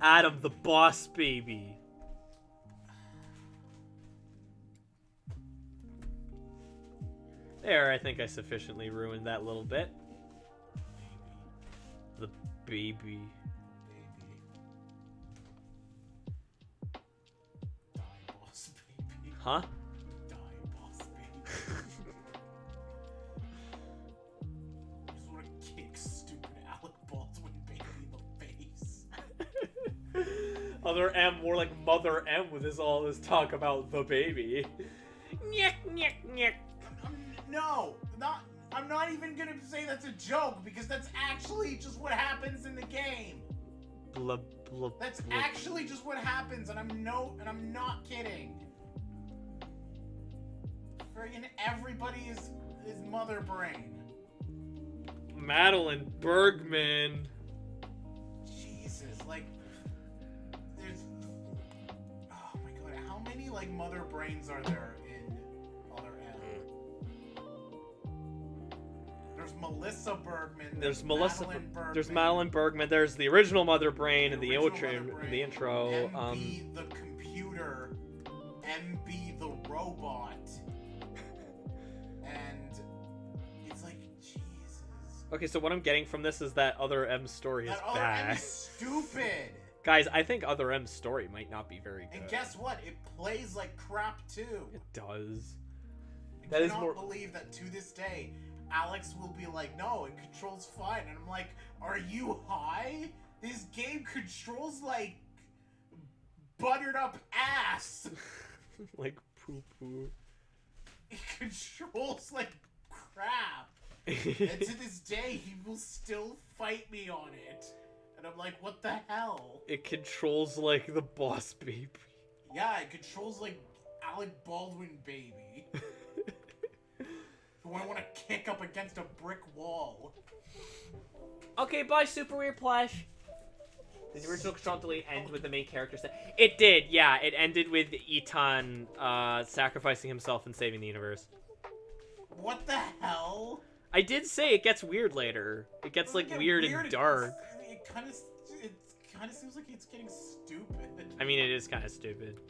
Adam, the boss baby. There, I think I sufficiently ruined that little bit. The baby. Die, boss baby. Huh? Die, boss baby. I just want to kick stupid Alec Baldwin baby in the face. Other M, more like Mother M with all this talk about the baby. Nyek, nyek, nyek. No, I'm not even gonna say that's a joke because that's actually just what happens in the game. Blub, blub, That's blub. actually just what happens, and I'm not kidding. Friggin' everybody is mother brain. Madeline Bergman. Jesus, like, there's, oh my god, how many like mother brains are there in Other M? There's Melissa Bergman. There's Melissa. Madeline Bergman, There's Madeline Bergman. There's the original Mother Brain in the original intro. Mother Brain, In the intro. MB the computer, MB the robot, and it's like Jesus. Okay, so what I'm getting from this is that Other M's story is That Other bad. M is stupid. Guys, I think Other M's story might not be very good. And guess what? It plays like crap too. It does. I That is cannot more. believe that to this day, Alex will be like, no, it controls fine. And I'm like, are you high? This game controls like buttered up ass. Like poo poo. It controls like crap. And to this day, he will still fight me on it. And I'm like, what the hell? It controls like the boss baby. Yeah, it controls like Alec Baldwin baby. Who I want to kick up against a brick wall. Okay, bye, Super Weird Plush. Did the original Control Delete end with the main character set? It did, yeah. It ended with Eton sacrificing himself and saving the universe. What the hell? I did say it gets weird later. It gets like Get weird and dark. It kind of seems like it's getting stupid. I mean, it is kind of stupid.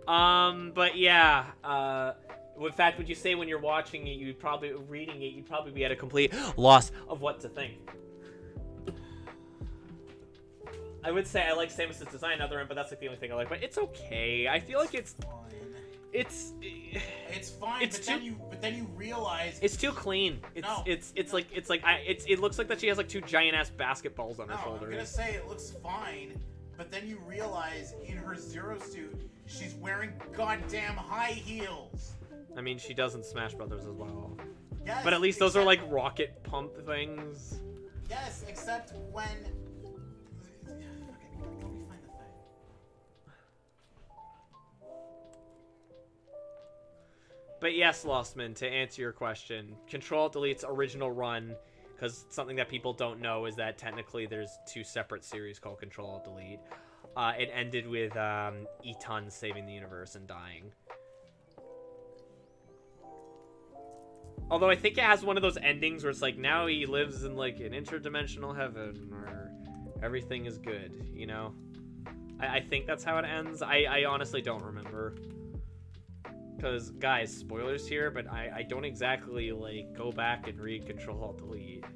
But yeah. In fact, would you say when you're watching it, you'd probably be at a complete loss of what to think? I would say I like Samus's design, Other End, but that's like the only thing I like. But it's okay. I feel like it's fine. It's fine, but then you realize it's too clean. It looks like that she has like 2 giant ass basketballs on her shoulders. I'm gonna say it looks fine, but then you realize in her Zero suit she's wearing goddamn high heels. I mean, she does in Smash Brothers as well. Yes, But at least those are like rocket pump things. Yes, except when. Okay, let me find the thing. But yes, Lostman, to answer your question, Control-Alt-Delete's original run, because something that people don't know is that technically there's 2 separate series called Control-Alt-Delete. It ended with Eton saving the universe and dying. Although I think it has one of those endings where it's like, now he lives in like an interdimensional heaven, or everything is good, you know? I think that's how it ends. I honestly don't remember. Because, guys, spoilers here, but I don't exactly, like, go back and read Control-Alt-Delete.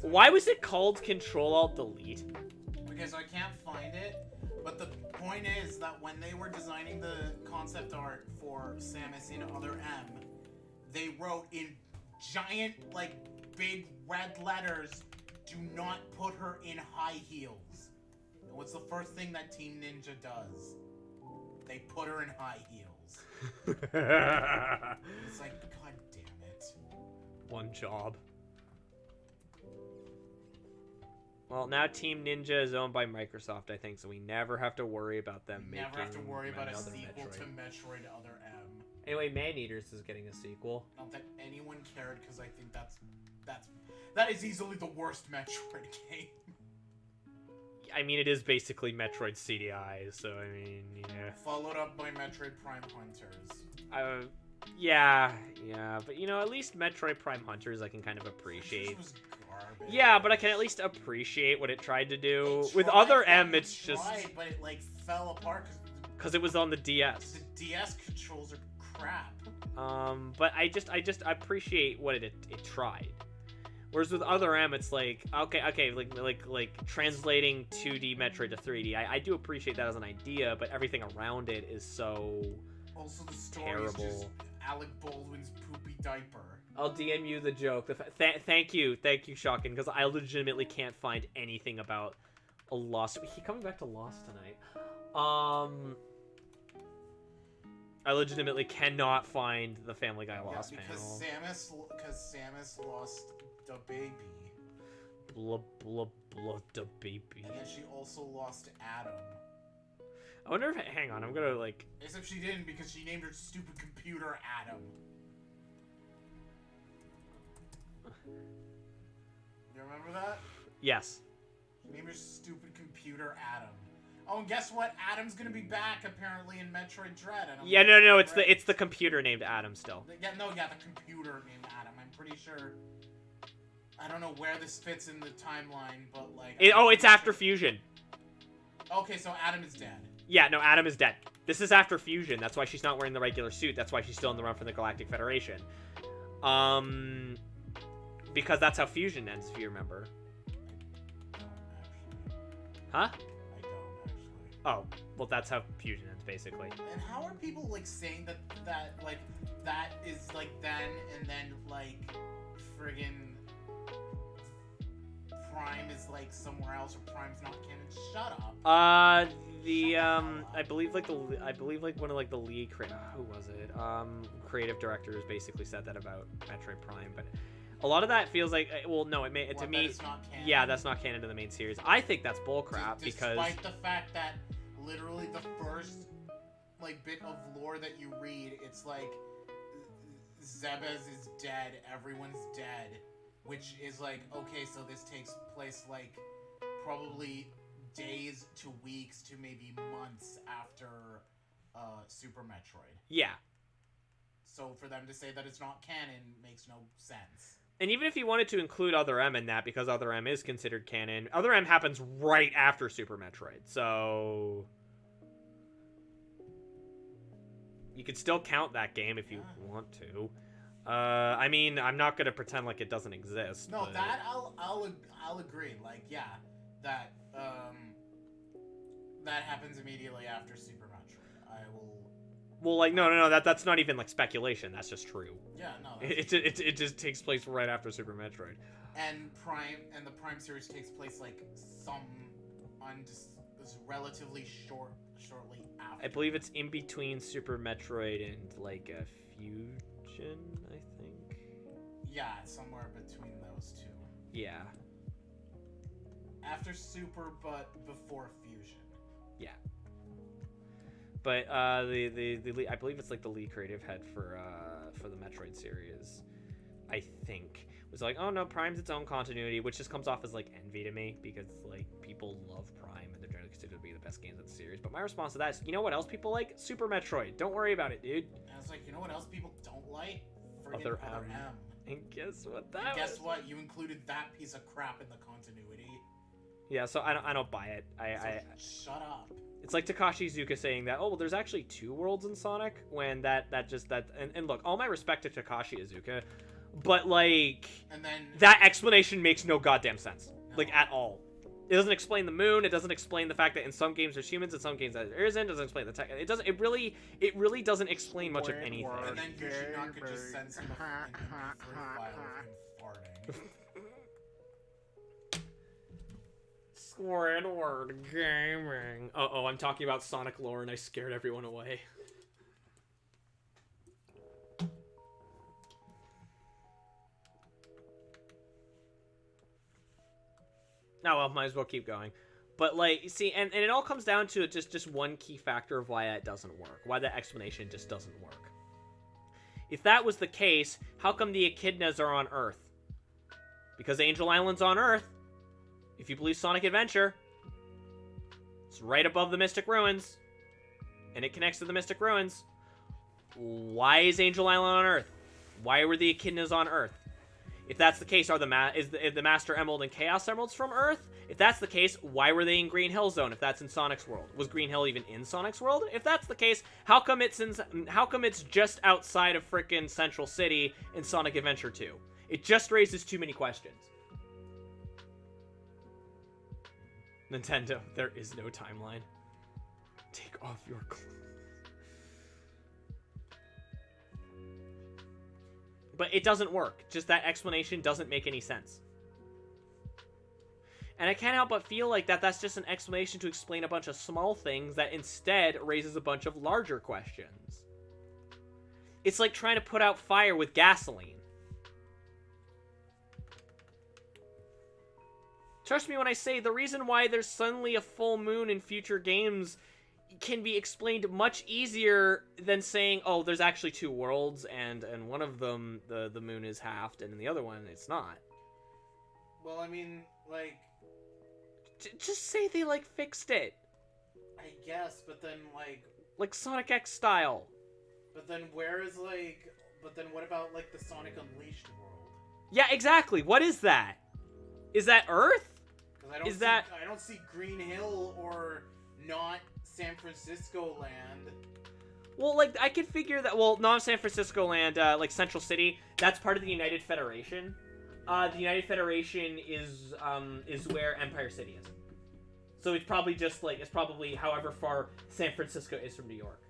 Why was it called Control-Alt-Delete? Okay, so I can't find it, but the point is that when they were designing the concept art for Samus in Other M, they wrote in giant, like, big red letters, "Do not put her in high heels." And what's the first thing that Team Ninja does? They put her in high heels. It's like, god damn it. One job. Well, now Team Ninja is owned by Microsoft, I think, so we never have to worry about them making Never have to worry about a sequel Metroid. to Metroid Other M. Anyway, Man-Eaters is getting a sequel. Not that anyone cared, because I think that is easily the worst Metroid game. I mean, it is basically Metroid CDI, so I mean, yeah. Followed up by Metroid Prime Hunters. Yeah, but you know, at least Metroid Prime Hunters I can kind of appreciate. It was garbage. Yeah, but I can at least appreciate what it tried to do. With Other M, it's just but it like fell apart because it was on the DS. The DS controls are crap. But I just appreciate what it tried. Whereas with Other M, it's like okay, like translating 2D Metroid to 3D. I do appreciate that as an idea, but everything around it is so also the story terrible. is just Alec Baldwin's poopy diaper. I'll DM you the joke. Thank you, Shockin, because I legitimately can't find anything about a Lost. He coming back to Lost tonight. I legitimately cannot find the Family Guy Lost panel. Because Samus lost the baby. Blah blah blah, the baby. And then she also lost Adam. I wonder if hang on, I'm gonna like. Except she didn't because she named her stupid computer Adam. You remember that? Yes. She named her stupid computer Adam. Oh, and guess what? Adam's gonna be back apparently in Metroid Dread. And Yeah, no, it's the computer named Adam still. Yeah, the computer named Adam. I'm pretty sure. I don't know where this fits in the timeline, but like. It's after Fusion. Okay, so Adam is dead. Yeah, no, Adam is dead. This is after Fusion. That's why she's not wearing the regular suit. That's why she's still in the run for the Galactic Federation. Because that's how Fusion ends, if you remember. I don't actually. Huh? I don't actually. Oh, well, that's how Fusion ends, basically. And how are people like saying that is like then and then like friggin' Prime is like somewhere else or Prime's not canon? Shut up. I believe one of like the lead who was it? Creative directors basically said that about Metroid Prime, but a lot of that feels like well, no, to me, yeah, that's not canon to the main series. I think that's bullcrap because despite the fact that literally the first like bit of lore that you read, it's like Zebes is dead, everyone's dead, which is like okay, so this takes place like probably days to weeks to maybe months after Super Metroid. Yeah. So for them to say that it's not canon makes no sense. And even if you wanted to include Other M in that, because Other M is considered canon, Other M happens right after Super Metroid, so you could still count that game if you want to. I mean, I'm not gonna pretend like it doesn't exist. No, but... that I'll agree. Like, yeah, that that happens immediately after Super Metroid. I will. Well, like, no, that's not even like speculation. That's just true. Yeah, no. It just takes place right after Super Metroid. And the Prime series takes place like this relatively shortly after. I believe it's in between Super Metroid and like a Fusion, I think. Yeah, somewhere between those two. Yeah. After Super, but before Fusion. Yeah. But the I believe it's like the lead creative head for the Metroid series, I think, was like, oh no, Prime's its own continuity, which just comes off as like envy to me because like people love Prime and they're generally considered to be the best games of the series. But my response to that is, you know what else people like? Super Metroid. Don't worry about it, dude. And I was like, you know what else people don't like? Friggin' Other Other M. M. And guess what? And guess what? You included that piece of crap in the continuity. Yeah, so I don't buy it. Shut up. It's like Takashi Iizuka saying that, oh, well, there's actually 2 worlds in Sonic, when and look, all my respect to Takashi Iizuka, but, like, and then that explanation makes no goddamn sense. No. Like, at all. It doesn't explain the moon, it doesn't explain the fact that in some games there's humans, in some games there isn't, it doesn't explain the tech, it really doesn't explain much of anything. And then Yoshinaka could just send some file of him farting. Squidward Gaming. Uh-oh, I'm talking about Sonic lore and I scared everyone away. Oh well, might as well keep going. But like, see, and it all comes down to just one key factor of why that doesn't work. Why that explanation just doesn't work. If that was the case, how come the echidnas are on Earth? Because Angel Island's on Earth. If you believe Sonic Adventure, it's right above the Mystic Ruins, and it connects to the Mystic Ruins. Why is Angel Island on Earth? Why were the echidnas on Earth? If that's the case, are the Master Emerald and Chaos Emeralds from Earth? If that's the case, why were they in Green Hill Zone? If that's in Sonic's world, was Green Hill even in Sonic's world? If that's the case, how come it's just outside of frickin' Central City in Sonic Adventure 2? It just raises too many questions. Nintendo, there is no timeline. Take off your clothes. But it doesn't work. Just that explanation doesn't make any sense. And I can't help but feel like that's just an explanation to explain a bunch of small things that instead raises a bunch of larger questions. It's like trying to put out fire with gasoline. Trust me when I say the reason why there's suddenly a full moon in future games can be explained much easier than saying, oh, there's actually 2 worlds, and one of them, the moon is halved, and in the other one, it's not. Well, I mean, like... Just say they, like, fixed it. I guess, but then, like... Like Sonic X style. But then where is, like... But then what about, like, the Sonic Unleashed world? Yeah, exactly. What is that? Is that Earth? Because I don't see Green Hill or not San Francisco land. Well, like, I could figure that, well, not San Francisco land, like Central City, that's part of the United Federation. The United Federation is where Empire City is. So it's probably just, like, it's probably however far San Francisco is from New York.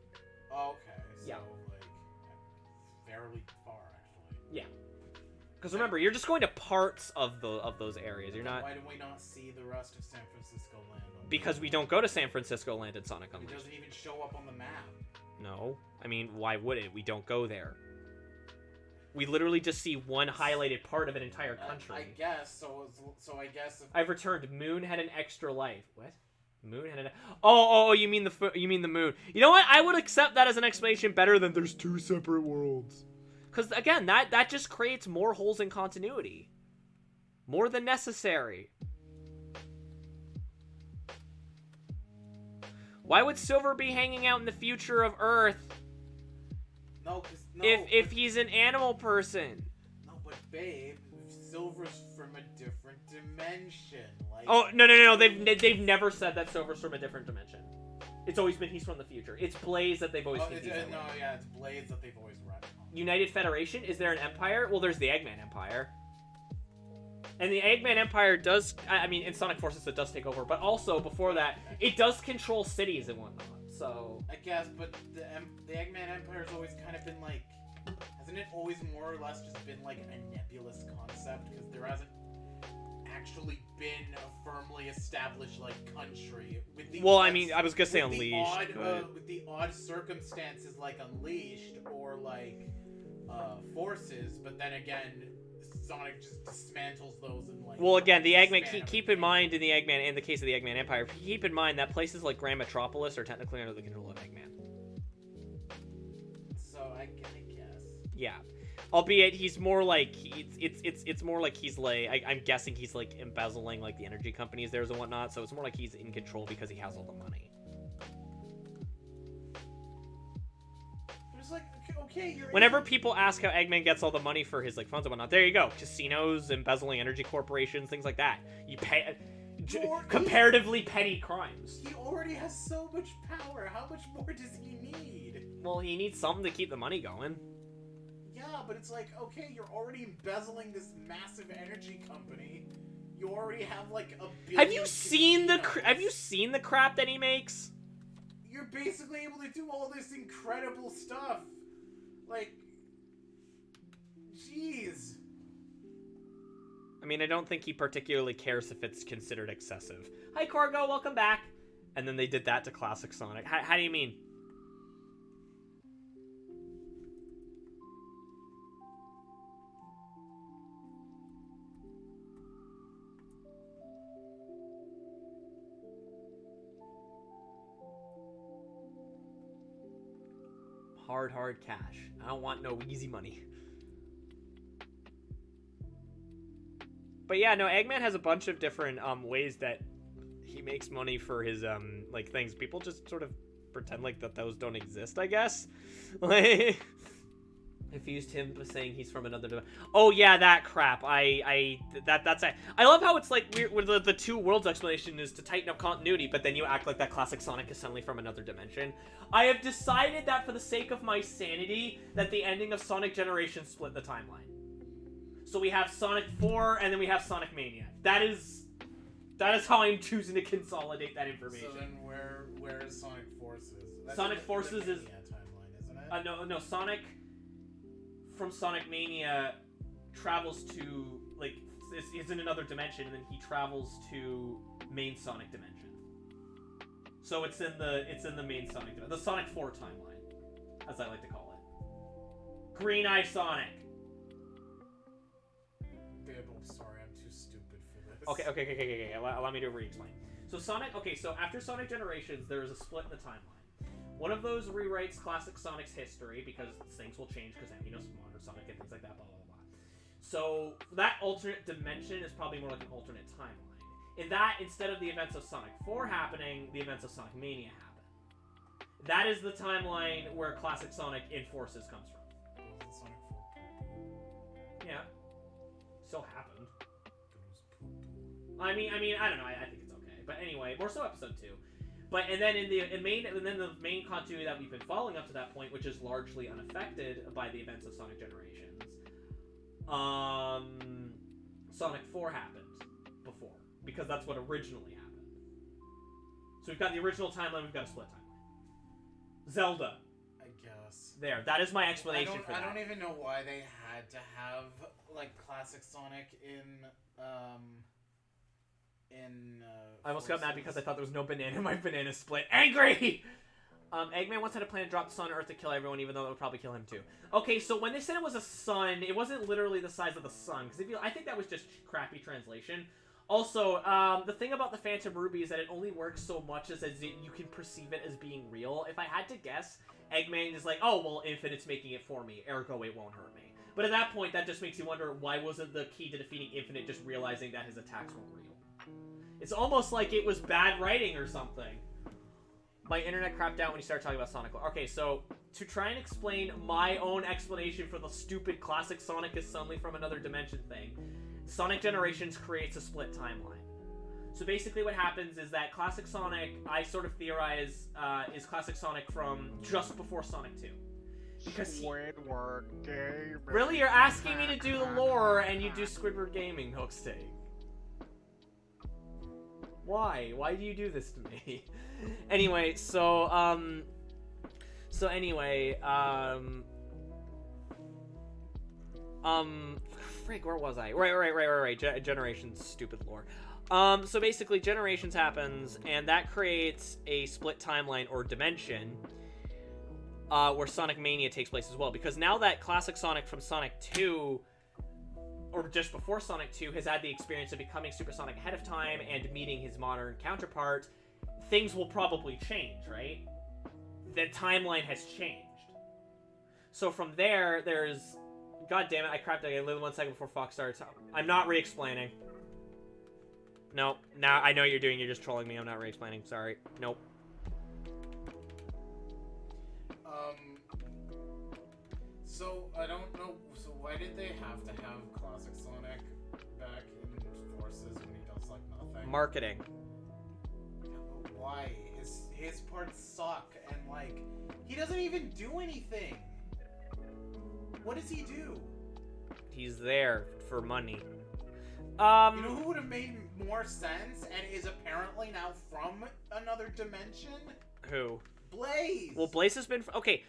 Okay, so, yeah. like, fairly far, actually. Yeah. Because remember, you're just going to parts of those areas. You're not. Why do we not see the rest of San Francisco land? Because we don't go to San Francisco land in Sonic Unleashed. It doesn't even show up on the map. No, I mean, why would it? We don't go there. We literally just see one highlighted part of an entire country. I guess so. I guess. I've returned. Moon had an extra life. What? Moon had an. Oh! You mean the moon? You know what? I would accept that as an explanation better than there's 2 separate worlds. Because, again, that just creates more holes in continuity. More than necessary. Why would Silver be hanging out in the future of Earth No, cause no. If he's an animal person. No, but babe, Silver's from a different dimension. Like. Oh no! They've never said that Silver's from a different dimension. It's always been he's from the future. It's Blaze that they've always confused. No, yeah, it's Blaze that they've always run. United Federation? Is there an empire? Well, there's the Eggman Empire. And the Eggman Empire does, I mean, in Sonic Forces it does take over, but also before that, it does control cities and whatnot, so... I guess, but the Eggman Empire's always kind of been like, hasn't it always more or less just been like a nebulous concept? Because there hasn't actually been a firmly established, like, country. With the well, odds, I mean, I was gonna say Unleashed, with the odd circumstances like Unleashed or like Forces, but then again, Sonic just dismantles those and like. Well, again, the Eggman. Keep in mind in the case of the Eggman Empire, keep in mind that places like Grand Metropolis are technically under the control of Eggman. So I guess. Yeah, albeit he's more like it's more like he's like I'm guessing he's like embezzling like the energy companies there and whatnot. So it's more like he's in control because he has all the money. Like, okay, whenever people ask how Eggman gets all the money for his like funds and whatnot, there you go. Casinos, embezzling energy corporations, things like that. You pay comparatively petty crimes. He already has so much power. How much more does he need? Well, he needs something to keep the money going. Yeah, but it's like, okay, you're already embezzling this massive energy company. You already have like a billion. Have you seen the crap that he makes? You're basically able to do all this incredible stuff. Like, jeez. I mean, I don't think he particularly cares if it's considered excessive. Hi, Corgo, welcome back. And then they did that to Classic Sonic. How do you mean? Hard cash. I don't want no easy money. But yeah, no, Eggman has a bunch of different ways that he makes money for his like things. People just sort of pretend like that those don't exist, I guess. Like confused him saying he's from another dimension. Oh yeah, that crap. I love how it's like weird where the two worlds explanation is to tighten up continuity, but then you act like that classic Sonic is suddenly from another dimension. I have decided that for the sake of my sanity, that the ending of Sonic Generations split the timeline. So we have Sonic 4 and then we have Sonic Mania. That is how I'm choosing to consolidate that information. So then where is Sonic Forces? That's Sonic Forces is timeline, isn't it? No, Sonic from Sonic Mania travels to like is in another dimension, and then he travels to main Sonic dimension. So it's in the main Sonic dimension, the Sonic 4 timeline, as I like to call it. Green Eye Sonic. Babe, I'm sorry, I'm too stupid for this. Okay. Allow me to re-explain. So so after Sonic Generations, there is a split in the timeline. One of those rewrites classic Sonic's history because things will change because modern Sonic and things like that, blah, blah, blah. So that alternate dimension is probably more like an alternate timeline. In that, instead of the events of Sonic 4 happening, the events of Sonic Mania happen. That is the timeline where classic Sonic in Forces comes from. Was it Sonic 4? Yeah. Still happened. I mean, I don't know. I think it's okay. But anyway, more so episode 2. But and then the main continuity that we've been following up to that point, which is largely unaffected by the events of Sonic Generations, Sonic 4 happened before because that's what originally happened. So we've got the original timeline, we've got a split timeline. Zelda. I guess. There. That is my explanation for that. I don't even know why they had to have like classic Sonic in I almost got mad because I thought there was no banana in my banana split. Angry! Eggman once had a plan to drop the sun on Earth to kill everyone, even though it would probably kill him too. Okay, so when they said it was a sun, it wasn't literally the size of the sun, because I think that was just crappy translation. Also, the thing about the Phantom Ruby is that it only works so much as you can perceive it as being real. If I had to guess, Eggman is like, oh, well, Infinite's making it for me, ergo it won't hurt me. But at that point, that just makes you wonder, why wasn't the key to defeating Infinite just realizing that his attacks weren't real? It's almost like it was bad writing or something. My internet crapped out when you started talking about Sonic. Okay, so to try and explain my own explanation for the stupid classic Sonic is suddenly from another dimension thing, Sonic Generations creates a split timeline. So basically what happens is that classic Sonic, I sort of theorize, is classic Sonic from just before Sonic 2. Because Squidward Gaming. Really, you're asking me to do the lore and you do Squidward Gaming, Milksteak. Why? Why do you do this to me? Anyway, frig, where was I? Right. Generations, stupid lore. So basically, Generations happens, and that creates a split timeline or dimension, where Sonic Mania takes place as well. Because now that classic Sonic from Sonic 2, or just before Sonic 2, has had the experience of becoming Super Sonic ahead of time and meeting his modern counterpart, things will probably change, right? The timeline has changed. So from there, there's... God damn it, I crapped again. Live 1 second before Fox starts. I'm not re-explaining. No, now I know what you're doing. You're just trolling me. I'm not re-explaining. Sorry. Nope. So, I don't know. So, why did they have to have Classic Sonic back in Forces when he does, like, nothing? Marketing. Yeah, but why? His parts suck, and, like, he doesn't even do anything. What does he do? He's there for money. You know who would have made more sense and is apparently now from another dimension? Who? Blaze! Well, Blaze has been... Okay.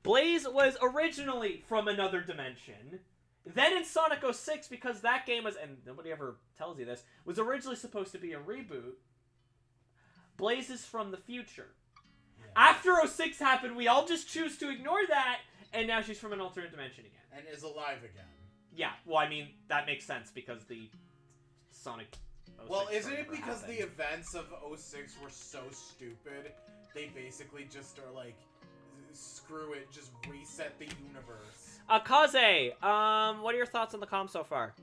Blaze was originally from another dimension. Then in Sonic 06, because that game was... And nobody ever tells you this. Was originally supposed to be a reboot. Blaze is from the future. Yeah. After 06 happened, we all just choose to ignore that. And now she's from an alternate dimension again. And is alive again. Yeah, well, I mean, that makes sense because the Sonic 06 Well, isn't it because happened. the events of 06 were so stupid, they basically just are like, screw it, just reset the universe. Kaze, what are your thoughts on the comm so far?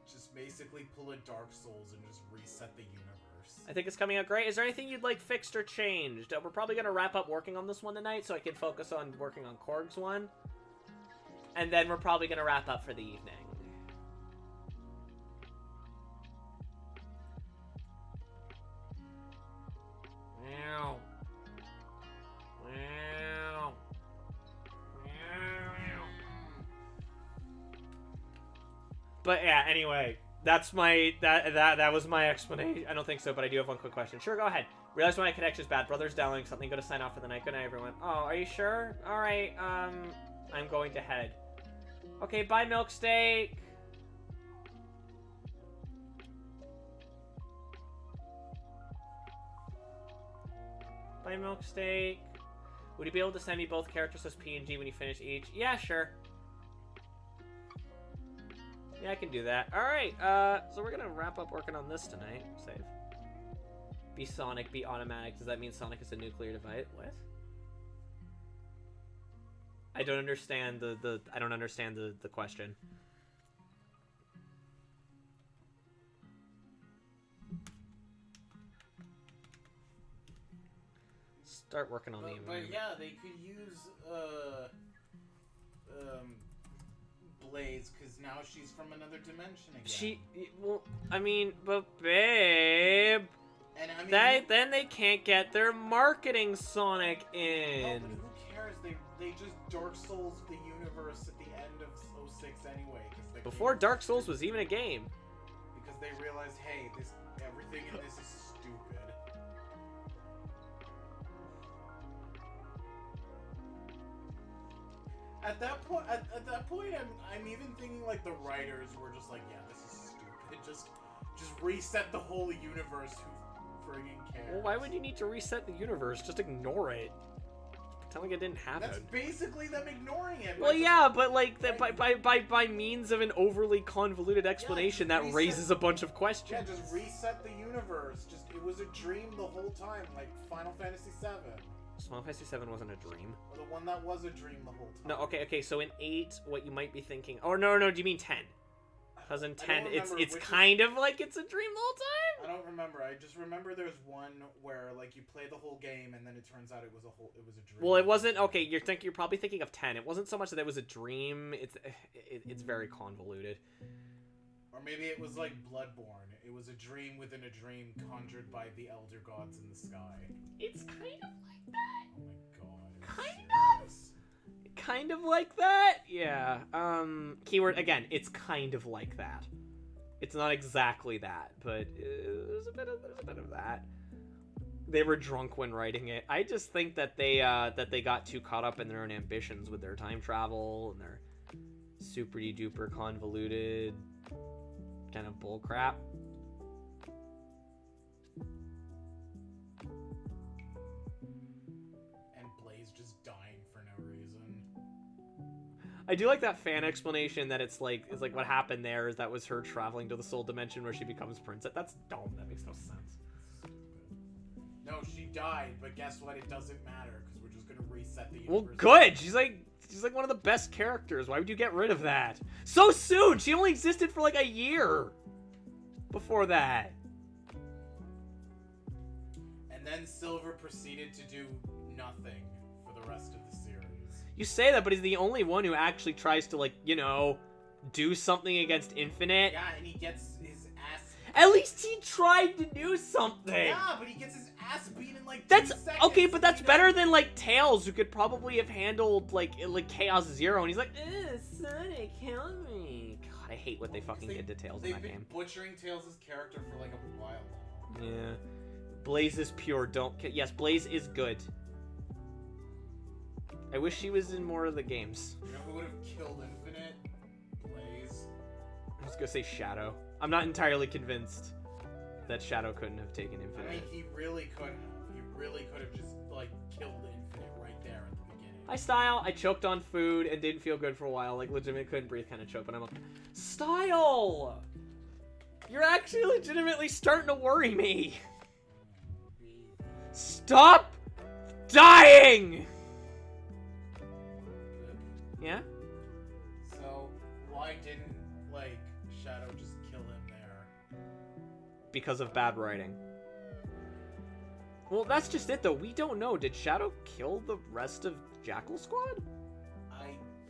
Just basically pull a Dark Souls and just reset the universe. I think it's coming out great. Is there anything you'd like fixed or changed? We're probably going to wrap up working on this one tonight so I can focus on working on Korg's one. And then we're probably going to wrap up for the evening. Meow. Meow. Meow. But yeah, anyway. That's my that was my explanation. I don't think so, but I do have one quick question. Sure, go ahead. Realize my connection's bad. Brother's dialing something. Go to sign off for the night. Good night, everyone. Oh, are you sure? All right. I'm going to head. Okay, bye, Milksteak. Bye, Milksteak. Would you be able to send me both characters as PNG when you finish each? Yeah, sure. Yeah, I can do that. Alright, so we're gonna wrap up working on this tonight. Save. Be Sonic, be automatic. Does that mean Sonic is a nuclear device? What? I don't understand the question. Start working on the environment. But yeah, they could use Blaze, because now she's from another dimension again. Well, I mean, but babe, and I mean, then they can't get their marketing Sonic in. No, but who cares? They just Dark Souls the universe at the end of 06 anyway. Before Dark Souls was even a game. Because they realized, hey, everything in this is stupid. At that point, I'm even thinking like the writers were just like, yeah, this is stupid. Just reset the whole universe. Who friggin' cares? Well, why would you need to reset the universe? Just ignore it. Pretend like it didn't happen. That's basically them ignoring it. Well, yeah, but like by means of an overly convoluted explanation that raises a bunch of questions. Yeah, just reset the universe. It was a dream the whole time, like Final Fantasy VII. Final Fantasy VII wasn't a dream. Or the one that was a dream the whole time. No, okay, so in 8, what you might be thinking... Oh, no, do you mean 10? Because in I 10, don't it's remember which kind of like it's a dream the whole time. I don't remember. I just remember there's one where like you play the whole game and then it turns out it was a dream. Well, it wasn't. Okay, you're probably thinking of 10. It wasn't so much that it was a dream. It's very convoluted. Or maybe it was like Bloodborne. It was a dream within a dream conjured by the elder gods in the sky. It's kind of like that. Oh my god. Kind of. Kind of like that. Yeah. Keyword again. It's kind of like that. It's not exactly that, but there's a bit of that. They were drunk when writing it. I just think that they got too caught up in their own ambitions with their time travel and their super duper convoluted kind of bullcrap. And Blaze just dying for no reason. I do like that fan explanation that it's like what happened there is that was her traveling to the soul dimension where she becomes princess. That's dumb. That makes no sense. No, she died, but guess what? It doesn't matter because we're just gonna reset the universe. Well, good. She's like one of the best characters. Why would you get rid of that so soon? She only existed for like a year before that. And then Silver proceeded to do nothing for the rest of the series. You say that, but he's the only one who actually tries to, like, you know, do something against Infinite. Yeah, and he gets his ass. At least he tried to do something. Yeah, but he gets his ass beat in like 2 That's seconds. okay, but that's better than like Tails, who could probably have handled like Chaos Zero, and he's like, Sonic, help me. God, I hate what they fucking did to Tails in that game. They've been butchering Tails' character for like a while now. Yeah, Blaze is pure. Yes, Blaze is good. I wish she was in more of the games. You know who would have killed Infinite? Blaze. I was gonna say Shadow. I'm not entirely convinced that Shadow couldn't have taken Infinite. I mean, he really could have. He really could have just like killed Infinite right there at the beginning. Hi, Style. I choked on food and didn't feel good for a while. Like, legitimately couldn't breathe, kind of choke, but I'm okay. Style! You're actually legitimately starting to worry me. Stop dying! Yeah? So, why didn't, like, Shadow just kill him there? Because of bad writing. Well, that's just it, though. We don't know. Did Shadow kill the rest of Jackal Squad?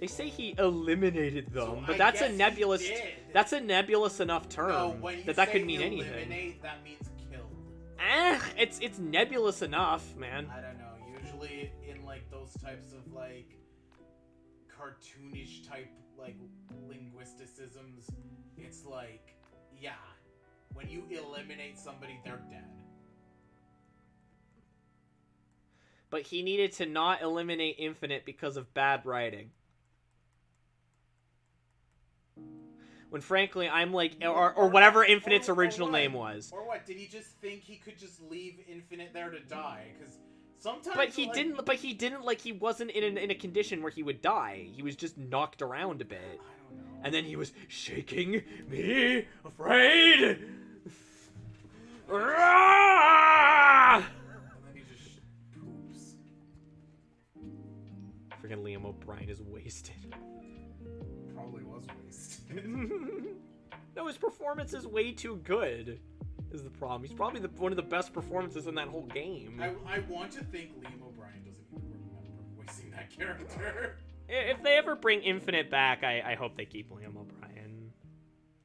They say he eliminated them, So but I that's a guess nebulous. he did. That's a nebulous enough term No, when you that say could mean eliminate, anything. that means killed. It's nebulous enough, man. I don't know. Usually in like those types of like cartoonish type like linguisticisms, it's like, yeah, when you eliminate somebody, they're dead. But he needed to not eliminate Infinite because of bad writing. When frankly, I'm like, or whatever Infinite's original name was. Or what? Did he just think he could just leave Infinite there to die? Because sometimes. But he didn't. But he didn't. Like, he wasn't in a condition where he would die. He was just knocked around a bit. I don't know. And then he was shaking me, afraid. And then he just poops. Freaking Liam O'Brien is wasted. Probably was wasted. No, his performance is way too good. Is the problem? He's probably one of the best performances in that whole game. I want to think Liam O'Brien doesn't even remember voicing that character. If they ever bring Infinite back, I hope they keep Liam O'Brien.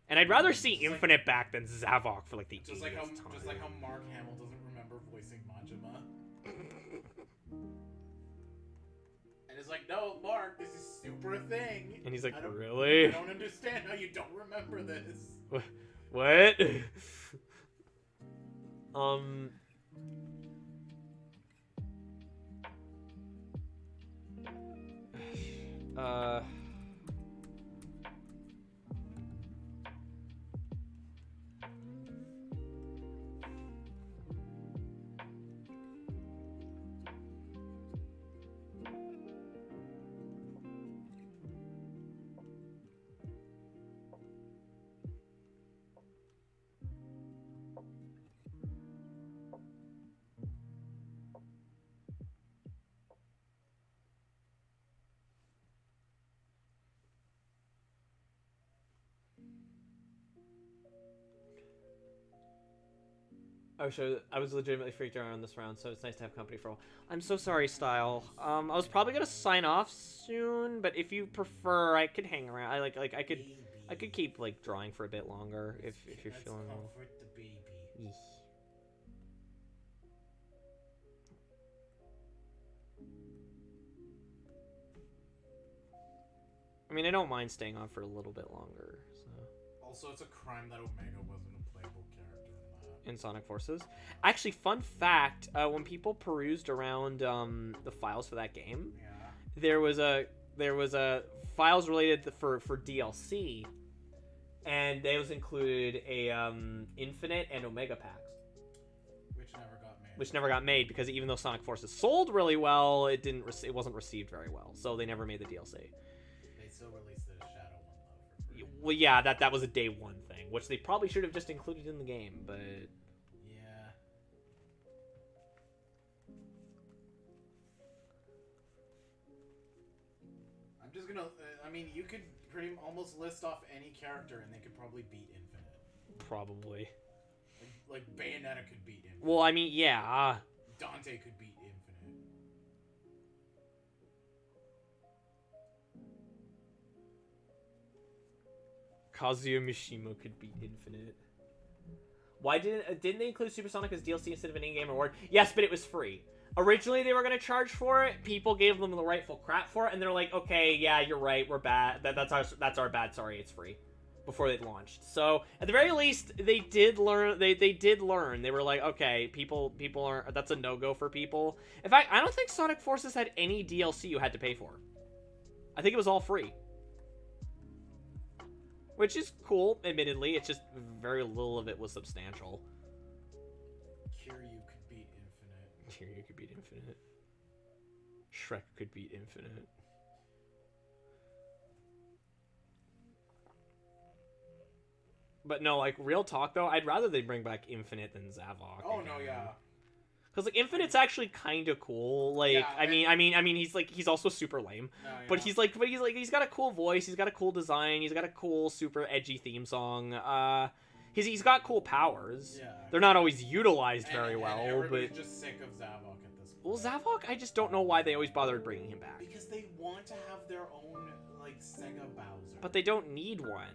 And I'd rather see Infinite back than Zavok for like the 80th time. Just like how Mark Hamill doesn't remember voicing Majima. And it's like, no, Mark, this is super a thing. And he's like, I really? don't understand how you don't remember this. What? Oh, so I was legitimately freaked out on this round, so it's nice to have company for a while. I'm so sorry, Style. I was probably gonna sign off soon, but if you prefer, I could hang around. I could keep like drawing for a bit longer if you're feeling. Comfort the baby. Yeesh. I mean, I don't mind staying on for a little bit longer. So. Also, it's a crime that Omega wasn't a playable character in that. In Sonic Forces. Actually, fun fact, when people perused around the files for that game, Yeah. there was a files related for DLC, and those included a Infinite and Omega packs, which never got made because even though Sonic Forces sold really well, it wasn't received very well, so they never made the DLC. They still released the Shadow one though for free. Well, yeah, that was a day one thing, which they probably should have just included in the game, but yeah. I'm just gonna. I mean, you could almost list off any character, and they could probably beat Infinite. probably. Like Bayonetta could beat Infinite. Well, I mean, yeah. Dante could beat Infinite. Kazuya Mishima could beat Infinite. Why didn't they include Supersonic as DLC instead of an in-game reward? Yes, but it was free. Originally, they were going to charge for it. People gave them the rightful crap for it, and they're like, "Okay, yeah, you're right. We're bad. That's our bad. Sorry, it's free." Before they launched, so at the very least, they did learn. They did learn. They were like, "Okay, people are. That's a no-go for people." In fact, I don't think Sonic Forces had any DLC you had to pay for. I think it was all free. Which is cool, admittedly. It's just very little of it was substantial. Kiryu could beat Infinite. Kiryu could beat Infinite. Shrek could beat Infinite. But no, like, real talk, though, I'd rather they bring back Infinite than Zavok. Oh, again. no, yeah. Because, like, Infinite's actually kind of cool. Like, Yeah, I mean, he's also super lame. No, yeah. But he's got a cool voice. He's got a cool design. He's got a cool, super edgy theme song. He's got cool powers. Yeah. They're not always utilized very and well, everybody's but just sick of Zavok at this point. well, Zavok, I just don't know why they always bothered bringing him back. Because they want to have their own, like, Sega Bowser. But they don't need one.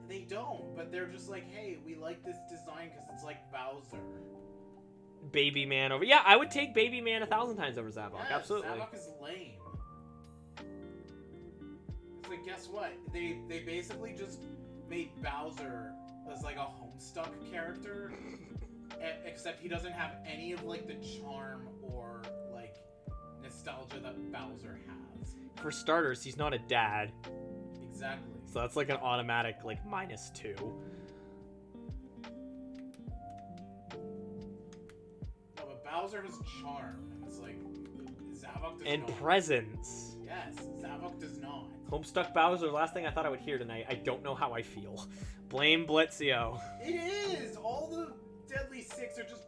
They don't, but they're just like, hey, we like this design because it's like Bowser. Baby Man over. Yeah, I would take Baby Man 1,000 times over Zavok. Yeah, Absolutely. Zavok is lame. It's like, guess what? They basically just made Bowser as like a Homestuck character, except he doesn't have any of like the charm or like nostalgia that Bowser has. For starters, he's not a dad. Exactly. So that's like an automatic like -2. No, but Bowser has charm, and it's like Zavok does And not. presence. Yes, Zavok does not. Homestuck Bowser, last thing I thought I would hear tonight. I don't know how I feel. Blame Blitzio. It is! All the Deadly Six are just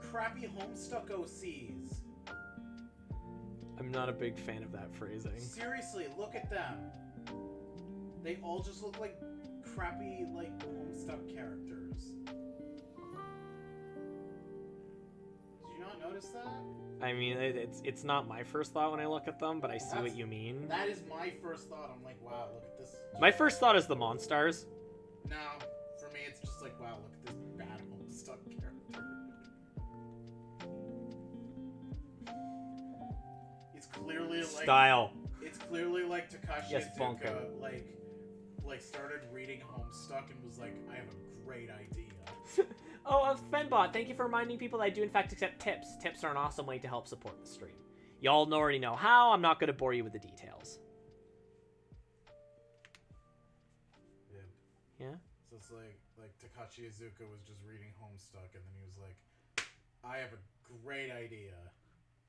crappy Homestuck OCs. I'm not a big fan of that phrasing. Seriously, look at them. They all just look like crappy, like, Homestuck characters. Did you not notice that? I mean, it's not my first thought when I look at them, but I see what you mean. That is my first thought. I'm like, wow, look at this. My first thought is the Monstars. No, for me, it's just like, wow, look at this bad Homestuck character. It's clearly like Style. It's clearly like Takashi Yes, Iizuka, Bonka. like started reading Homestuck and was like, I have a great idea. Oh, Fenbot, thank you for reminding people that I do in fact accept tips. Tips are an awesome way to help support the stream. Y'all already know how. I'm not going to bore you with the details. Yeah? So it's like Takashi Iizuka was just reading Homestuck, and then he was like, I have a great idea.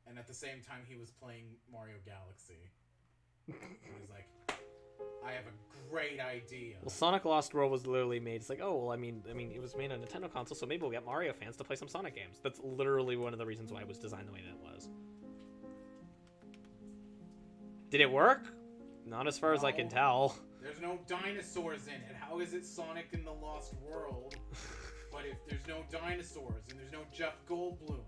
And at the same time, he was playing Mario Galaxy. He was like, I have a great idea. Well, Sonic Lost World was literally made. It's like, oh, well, I mean, it was made on a Nintendo console, so maybe we'll get Mario fans to play some Sonic games. That's literally one of the reasons why it was designed the way that it was. Did it work? Not as far as I can tell. There's no dinosaurs in it. How is it Sonic in the Lost World? But if there's no dinosaurs, and there's no Jeff Goldblum.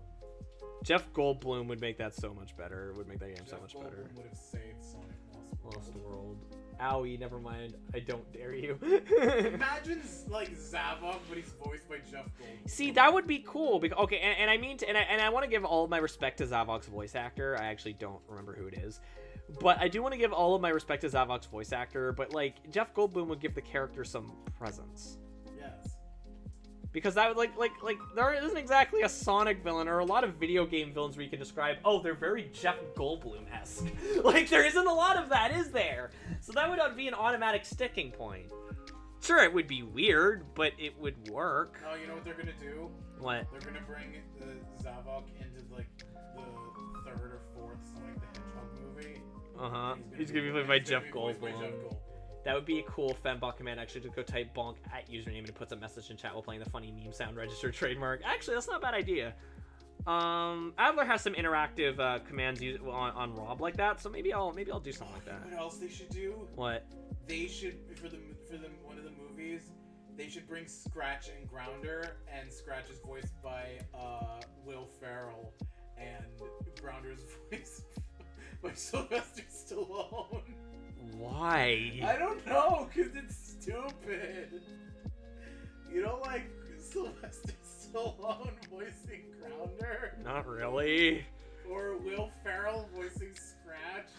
Jeff Goldblum would make that so much better. It would make that game so much better. Jeff Goldblum would have saved Sonic Lost World. Owie, never mind. I don't dare you. Imagine like Zavok, but he's voiced by Jeff Goldblum. See, that would be cool. Because, okay, and I mean, and I want to give all of my respect to Zavok's voice actor. I actually don't remember who it is, but I do want to give all of my respect to Zavok's voice actor. But like, Jeff Goldblum would give the character some presence. Yes. Because that would like there isn't exactly a Sonic villain or a lot of video game villains where you can describe, oh, they're very Jeff Goldblum-esque. Like, there isn't a lot of that, is there? So that would be an automatic sticking point. Sure, it would be weird, but it would work. No, you know what they're gonna do? What? They're gonna bring the Zavok into like the third or fourth Sonic the Hedgehog movie. Uh-huh. He's gonna be played by Jeff Goldblum. That would be a cool Fembot command, actually, to go type bonk at username and it puts a message in chat while playing the funny meme sound registered trademark. Actually, that's not a bad idea. Adler has some interactive commands on Rob like that, so maybe I'll do something like that. You know what else they should do? What? They should for the one of the movies, they should bring Scratch and Grounder, and Scratch is voiced by Will Ferrell, and Grounder's voiced by Sylvester Stallone. Why? I don't know, cause it's stupid. You don't like Sylvester Stallone voicing Grounder? Not really. Or Will Ferrell voicing Scratch?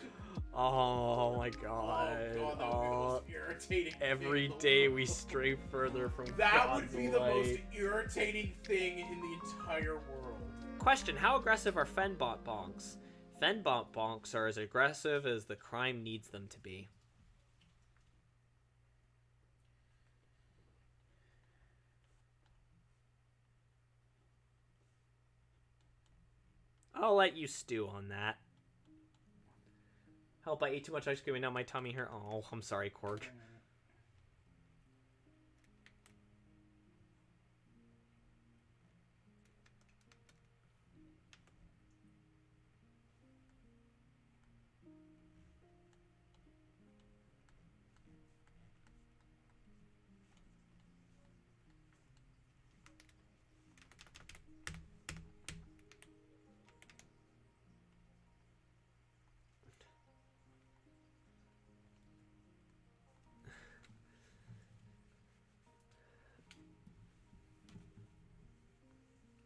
Oh my god. Oh god, that would be the most irritating Every thing day we stray further from That God's would be the most light. irritating thing in the entire world. Question, how aggressive are Fembot bonks? Fembot bonks are as aggressive as the crime needs them to be. I'll let you stew on that. Help, I ate too much ice cream and now my tummy hurt. Oh, I'm sorry, Korg.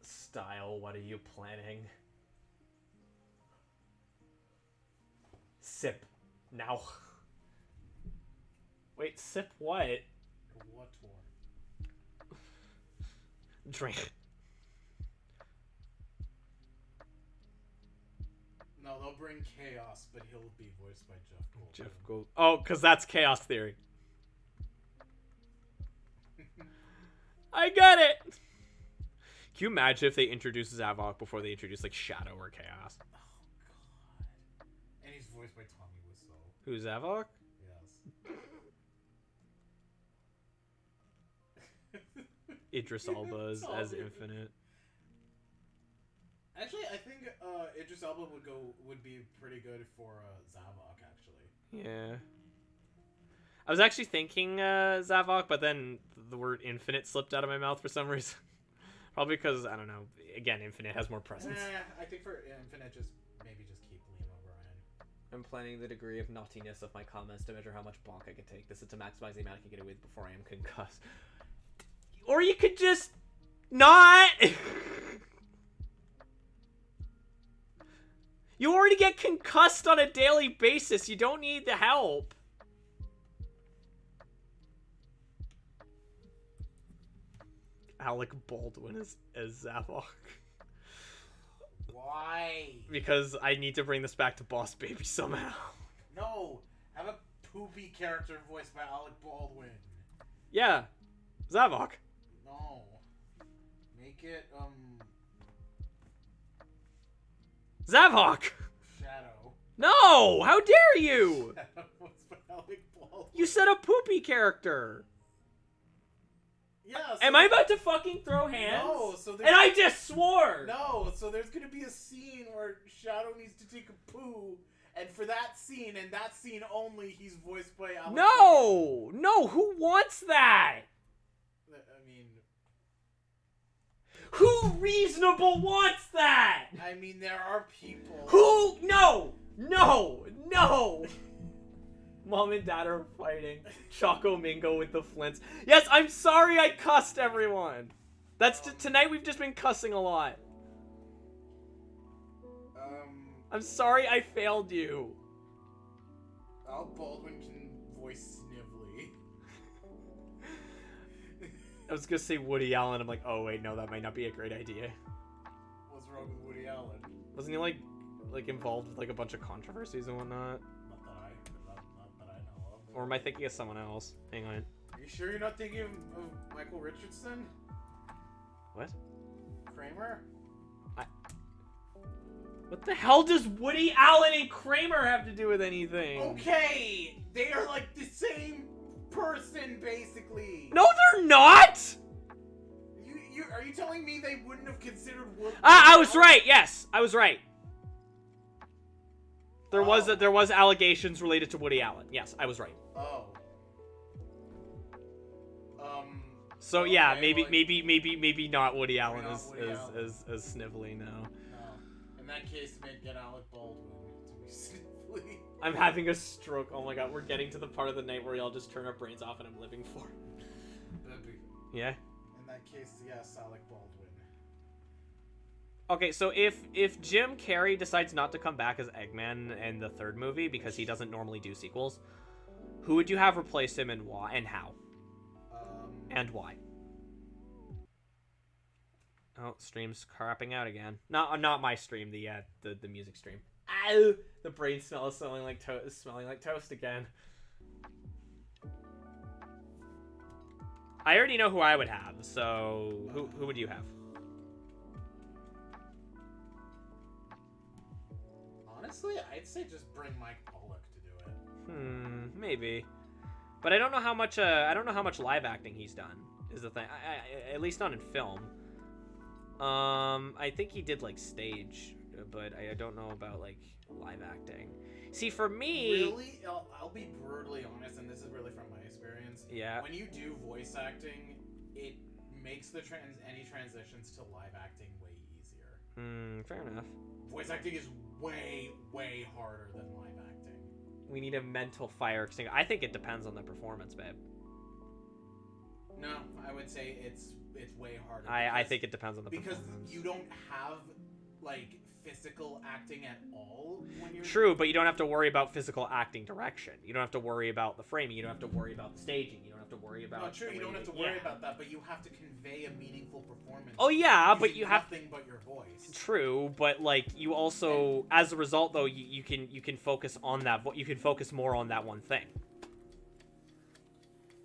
Style, what are you planning? Sip. Now. Wait, sip what? What for? Drink. No, they'll bring Chaos, but he'll be voiced by Jeff Goldblum. Jeff Gold. Oh, because that's Chaos Theory. I get it! Can you imagine if they introduced Zavok before they introduced, like, Shadow or Chaos? Oh, God. And he's voiced by Tommy Wiseau. Who's Zavok? Yes. Idris Elba as Infinite. Actually, I think Idris Elba would be pretty good for Zavok, actually. Yeah. I was actually thinking Zavok, but then the word Infinite slipped out of my mouth for some reason. Probably because, I don't know, again, Infinite has more presence. I think for Infinite, maybe just keep Liam O'Brien. I'm planning the degree of naughtiness of my comments to measure how much bonk I can take. This is to maximize the amount I can get away with before I am concussed. Or you could just not. You already get concussed on a daily basis. You don't need the help. Alec Baldwin as Zavok. Why? Because I need to bring this back to Boss Baby somehow. No, have a poopy character voiced by Alec Baldwin. Yeah, Zavok. No, make it Zavok. Shadow. No, how dare you? Shadow voiced by Alec Baldwin. You said a poopy character. Yeah. So Am I about to fucking throw hands? No. So And I just swore. No. So there's gonna be a scene where Shadow needs to take a poo, and for that scene and that scene only, he's voiced by Alec Baldwin. No, who wants that? I mean, Who reasonable wants that? I mean, there are people. Who? No! No! No! Mom and Dad are fighting. Choco Mingo with the flints. Yes, I'm sorry I cussed everyone. That's tonight we've just been cussing a lot. I'm sorry I failed you. Al Baldwin can voice Snively. I was gonna say Woody Allen. I'm like, oh wait, no, that might not be a great idea. What's wrong with Woody Allen? Wasn't he like involved with like a bunch of controversies and whatnot? Not that I know of. Or am I thinking of someone else? Hang on. Are you sure you're not thinking of Michael Richardson? What? Kramer? What the hell does Woody Allen and Kramer have to do with anything? Okay, they are like the same person, basically. No, they're not. Are you telling me they wouldn't have considered Woody? I was right. Yes, I was right. There was allegations related to Woody Allen. Yes, I was right. Oh. So yeah, okay, maybe not Woody Allen not as Woody Allen. as Snively. No. In that case, get Alec Baldwin to be Snively. I'm having a stroke. Oh my god, we're getting to the part of the night where y'all just turn our brains off and I'm living for. Yeah. In that case, yes, Alec Baldwin. Okay, so if Jim Carrey decides not to come back as Eggman in the third movie because he doesn't normally do sequels, who would you have replace him and why and how? And why? Oh, stream's crapping out again. Not my stream. The music stream. Ow! The brain smell is smelling like toast again. I already know who I would have. So who would you have? Honestly, I'd say just bring Mike Pollock to do it. Maybe. But I don't know how much live acting he's done. Is the thing. At least not in film. I think he did like stage, but I don't know about like live acting. See, for me, really, I'll be brutally honest, and this is really from my experience. Yeah. When you do voice acting, it makes any transitions to live acting way easier. Fair enough. Voice acting is way harder than live acting. We need a mental fire extinguisher. I think it depends on the performance, babe. No, I would say it's way harder. I think it depends on the because performance. you don't have like physical acting at all when you're True, but you don't have to worry about physical acting direction. You don't have to worry about the framing. You don't have to worry about the staging. You don't have to worry about. No, true. You don't have to worry about that, but you have to convey a meaningful performance. Oh yeah, but you have nothing but your voice. True, but like you also, as a result, though, you can focus on that. You can focus more on that one thing.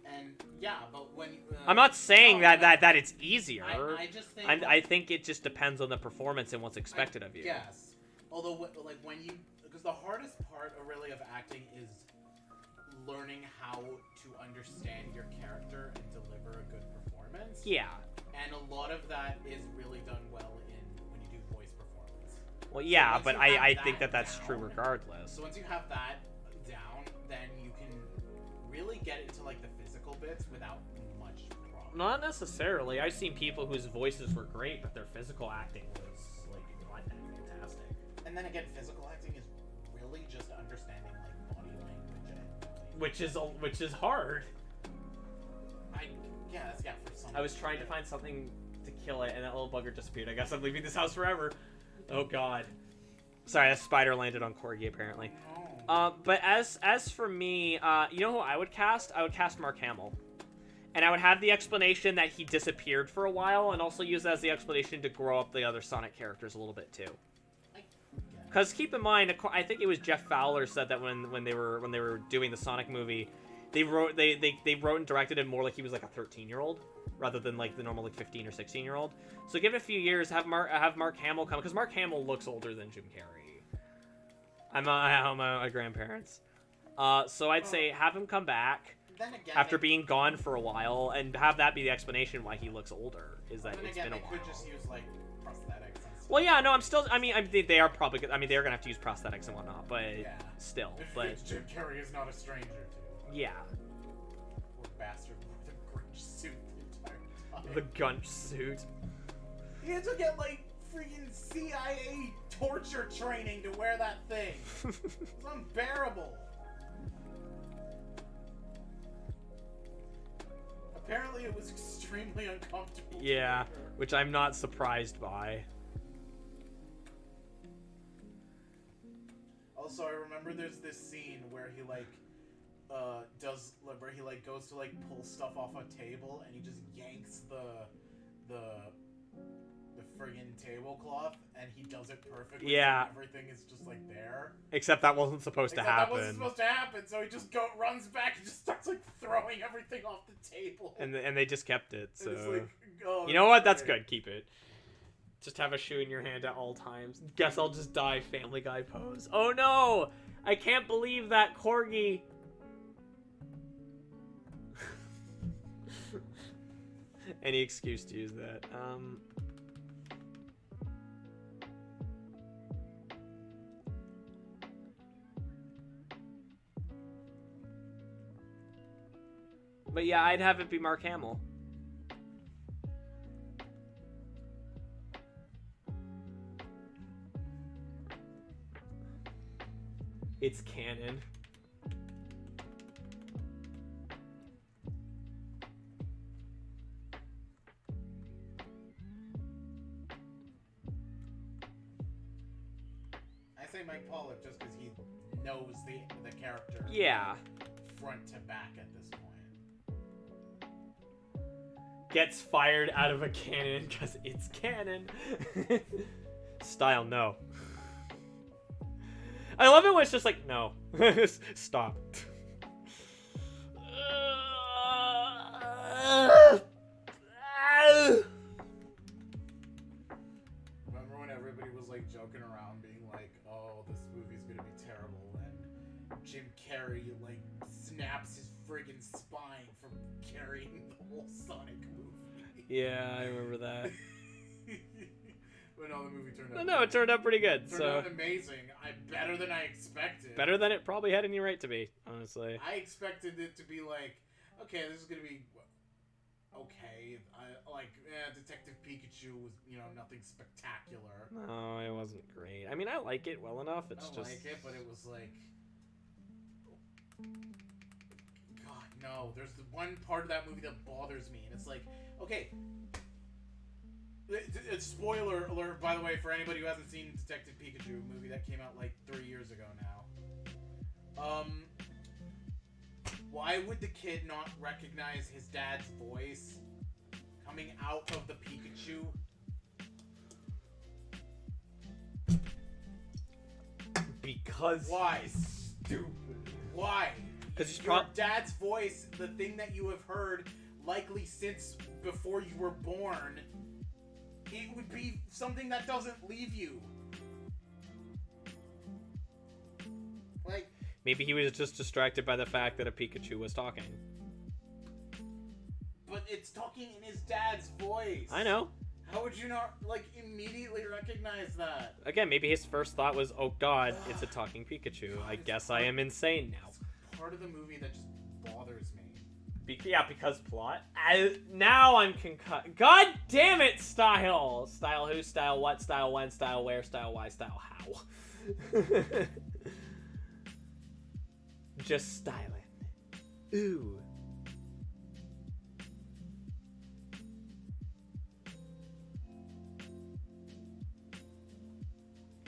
And yeah, but when I'm not saying that it's easier. I just think I think it just depends on the performance and what's expected of you. Yes, although like because the hardest part really of acting is learning how to understand your character and deliver a good performance. Yeah. And a lot of that is really done well when you do voice performance. Well, yeah, so but I think that's down, true regardless. So once you have that down, then you can really get into like the physical bits without much problem. Not necessarily. I've seen people whose voices were great, but their physical acting was like not that fantastic. And then again, physical acting is really just understanding like body language and which is hard. For some. I was trying to find something to kill it, and that little bugger disappeared. I guess I'm leaving this house forever. Oh god. Sorry, that spider landed on Corgi apparently. No. But as for me, you know who I would cast? I would cast Mark Hamill. And I would have the explanation that he disappeared for a while, and also use that as the explanation to grow up the other Sonic characters a little bit too. Because keep in mind, I think it was Jeff Fowler said that when they were doing the Sonic movie, they wrote and directed him more like he was like a 13-year-old rather than like the normal like 15 or 16-year-old. So give it a few years, have Mark Hamill come, because Mark Hamill looks older than Jim Carrey. I'm a grandparents. So I'd say have him come back Then again, after being gone for a while, and have that be the explanation why he looks older. Is that it's been a while. They could just use like prosthetics. Well, yeah, no, I'm still. I mean, they are probably. I mean, they're gonna have to use prosthetics and whatnot, but still. But Jim Carrey is not a stranger to. Yeah. Poor bastard with the Grinch suit the entire time. The Gunch suit. He had to get, like, freaking CIA torture training to wear that thing. It's unbearable. Apparently it was extremely uncomfortable. Yeah, which I'm not surprised by. Also, I remember there's this scene where he like goes to like pull stuff off a table and he just yanks the friggin' tablecloth and he does it perfectly. Yeah. So everything is just like there. Except that wasn't supposed to happen. That wasn't supposed to happen, so he just runs back and just starts like throwing everything off the table. And they just kept it. So It's like, oh, you know what? That's great. good. Keep it. Just have a shoe in your hand at all times. Guess I'll just die Family Guy pose. Oh no! I can't believe that corgi. Any excuse to use that. But yeah, I'd have it be Mark Hamill. It's canon. I say Mike Pollock just because he knows the character. Yeah. Front to back at this point. Gets fired out of a cannon because it's canon. Style, no. I love it when it's just like, no. Stop. Remember when everybody was like joking around being like, oh, this movie's gonna be terrible, and Jim Carrey like snaps his friggin' spine from carrying the whole Sonic movie. Yeah, I remember that. But no, the movie turned out No, it turned out pretty good. turned out amazing. Better than I expected. Better than it probably had any right to be, honestly. I expected it to be like, okay, this is gonna be okay. Detective Pikachu was, nothing spectacular. No, it wasn't great. I mean, I like it well enough. It's I just like it, but it was like, God, no. There's the one part of that movie that bothers me, and it's like, okay. It's spoiler alert, by the way, for anybody who hasn't seen Detective Pikachu, a movie that came out like 3 years ago now. Why would the kid not recognize his dad's voice coming out of the Pikachu? because Why? stupid. Why? 'Cause he's your dad's voice, the thing that you have heard likely since before you were born, it would be something that doesn't leave you. Like, Maybe he was just distracted by the fact that a Pikachu was talking. but it's talking in his dad's voice. I know. How would you not, immediately recognize that? Again, maybe his first thought was, oh god, it's a talking Pikachu. I guess I am insane now. It's part of the movie that just bothers me. Yeah, because plot. Now I'm concussed. God damn it, Style! Style who, style what, style when, style where, style why, style how. Just styling. Ooh.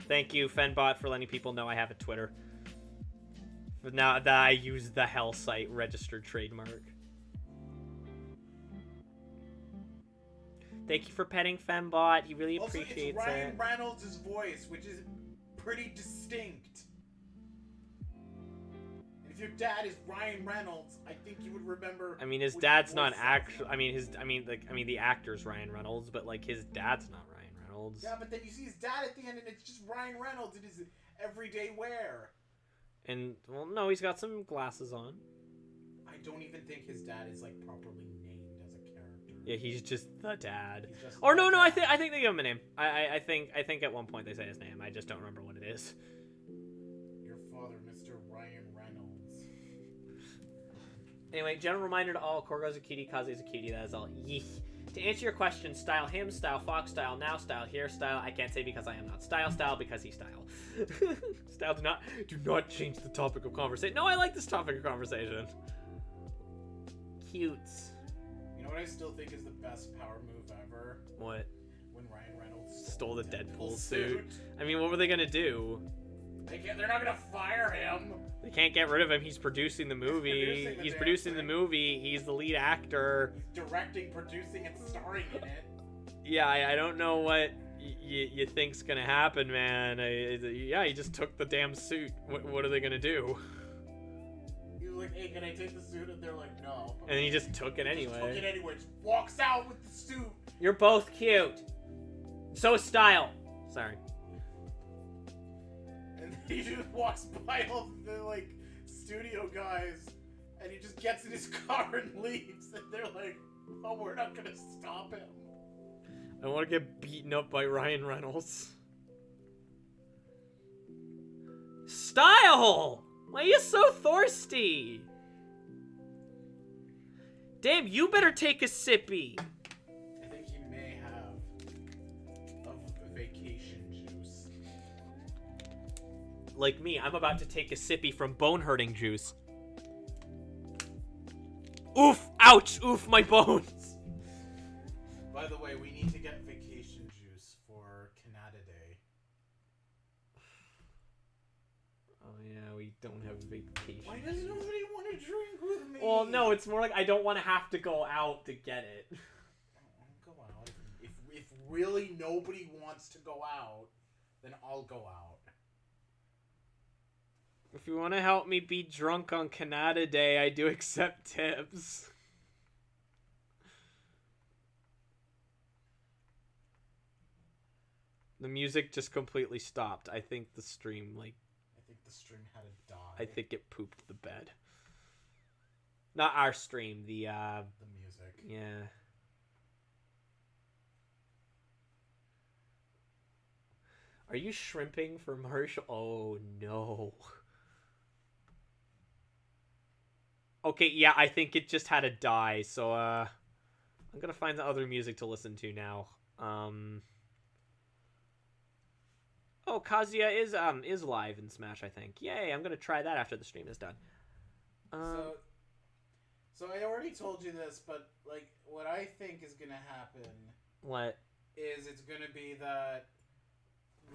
Thank you, Fenbot, for letting people know I have a Twitter. Now that I use the Hell site registered trademark. Thank you for petting Fembot. He really Also, appreciates it's Ryan it. Reynolds' voice, which is pretty distinct. And if your dad is Ryan Reynolds, I think you would remember. I mean, his which dad's voice not that actual. is. I mean, the actor's Ryan Reynolds, but like his dad's not Ryan Reynolds. Yeah, but then you see his dad at the end, and it's just Ryan Reynolds in his everyday wear. And well, no, he's got some glasses on. I don't even think his dad is properly named as a character. Yeah, he's just the dad. He's just Or the no, I dad. think they give him a name. I think at one point they say his name. I just don't remember what it is. Your father, Mr. Ryan Reynolds. Anyway, general reminder to all: Korgo's a cutie, Kazu's a cutie. That is all. Yeeh. To answer your question, style him, style Fox, style now, style here, style I can't say because I am not style because he's style. Style do not change the topic of conversation. No, I like this topic of conversation. Cute. You know what I still think is the best power move ever? What? When Ryan Reynolds Stole the Deadpool suit. I mean, what were they gonna do? They're not gonna fire him. They can't get rid of him. He's producing the movie. He's producing the movie. He's the lead actor. He's directing, producing, and starring in it. Yeah, I don't know what you think's gonna happen, man. Yeah, he just took the damn suit. What are they gonna do? He was like, "Hey, can I take the suit?" And they're like, "No." And he just took it anyway. Just took it anyway. Just walks out with the suit. You're both cute. So is Style. Sorry. And he just walks by all the like studio guys, and he just gets in his car and leaves. And they're like, "Oh, we're not gonna stop him." I want to get beaten up by Ryan Reynolds. Style! Why are you so thirsty? Damn, you better take a sippy. I think he may have a vacation juice. Like me, I'm about to take a sippy from bone hurting juice. Oof! Ouch! Oof, my bones! By the way, we need to get vacation juice for Canada Day. Oh yeah, we don't have vacation. Why does nobody want to drink with me? Well, no, it's more like I don't want to have to go out to get it. I'll go out. If really nobody wants to go out, then I'll go out. If you want to help me be drunk on Canada Day, I do accept tips. The music just completely stopped. I think the stream, like... I think the stream had a die. I think it pooped the bed. Not our stream, the music. Yeah. Are you shrimping for Marshall? Oh, no. Okay, yeah, I think it just had a die, so, I'm gonna find the other music to listen to now. Oh, Kazuya is live in Smash, I think. Yay, I'm gonna try that after the stream is done. So I already told you this, but, like, what I think is gonna happen... What? Is it's gonna be that...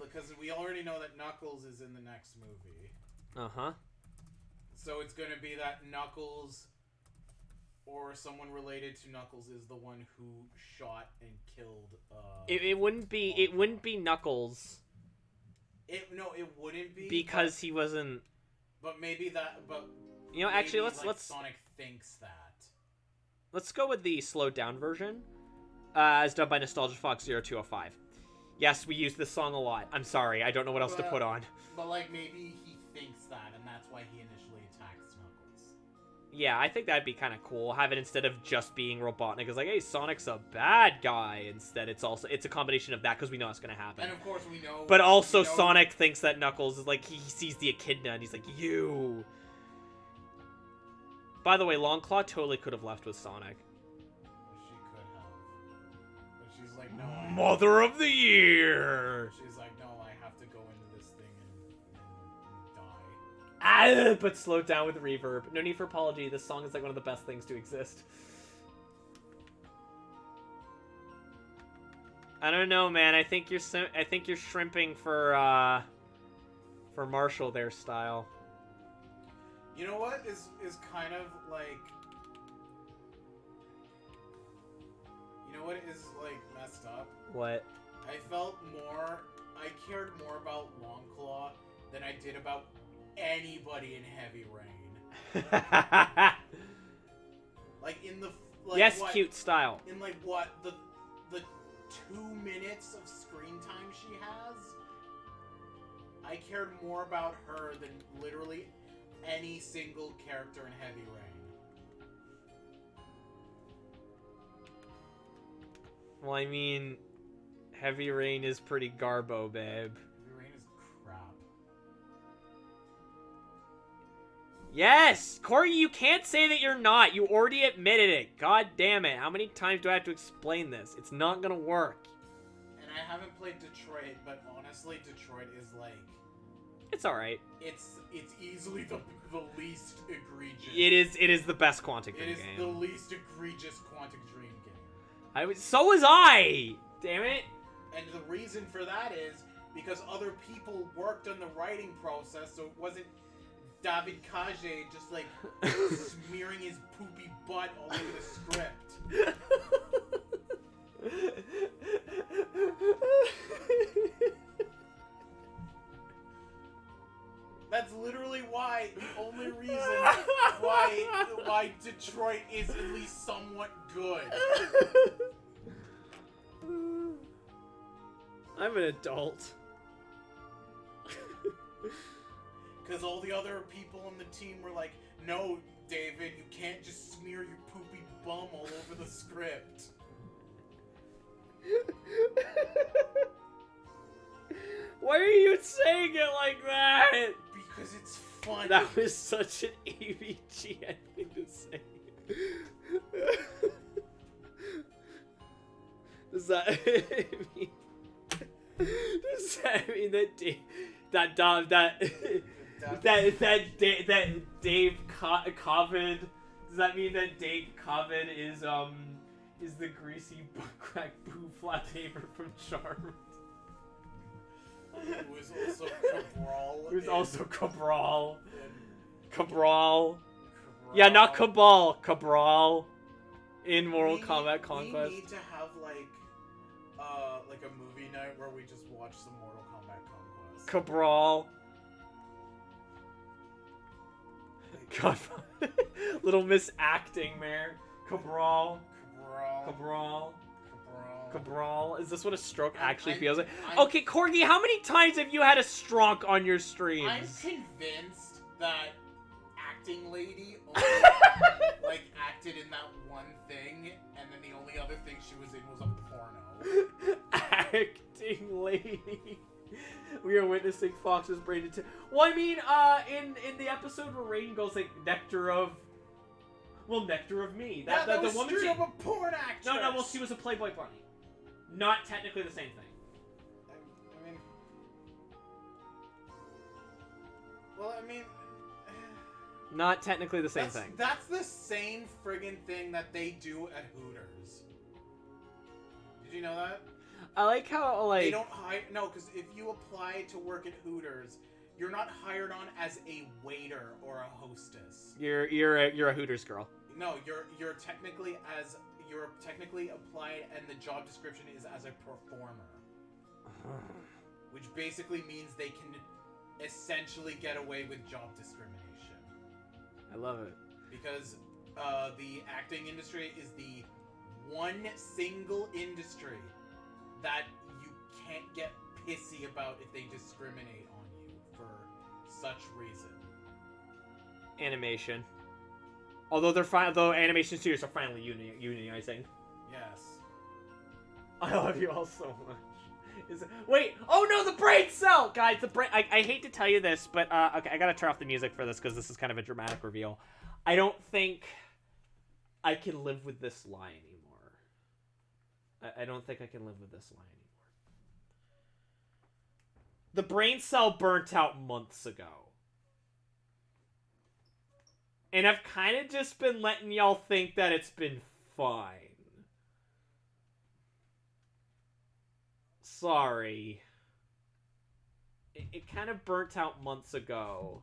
Because we already know that Knuckles is in the next movie. Uh-huh. So it's gonna be that Knuckles or someone related to Knuckles is the one who shot and killed It wouldn't be Knuckles. It wouldn't be because he wasn't. But maybe that. But you know, actually, let's. Sonic thinks that. Let's go with the slowed down version, as done by drjoshfox0205. Yes, we use this song a lot. I'm sorry, I don't know what else to put on. But like maybe he thinks that, and that's why he initially attacks Knuckles. Yeah, I think that'd be kind of cool. Have it instead of just being Robotnik, it's like, hey, Sonic's a bad guy. Instead, it's a combination of that because we know it's gonna happen. And of course we know. But also, Sonic thinks that Knuckles is like he sees the echidna and he's like, you. By the way, Longclaw totally could have left with Sonic. She could have, but she's like, no. Mother of the Year. She's like, no, I have to go into this thing and die. But slowed down with reverb. No need for apology. This song is like one of the best things to exist. I don't know, man. I think you're shrimping for Marshall there, Style. You know what is kind of like. You know what is like messed up? What? I cared more about Longclaw than I did about anybody in Heavy Rain. Like in the yes, cute Style. In like what the 2 minutes of screen time she has, I cared more about her than literally any single character in Heavy Rain. Well, I mean, Heavy Rain is pretty garbo, babe. Heavy Rain is crap. Yes! Corey, you can't say that you're not. You already admitted it. God damn it. How many times do I have to explain this? It's not gonna work. And I haven't played Detroit, but honestly, Detroit is like... It's alright. It's easily the least egregious. It is the best Quantic Dream game. It is the least egregious Quantic Dream game. So was I! Damn it. And the reason for that is because other people worked on the writing process, so it wasn't David Cage just like smearing his poopy butt all over the script. That's literally why, the only reason why Detroit is at least somewhat good. I'm an adult. Because all the other people on the team were like, no, David, you can't just smear your poopy bum all over the script. Why are you saying it like that? Because it's funny. That was such an AVGN thing to say. Does that mean... Does that mean that Dave Coven? Does that mean that Dave Coven is the greasy butt crack boo flat neighbor from Charmed? Who is also Cabral. Who's also Cabral. Cabral. Yeah, not Cabal. Cabral. In Mortal Kombat Conquest. We need to have like a movie night where we just watch some Mortal Kombat Conquest. Cabral. God. Little Miss Acting, Mare. Cabral. Cabral. Is this what a stroke actually feels like? Okay, Corgi, how many times have you had a stroke on your streams? I'm convinced that Acting Lady only, like, acted in that one thing, and then the only other thing she was in was a porno. Acting Lady. We are witnessing Fox's brain. Well, I mean, in the episode where Rain goes like Nectar of Me. That the was woman straight up a porn actress. No, well, she was a Playboy bunny. Not technically the same thing. I mean, not technically the same thing. That's the same friggin' thing that they do at Hooters. Did you know that? I like how, like... They don't hire... No, because if you apply to work at Hooters, you're not hired on as a waiter or a hostess. You're a Hooters girl. No, you're technically applied, and the job description is as a performer. Which basically means they can essentially get away with job discrimination. I love it. Because the acting industry is the one single industry that you can't get pissy about if they discriminate on you for such reason. Animation. Although animation studios are finally unionizing. Yes. I love you all so much. Wait! Oh no, the brain cell! Guys, the brain... I hate to tell you this, but, okay, I gotta turn off the music for this because this is kind of a dramatic reveal. I don't think I can live with this lie anymore. I don't think I can live with this lie anymore. The brain cell burnt out months ago. And I've kind of just been letting y'all think that it's been fine. Sorry. It kind of burnt out months ago.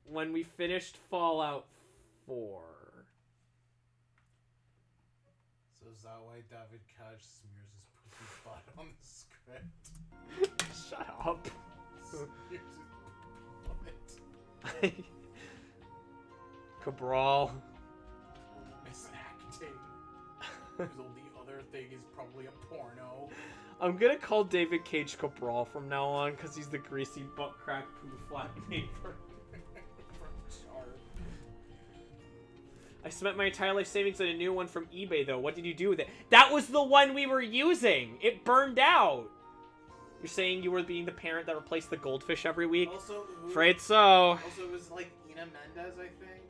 When we finished Fallout 4. So is that why David Cage smears his poopy butt on the script? Shut up. Smears his butt. Cabral. Misacting. Because all the other thing is probably a porno. I'm gonna call David Cage Cabral from now on because he's the greasy butt crack poo flat neighbor. I spent my entire life savings on a new one from eBay though. What did you do with it? That was the one we were using. It burned out. You're saying you were being the parent that replaced the goldfish every week? Also, Afraid so. Also, it was like Ina Mendez, I think.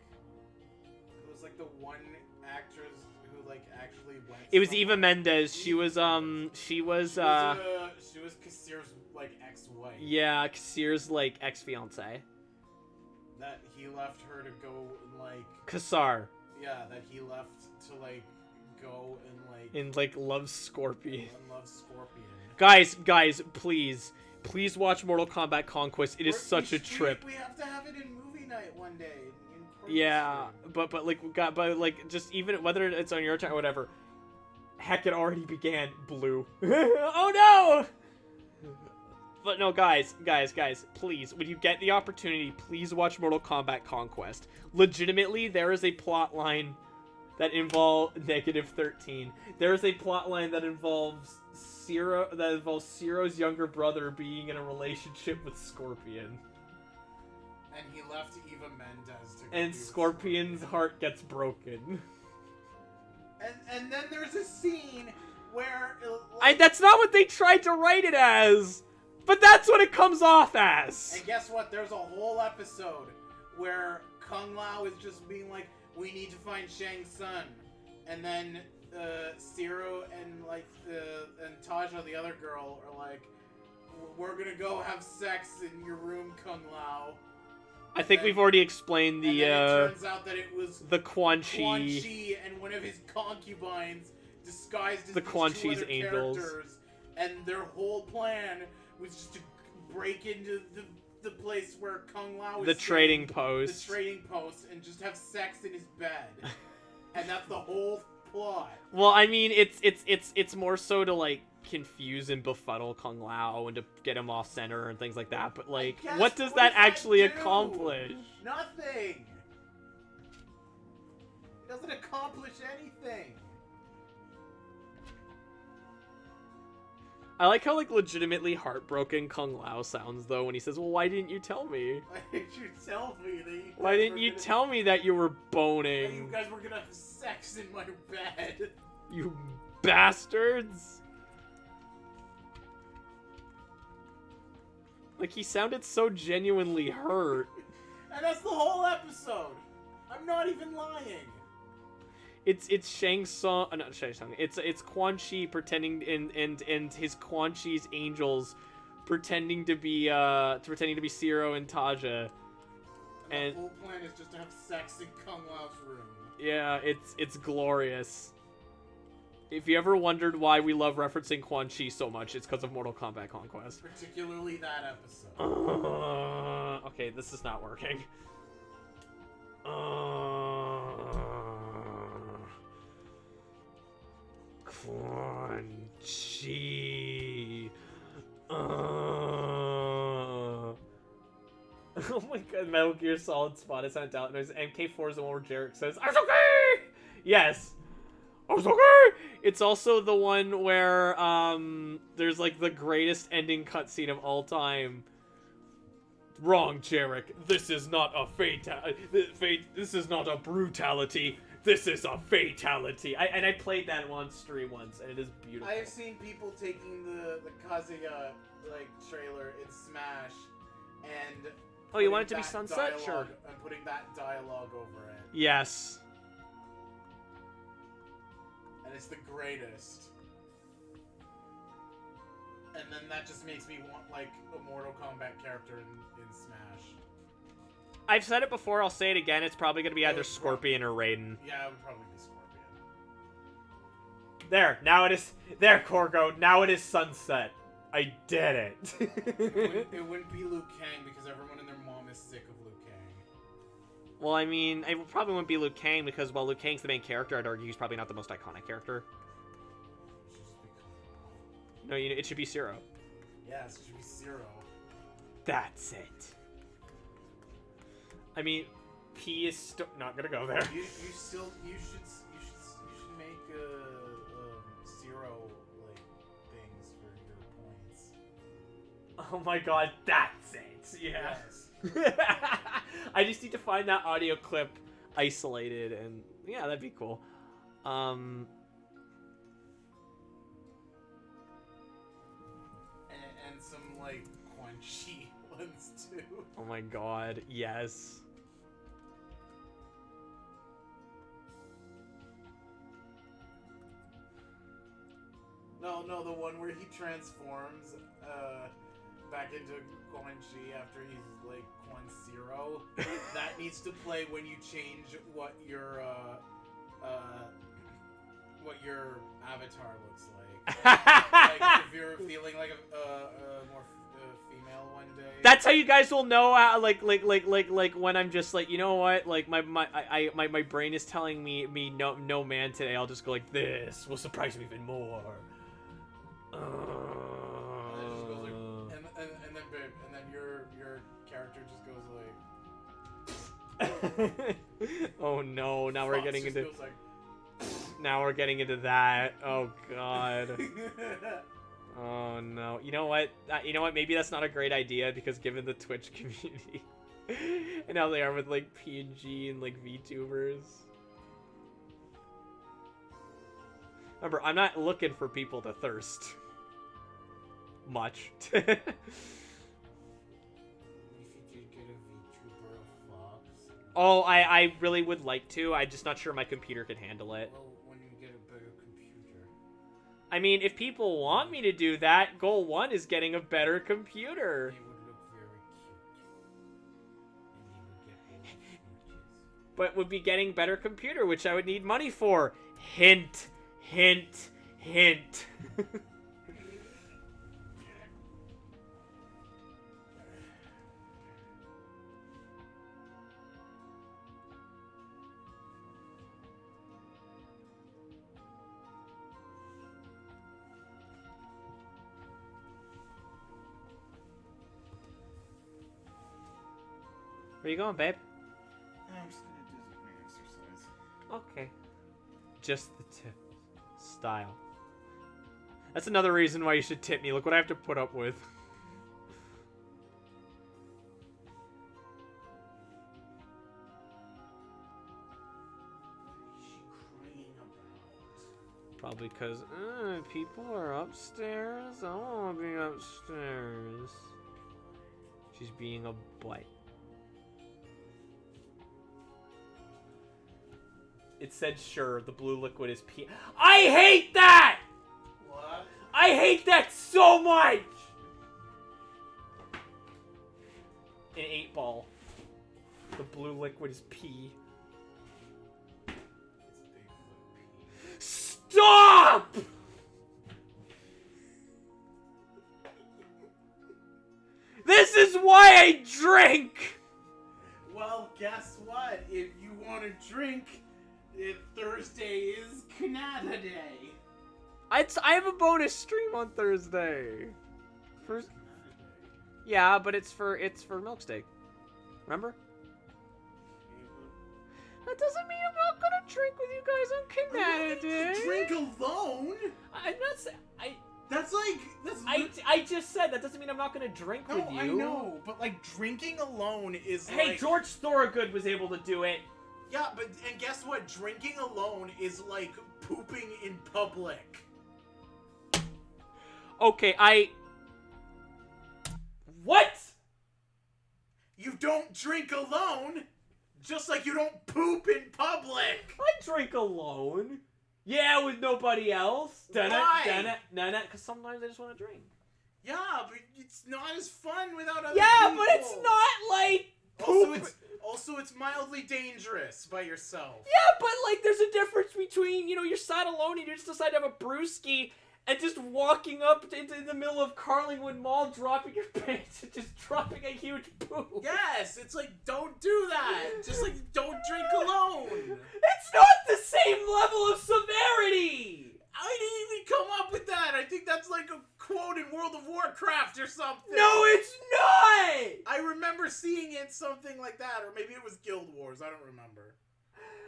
It was like the one actress who like actually went. It was somewhere. Eva Mendes. She was She was Kassir's like ex-wife. Yeah, Kassir's like ex-fiance. That he left her to go and like. Kassar. Yeah, that he left to like go and like. And like love Scorpion. And love Scorpion. Guys, please watch Mortal Kombat Conquest. It is such a trip. We have to have it in movie night one day. Yeah, but just even whether it's on your time or whatever. Heck, it already began. Blue. Oh no! But no, guys, please, when you get the opportunity, please watch Mortal Kombat Conquest. Legitimately, there is a plot line that involves -13. There is a plot line that involves Zero's younger brother being in a relationship with Scorpion. And he left Eva Mendes to go And be with Scorpion's heart gets broken. And then there's a scene where That's not what they tried to write it as, but that's what it comes off as. And guess what? There's a whole episode where Kung Lao is just being like, "We need to find Shang Tsung," and then Zero and and Taja, the other girl, are like, "We're gonna go have sex in your room, Kung Lao." I think we've already explained and then it turns out that it was the Quan Chi. Quan Chi and one of his concubines disguised as the these Quan two Chi's other angels. characters, and their whole plan was just to break into the place where Kung Lao is The trading staying, post. the trading post, and just have sex in his bed, and that's the whole plot. Well, I mean, it's more so to like confuse and befuddle Kung Lao and to get him off center and things like that. But like, what does that actually accomplish? Nothing. It doesn't accomplish anything. I like how like legitimately heartbroken Kung Lao sounds though when he says, "Well, why didn't you tell me? Why didn't you tell me that you Why didn't you tell me that you were that boning? you guys were gonna have sex in my bed?" You bastards!" Like, he sounded so genuinely hurt. And that's the whole episode. I'm not even lying. It's Shang Tsung, not Shang Tsung. It's Quan Chi pretending and his Quan Chi's angels pretending to be Zero and Taja. And the whole plan is just to have sex in Kung Lao's room. Yeah, it's glorious. If you ever wondered why we love referencing Quan Chi so much, it's because of Mortal Kombat Conquest. Particularly that episode. Okay, this is not working. Quan Chi. Oh my god, Metal Gear Solid Spot is on doubt. There's MK4 is the one where Jarek says, "I'm okay!" Yes. I'm okay! It's also the one where there's like the greatest ending cutscene of all time. Wrong, Jarek. This is not a this is not a brutality. This is a fatality. I played that on stream once, and it is beautiful. I have seen people taking the Kazuya trailer in Smash and oh, you want it to be Sunset? Sure. And putting that dialogue over it. Yes. And it's the greatest. And then that just makes me want like a Mortal Kombat character in Smash. I've said it before, I'll say it again, it's probably going to be either Scorpion or Raiden. Yeah, it would probably be Scorpion. There, now it is... There, Corgo, now it is Sunset. I did it. It wouldn't be Liu Kang because everyone and their mom is sick of Liu Kang. Well, I mean, it probably wouldn't be Liu Kang because while Liu Kang's the main character, I'd argue he's probably not the most iconic character. No, it should be Zero. Yes, it should be Zero. That's it. I mean, P is not gonna go there. You should make Zero things for your points. Oh my god, that's it. Yeah. Yes. I just need to find that audio clip isolated, and yeah, that'd be cool. And too. Oh my god, yes. No, the one where he transforms back into Quan Chi after he's like Quan Zero. That needs to play when you change what your avatar looks like. Like if you're feeling like a more female one day. That's how you guys will know how, like when I'm just like, you know what, like my brain is telling me no man today. I'll just go like, this will surprise you even more. And it just goes like, and then your character just goes like. Oh no! Now we're Fox getting just into. goes like, Now we're getting into that. Oh god. Oh no. You know what? Maybe that's not a great idea because given the Twitch community and how they are with like PNG and like VTubers. Remember, I'm not looking for people to thirst. Much. If you did get a VTuber of Fox. Oh, I really would like to. I'm just not sure my computer can handle it. Well, when you get a better computer. I mean, if people want me to do that, goal 1 is getting a better computer. It would look very cute. And you would get all the smooches. But would be getting better computer, which I would need money for. Hint, hint, hint. Where you going, babe? I'm just gonna do my exercise. Okay. Just the tip. Style. That's another reason why you should tip me. Look what I have to put up with. What is she crying about? Probably because people are upstairs. I want to be upstairs. She's being a butt. It said sure, the blue liquid is pee. I hate that! What? I hate that so much! An 8-ball. The blue liquid is pee. It's Bigfoot pee. Stop! This is why I drink! Well, guess what? If you want to drink, Thursday is Canada Day. I have a bonus stream on Thursday. Yeah, but it's for milk steak. Remember? That doesn't mean I'm not gonna drink with you guys on Canada Day. Drink alone? I'm not saying That's I just said that doesn't mean I'm not gonna drink with you. I know, but like drinking alone is Hey, like... George Thorogood was able to do it. Yeah, and guess what? Drinking alone is like pooping in public. Okay, What? You don't drink alone, just like you don't poop in public. I drink alone. Yeah, with nobody else. Why? Because sometimes I just want to drink. Yeah, but it's not as fun without other Yeah, people. but it's not like poop. Also, it's mildly dangerous by yourself. Yeah, but like there's a difference between, you're sat alone and you just decide to have a brewski and just walking up into the middle of Carlingwood Mall, dropping your pants and just dropping a huge poop. Yes, it's like, don't do that. Just like, don't drink alone. It's not the same level of severity. I didn't even come up with that. I think that's like a quote in World of Warcraft or something. No, it's not. I remember seeing it something like that, or maybe it was Guild Wars. I don't remember.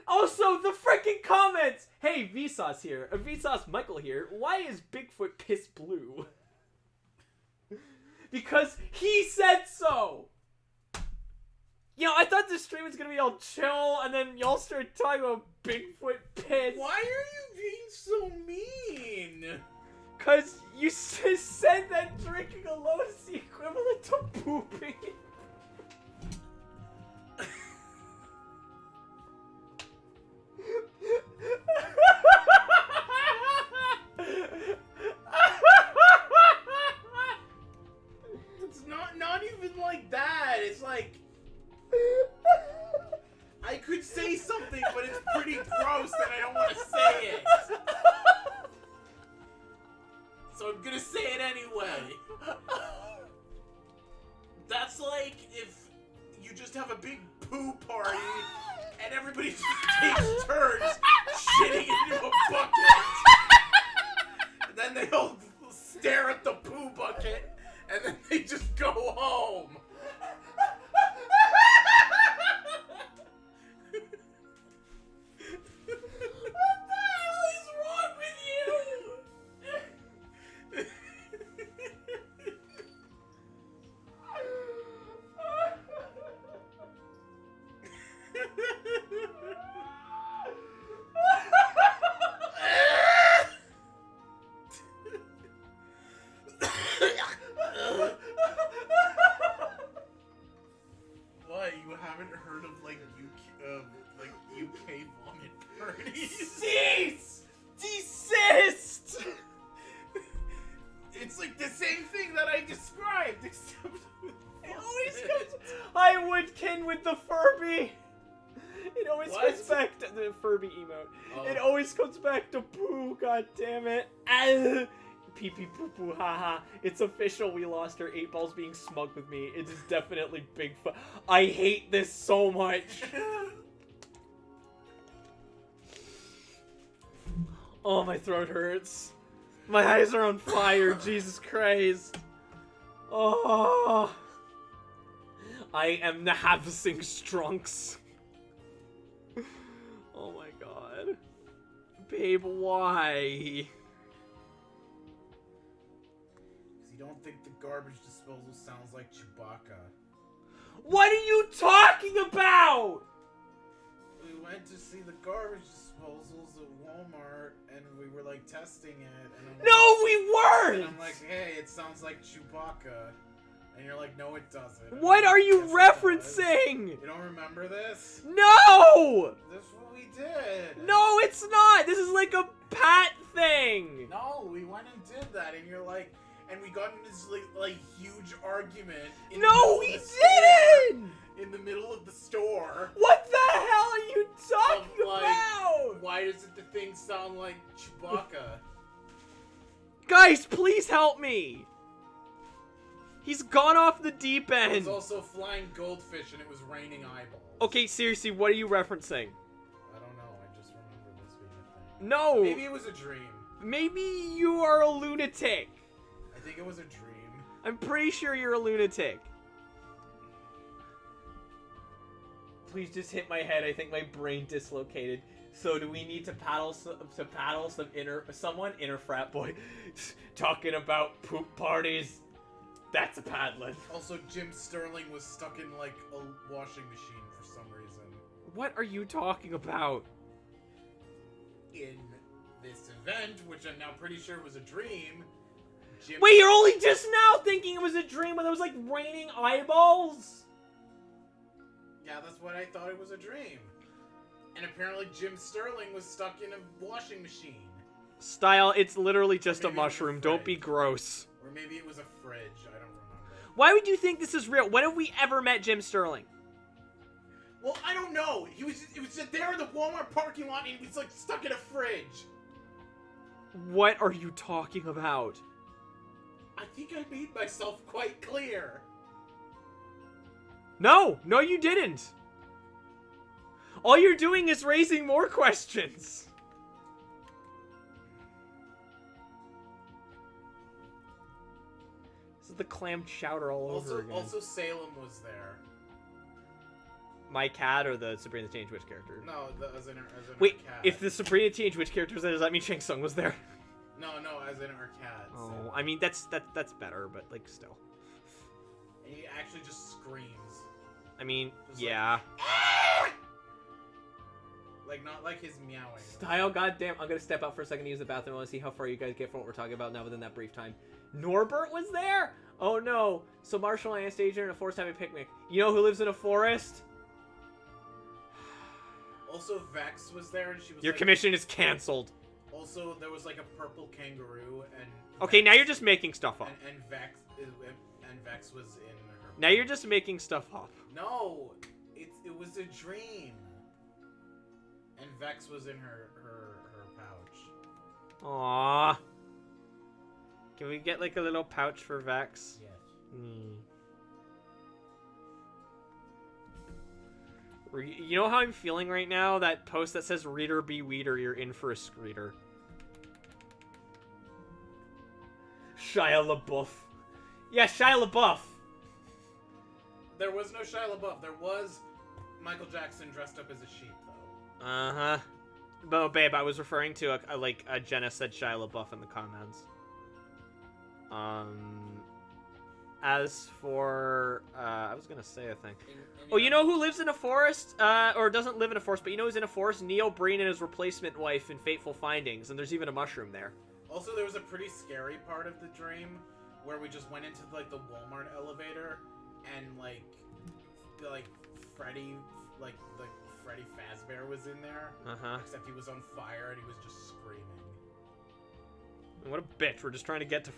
Also, the freaking comments! Hey, Vsauce here. Vsauce Michael here. Why is Bigfoot piss blue? Because he said so! I thought this stream was gonna be all chill, and then y'all started talking about Bigfoot piss. Why are you being so mean? Because you said that drinking alone is the equivalent to pooping. I'm gonna say it anyway. That's like if you just have a big poo party and everybody just takes turns shitting into a bucket. And then they all stare at the poo bucket and then they just go home. What? You haven't heard of UK vomit parties? Cease! Desist! It's like the same thing that I described, except It always comes. I would kin with the Furby. It always What? comes back to the Furby emote. Oh. It always comes back to poo. God damn it! Ah. Pee pee poo poo. Haha! It's official. We lost her. 8 Ball's being smug with me. It is definitely big fun. I hate this so much. Oh, my throat hurts. My eyes are on fire. Jesus Christ. Oh. I am having strunks. Oh my god. Babe, why? Because you don't think the garbage disposal sounds like Chewbacca. What are you talking about? We went to see the garbage disposals at Walmart, and we were like testing it. And I'm No, like, we and weren't! I'm like, hey, it sounds like Chewbacca. And you're like, no, it doesn't. And What I'm are like, you "Yes, it does." referencing? You don't remember this? No! This is what we did. No, it's not! This is like a Pat thing! No, we went and did that, and you're like, and we got in this like huge argument. In the No, middle we of the store, didn't! In the middle of the store. What the hell are you talking Of, like, about? Why does the thing sound like Chewbacca? Guys, please help me! He's gone off the deep It end! was also flying goldfish, and it was raining eyeballs. Okay, seriously, what are you referencing? I don't know. I just remember this being a thing. No! Maybe it was a dream. Maybe you are a lunatic. I think it was a dream. I'm pretty sure you're a lunatic. Please just hit my head. I think my brain dislocated. So do we need to paddle some inner frat boy talking about poop parties? That's a paddling. Also, Jim Sterling was stuck in like a washing machine for some reason. What are you talking about? In this event, which I'm now pretty sure was a dream. Jim Wait, you're only just now thinking it was a dream when there was like raining eyeballs? Yeah, that's what I thought it was a dream. And apparently Jim Sterling was stuck in a washing machine. Style, it's literally just a Maybe it was a mushroom. Don't be fridge. gross. Or maybe it was a fridge. I don't remember. Why would you think this is real? When have we ever met Jim Sterling? Well, I don't know. It was just there in the Walmart parking lot and he was like stuck in a fridge. What are you talking about? I think I made myself quite clear. No, you didn't. All you're doing is raising more questions. This is the clam chowder all over again. Also, Salem was there. My cat or the Sabrina the Teenage Witch character? No, as in her Wait, cat. if the Sabrina the Teenage Witch character was there, does that mean Shang Tsung was there? No, as in her cat. Oh, So. I mean that's better, but like still. And he actually just screams. I mean, Just yeah. Like not like his meowing. Style, goddamn! I'm gonna step out for a second to use the bathroom. I want to see how far you guys get from what we're talking about now within that brief time. Norbert was there? Oh no! So Marshall and Anastasia are in a forest having a picnic. You know who lives in a forest? Also, Vex was there, and she was. Your like, commission is canceled. Also, there was like a purple kangaroo, and. Okay, Vex, now you're just making stuff up. And Vex was in her. Now you're just making stuff up. No, it was a dream. And Vex was in her pouch. Aww. Can we get like a little pouch for Vex? Yes. You know how I'm feeling right now? That post that says "Reader be weeder," you're in for a screeder. Shia LaBeouf. Yeah, Shia LaBeouf. There was no Shia LaBeouf. There was Michael Jackson dressed up as a sheep, though. Uh-huh. But, babe, I was referring to, Jenna said Shia LaBeouf in the comments. As for, I was gonna say a thing. Oh, you know who lives in a forest? Or doesn't live in a forest, but you know who's in a forest? Neil Breen and his replacement wife in Fateful Findings, and there's even a mushroom there. Also, there was a pretty scary part of the dream where we just went into, like, the Walmart elevator, and, like Freddy, like, the Freddy Fazbear was in there. Uh-huh. Except he was on fire and he was just screaming. What a bitch. We're just trying to get to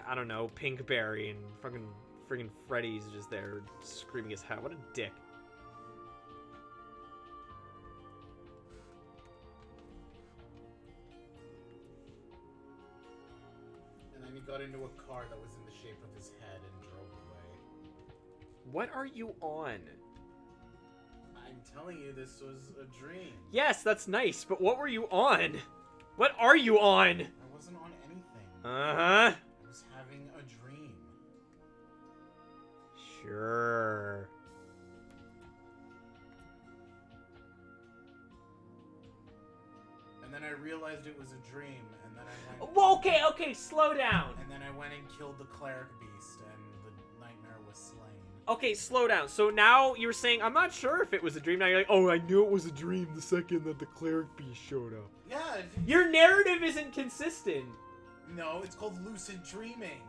I don't know, Pinkberry, and friggin' Freddy's just there screaming his head. What a dick. And then he got into a car that was in the shape of his head and drove away. What are you on? I'm telling you, this was a dream. Yes, that's nice, but what were you on? What are you on? I wasn't on anything. Uh-huh. I was having a dream. Sure. And then I realized it was a dream, and then I went... Well, okay, slow down. And then I went and killed the cleric beast, and the nightmare was slain. Okay, slow down. So now you're saying, I'm not sure if it was a dream. Now you're like, oh, I knew it was a dream the second that the cleric beast showed up. Yeah. Your narrative isn't consistent. No, it's called lucid dreaming.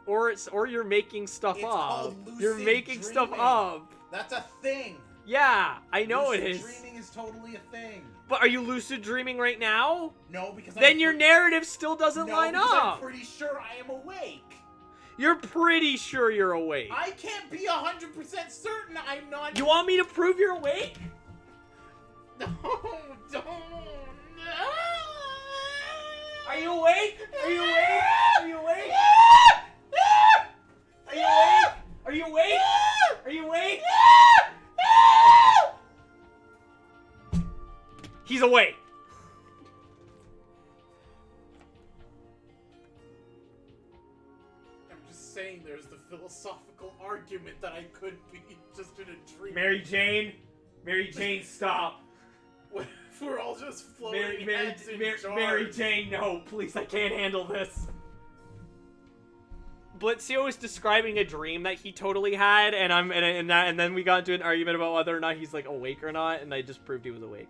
Or you're making stuff It's up. called lucid You're making stuff dreaming. up. That's a thing. Yeah, I know lucid it is. Dreaming is totally a thing. But are you lucid dreaming right now? No, because then your narrative still doesn't line up. I'm pretty sure I am awake. You're pretty sure you're awake. I can't be 100% certain I'm not. You want me to prove you're awake? No, don't. Are you awake? Are you awake? Are you awake? Are you awake? Are you awake? Are you awake? He's awake. I'm just saying there's the philosophical argument that I could be just in a dream. Mary Jane, stop. What if we're all just floating heads in jars? Mary Jane, no, please, I can't handle this. Blitzio is describing a dream that he totally had, and then we got into an argument about whether or not he's like awake or not, and I just proved he was awake.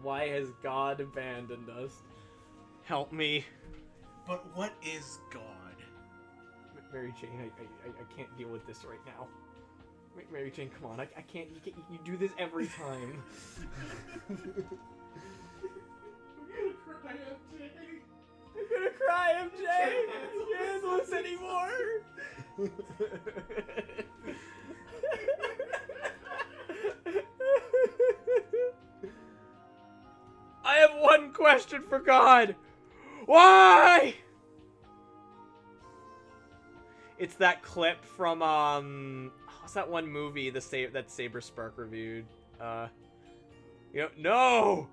Why has God abandoned us? Help me. But what is God? Mary Jane, I can't deal with this right now. Mary Jane, come on, I can't, you do this every time. I'm gonna cry, MJ! I can't handle this anymore! I have one question for God. Why? It's that clip from what's that one movie that Saber Spark reviewed? No.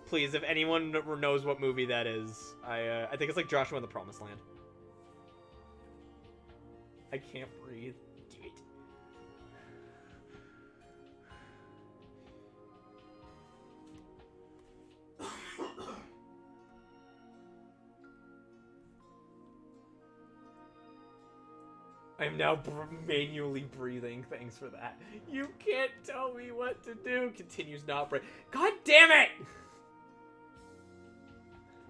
Please, if anyone knows what movie that is, I think it's like Joshua in the Promised Land. I can't breathe. Damn it. I am now manually breathing. Thanks for that. You can't tell me what to do. Continues not breathing. God damn it!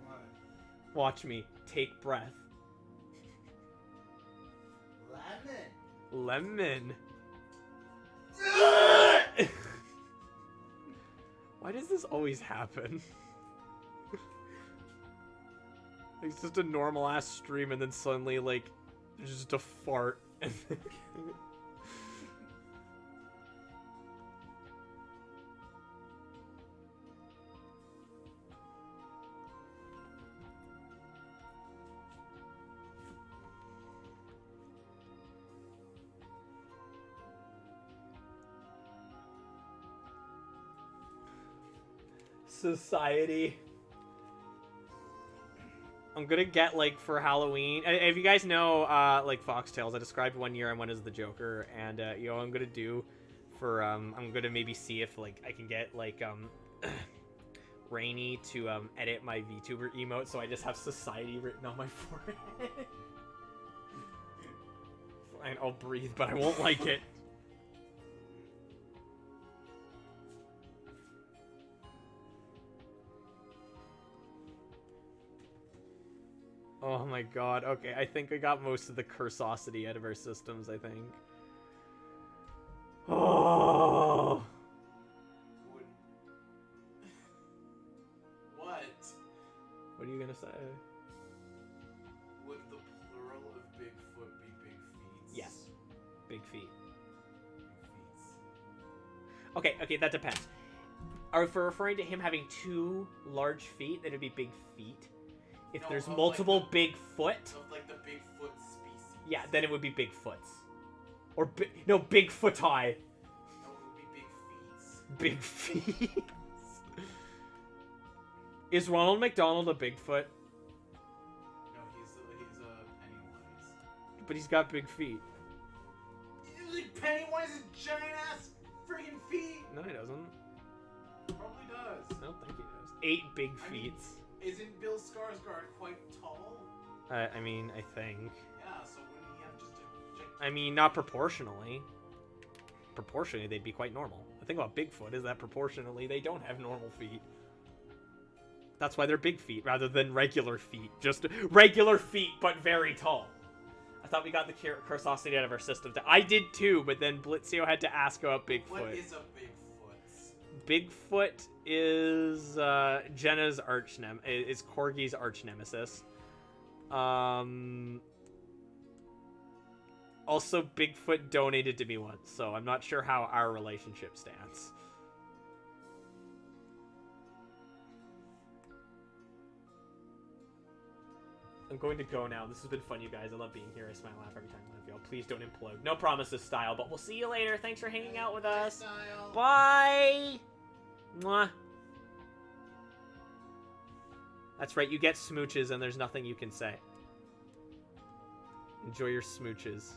What? Watch me. Take breath. Lemon. Why does this always happen? It's just a normal ass stream, and then suddenly, like, there's just a fart. Society. I'm gonna get, like, for Halloween. If you guys know, like, Foxtails, I described one year I went as the Joker, and, you know what I'm gonna do for, I'm gonna maybe see if, like, I can get, like, Rainy to, edit my VTuber emote, so I just have Society written on my forehead. Fine, I'll breathe, but I won't like it. Oh my god, okay, I think I got most of the cursosity out of our systems, I think. Oh! What? What are you gonna say? Would the plural of Bigfoot be big feet? Yes. Big feet. Big feet. Okay, that depends. Are we referring to him having 2 large feet, then it'd be big feet? If No, there's of, multiple like, big foot, Of like the Bigfoot species. yeah, then it would be Bigfoots. Or no, Bigfootai. No, it would be big feet. Big feet. Is Ronald McDonald a Bigfoot? No, he's a Pennywise. But he's got big feet. You think Pennywise has giant ass friggin' feet? No, he doesn't. Probably does. I don't think he does. 8 big I feet. mean, isn't Bill Skarsgård quite tall? I mean, I think. Yeah, so wouldn't he have just a gigantic... I mean, not proportionally. Proportionally, they'd be quite normal. The thing about Bigfoot is that proportionally, they don't have normal feet. That's why they're big feet rather than regular feet. Just regular feet, but very tall. I thought we got the cursosity out of our system. I did too, but then Blitzio had to ask about Bigfoot. What is a Bigfoot? Bigfoot is Jenna's is Corgi's arch nemesis. Also, Bigfoot donated to me once, so I'm not sure how our relationship stands. I'm going to go now. This has been fun, you guys. I love being here. I smile and laugh every time I love y'all. Please don't implode. No promises, style, but we'll see you later. Thanks for hanging out with us. Style. Bye! Mwah. That's right, you get smooches and there's nothing you can say. Enjoy your smooches.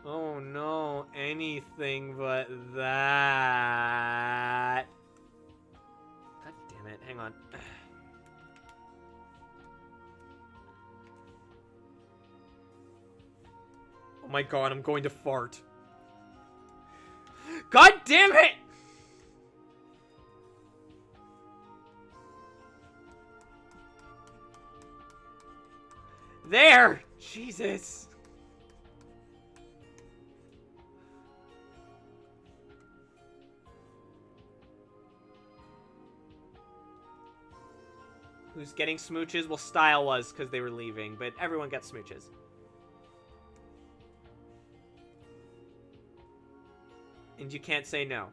Oh no, anything but that. God damn it, hang on. Oh my god, I'm going to fart. God damn it! There! Jesus. Who's getting smooches? Well, Style was because they were leaving, but everyone gets smooches. And you can't say no.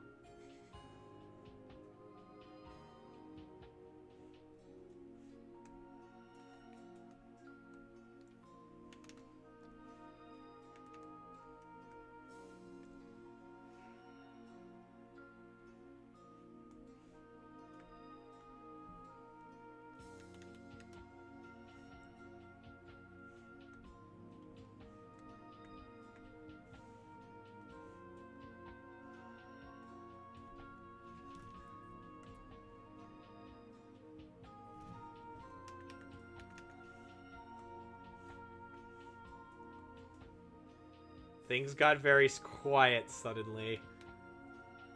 Things got very quiet suddenly.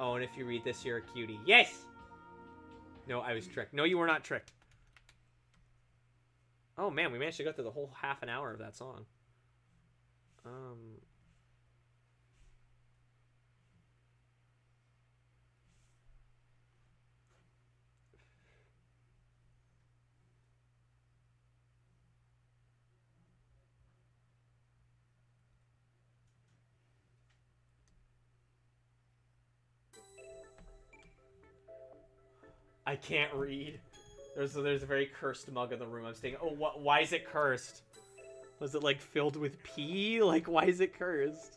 Oh, and if you read this, you're a cutie. Yes! No, I was tricked. No, you were not tricked. Oh, man, we managed to go through the whole half an hour of that song. I can't read. There's a very cursed mug in the room I'm staying. Oh, why is it cursed? Was it like filled with pee? Like, why is it cursed?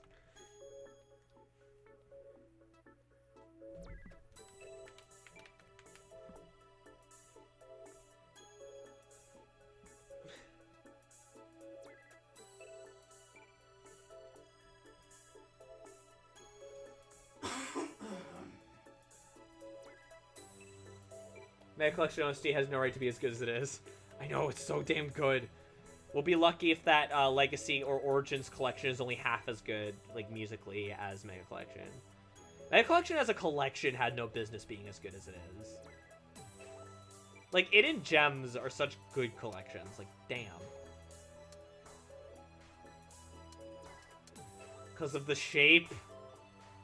Mega Collection OST has no right to be as good as it is. I know, it's so damn good. We'll be lucky if that Legacy or Origins collection is only half as good, like, musically, as Mega Collection. Mega Collection as a collection had no business being as good as it is. Like, it and Gems are such good collections. Like, damn. Because of the shape?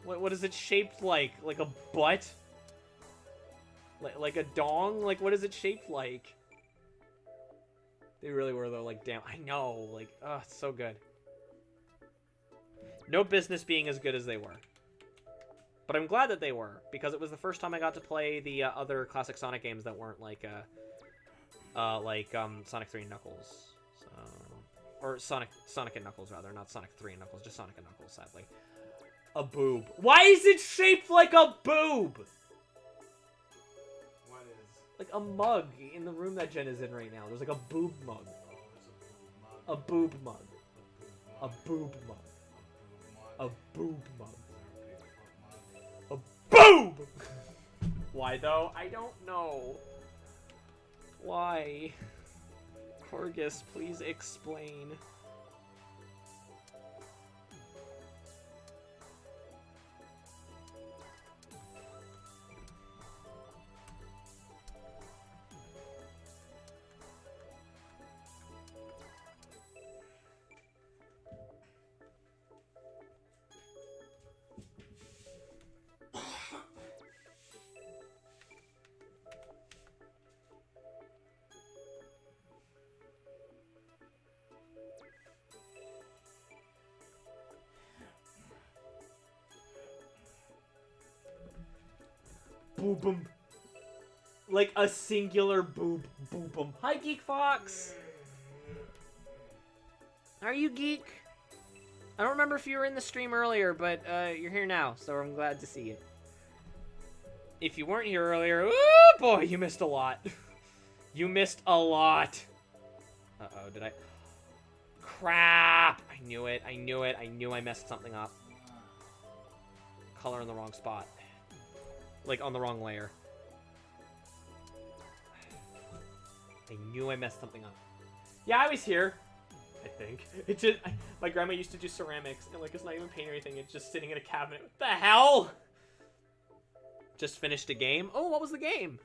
What is it shaped like? Like a butt? Like a dong? Like, what is it shaped like? They really were, though. Like, damn. I know. Like, oh, it's so good. No business being as good as they were. But I'm glad that they were, because it was the first time I got to play the other classic Sonic games that weren't like Sonic 3 and Knuckles. So, or Sonic and Knuckles, rather. Not Sonic 3 and Knuckles, just Sonic and Knuckles, sadly. A boob. Why is it shaped like a boob? Like a mug in the room that Jen is in right now. There's like a boob mug. A boob mug. A boob mug. A boob mug. A boob! Why though? I don't know. Why? Corgus, please explain. Boobum. Like a singular boob. Boobum. Hi, Geek Fox. Are you geek? I don't remember if you were in the stream earlier, but you're here now, so I'm glad to see you. If you weren't here earlier, oh boy, you missed a lot. You missed a lot. Uh-oh, did I? Crap! I knew it. I knew it. I knew I messed something up. Color in the wrong spot. Like, on the wrong layer. I knew I messed something up. Yeah, I was here. I think. It just... my grandma used to do ceramics, and, like, it's not even paint or anything. It's just sitting in a cabinet. What the hell? Just finished a game? Oh, what was the game?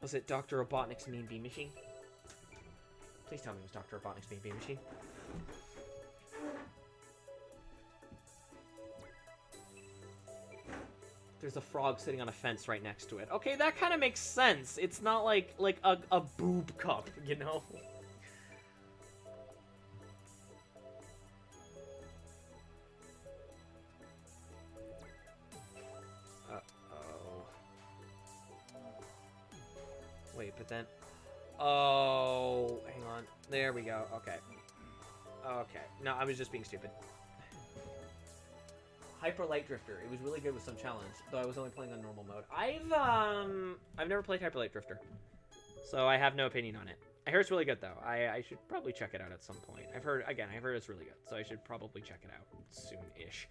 Was it Dr. Robotnik's Mean Bean Machine? Please tell me it was Dr. Robotnik's Mean Bean Machine. There's a frog sitting on a fence right next to it. Okay, that kind of makes sense. It's not like a boob cup, you know? Wait, but then... Oh, hang on. There we go. Okay. Okay. No, I was just being stupid. Hyper Light Drifter. It was really good with some challenge, though I was only playing on normal mode. I've never played Hyper Light Drifter, so I have no opinion on it. I heard it's really good, though. I should probably check it out at some point. I've heard it's really good, so I should probably check it out soon-ish.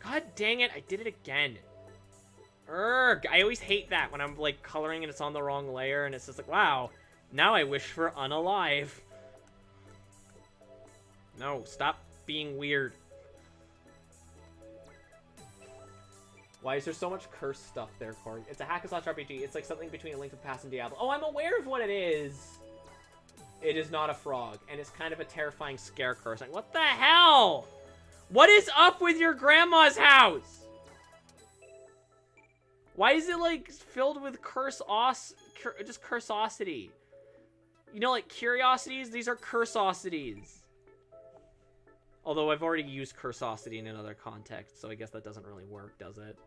God dang it, I did it again. Urgh, I always hate that when I'm, like, coloring and it's on the wrong layer, and it's just like, wow, now I wish for unalive. No, stop being weird. Why is there so much cursed stuff there, Korg? It's a hack and slash RPG. It's like something between A Link to the Past and Diablo. Oh, I'm aware of what it is. It is not a frog, and it's kind of a terrifying scarecrow. It's like, what the hell? What is up with your grandma's house? Why is it, like, filled with just cursosity? You know, like, curiosities? These are cursosities. Although I've already used cursosity in another context, so I guess that doesn't really work, does it?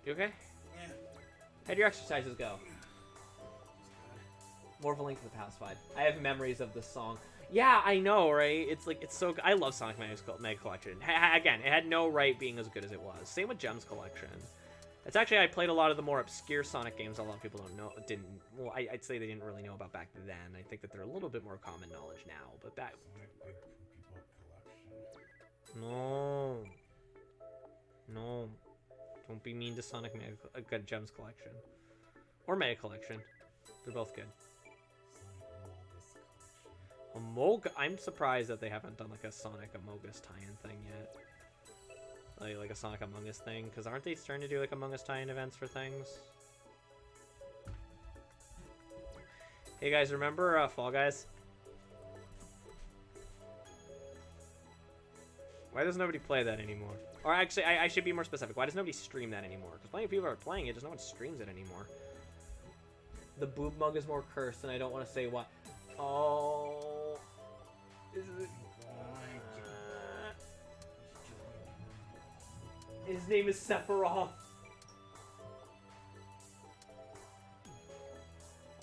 You okay? Yeah. How'd your exercises go? More of a Link to the Past vibe. I have memories of this song. Yeah, I know, right? It's like, it's so... I love Sonic Mega Collection. Again, it had no right being as good as it was. Same with Gems Collection. It's actually, I played a lot of the more obscure Sonic games a lot of people don't know, well, I'd say they didn't really know about back then. I think that they're a little bit more common knowledge now, but back... No. No. Don't be mean to Sonic Gems Collection. Or Mega Collection. They're both good. I'm surprised that they haven't done like a Sonic Among Us tie-in thing yet. Like a Sonic Among Us thing, because aren't they starting to do like Among Us tie-in events for things? Hey guys, remember Fall Guys? Why does nobody play that anymore? Or actually, I should be more specific. Why does nobody stream that anymore? Because plenty of people are playing it, just no one streams it anymore. The boob mug is more cursed, and I don't want to say what. Oh. Is it... His name is Sephiroth.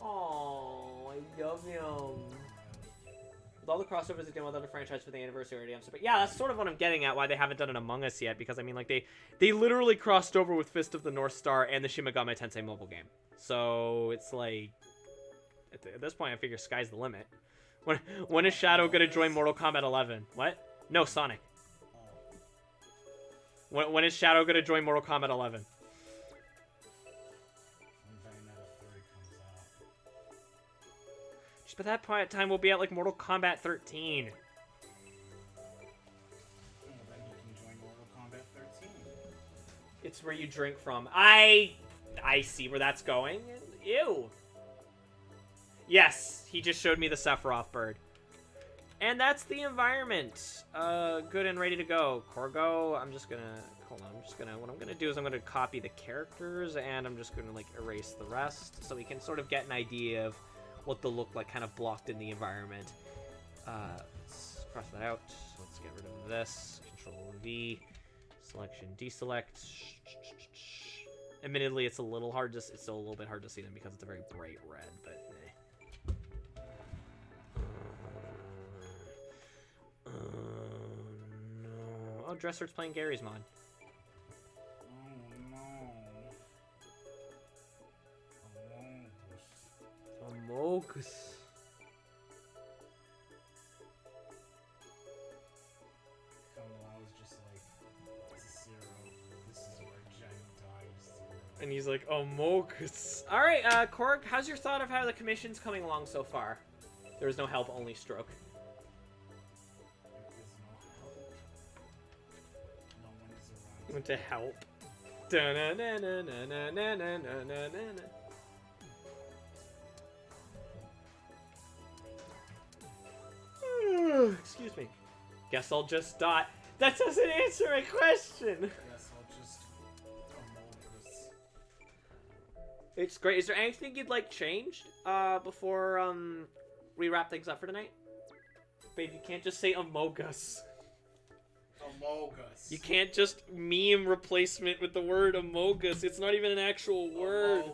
Oh, I love him. With all the crossovers they did with other franchises for the anniversary already, I'm but yeah, that's sort of what I'm getting at. Why they haven't done an Among Us yet? Because I mean, like they literally crossed over with Fist of the North Star and the Shin Megami Tensei mobile game. So it's like at this point, I figure sky's the limit. When is Shadow gonna join Mortal Kombat 11? What? No, Sonic. When is Shadow gonna join Mortal Kombat 11? Just by that point time, we'll be at like Mortal Kombat 13. Then you can join Mortal Kombat 13. It's where you drink from. I see where that's going. Ew. Yes, he just showed me the Sephiroth bird. And that's the environment. Good and ready to go. Corgo, I'm just gonna, hold on, what I'm gonna do is I'm gonna copy the characters and I'm just gonna like erase the rest so we can sort of get an idea of what they'll look like kind of blocked in the environment. Let's cross that out. Let's get rid of this. Control V, selection, deselect. Admittedly, it's a little hard to, it's still a little bit hard to see them because it's a very bright red, but no. Oh, Dresser's playing Gary's mod. Oh no. Amogus. I was just like, this is 0. This is where Jen dies. And he's like, Amogus. Alright, Korg, how's your thought of how the commission's coming along so far? There is no help, only stroke. There is no help. No one is around. To help. Da-na-na-na-na-na-na-na-na-na. Excuse me. Guess I'll just dot. That doesn't answer my question. Yes, I'll just Amogus. It's great. Is there anything you'd like changed before we wrap things up for tonight? Babe, you can't just say Amogus. Amogus. You can't just meme replacement with the word Amogus. It's not even an actual word.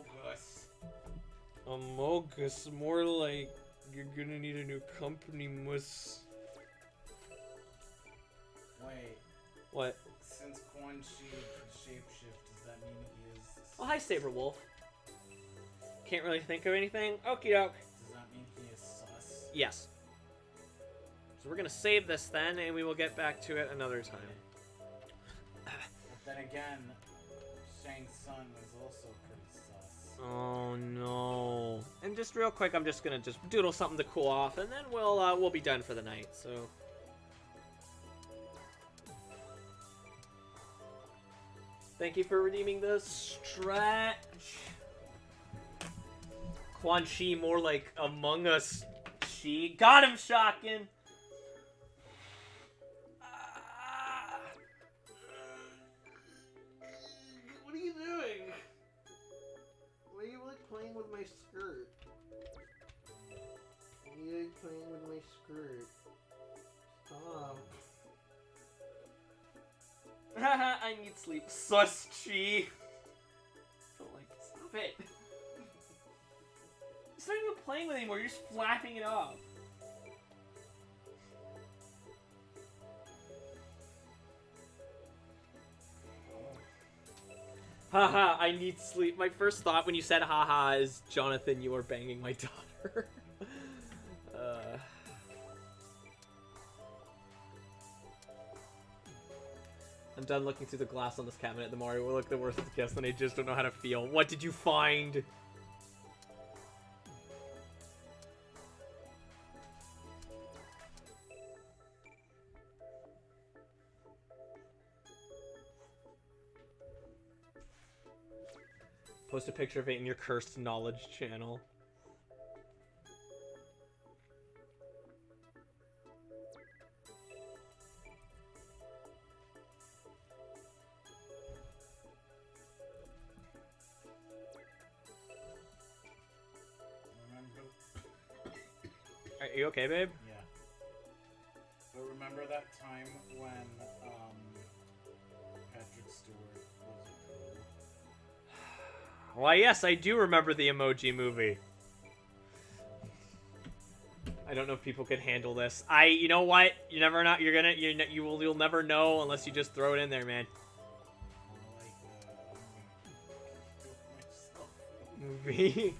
Amogus. Amogus, more like you're gonna need a new company, muss. Wait. What? since Quan Chi can shapeshift, does that mean he is... Oh, hi, Saberwolf. Can't really think of anything. Okie doke. Does that mean he is sus? Yes. So we're gonna save this then, and we will get back to it another time. But then again, Shang Tsung was also pretty sus. Oh no. And just real quick, I'm just gonna doodle something to cool off, and then we'll be done for the night, so... Thank you for redeeming the stretch. Quan Chi, more like Among Us Chi. Got him, Shotgun! What are you doing? Why are you like playing with my skirt? Why are you like playing with my skirt? Stop. Haha, I need sleep. Sus Chi. Don't like it. Stop it. It's not even playing with it anymore, you're just flapping it off. Haha, I need sleep. My first thought when you said haha is, Johnathan, you are banging my daughter. I'm done looking through the glass on this cabinet. The more I look, the worse it gets, and I just don't know how to feel. What did you find? Post a picture of it in your cursed knowledge channel. Are you okay, babe? Yeah. But remember that time when, Patrick Stewart was a troll? Why, yes, I do remember the Emoji Movie. I don't know if people could handle this. You know what? You never know. You'll never know unless you just throw it in there, man. Movie.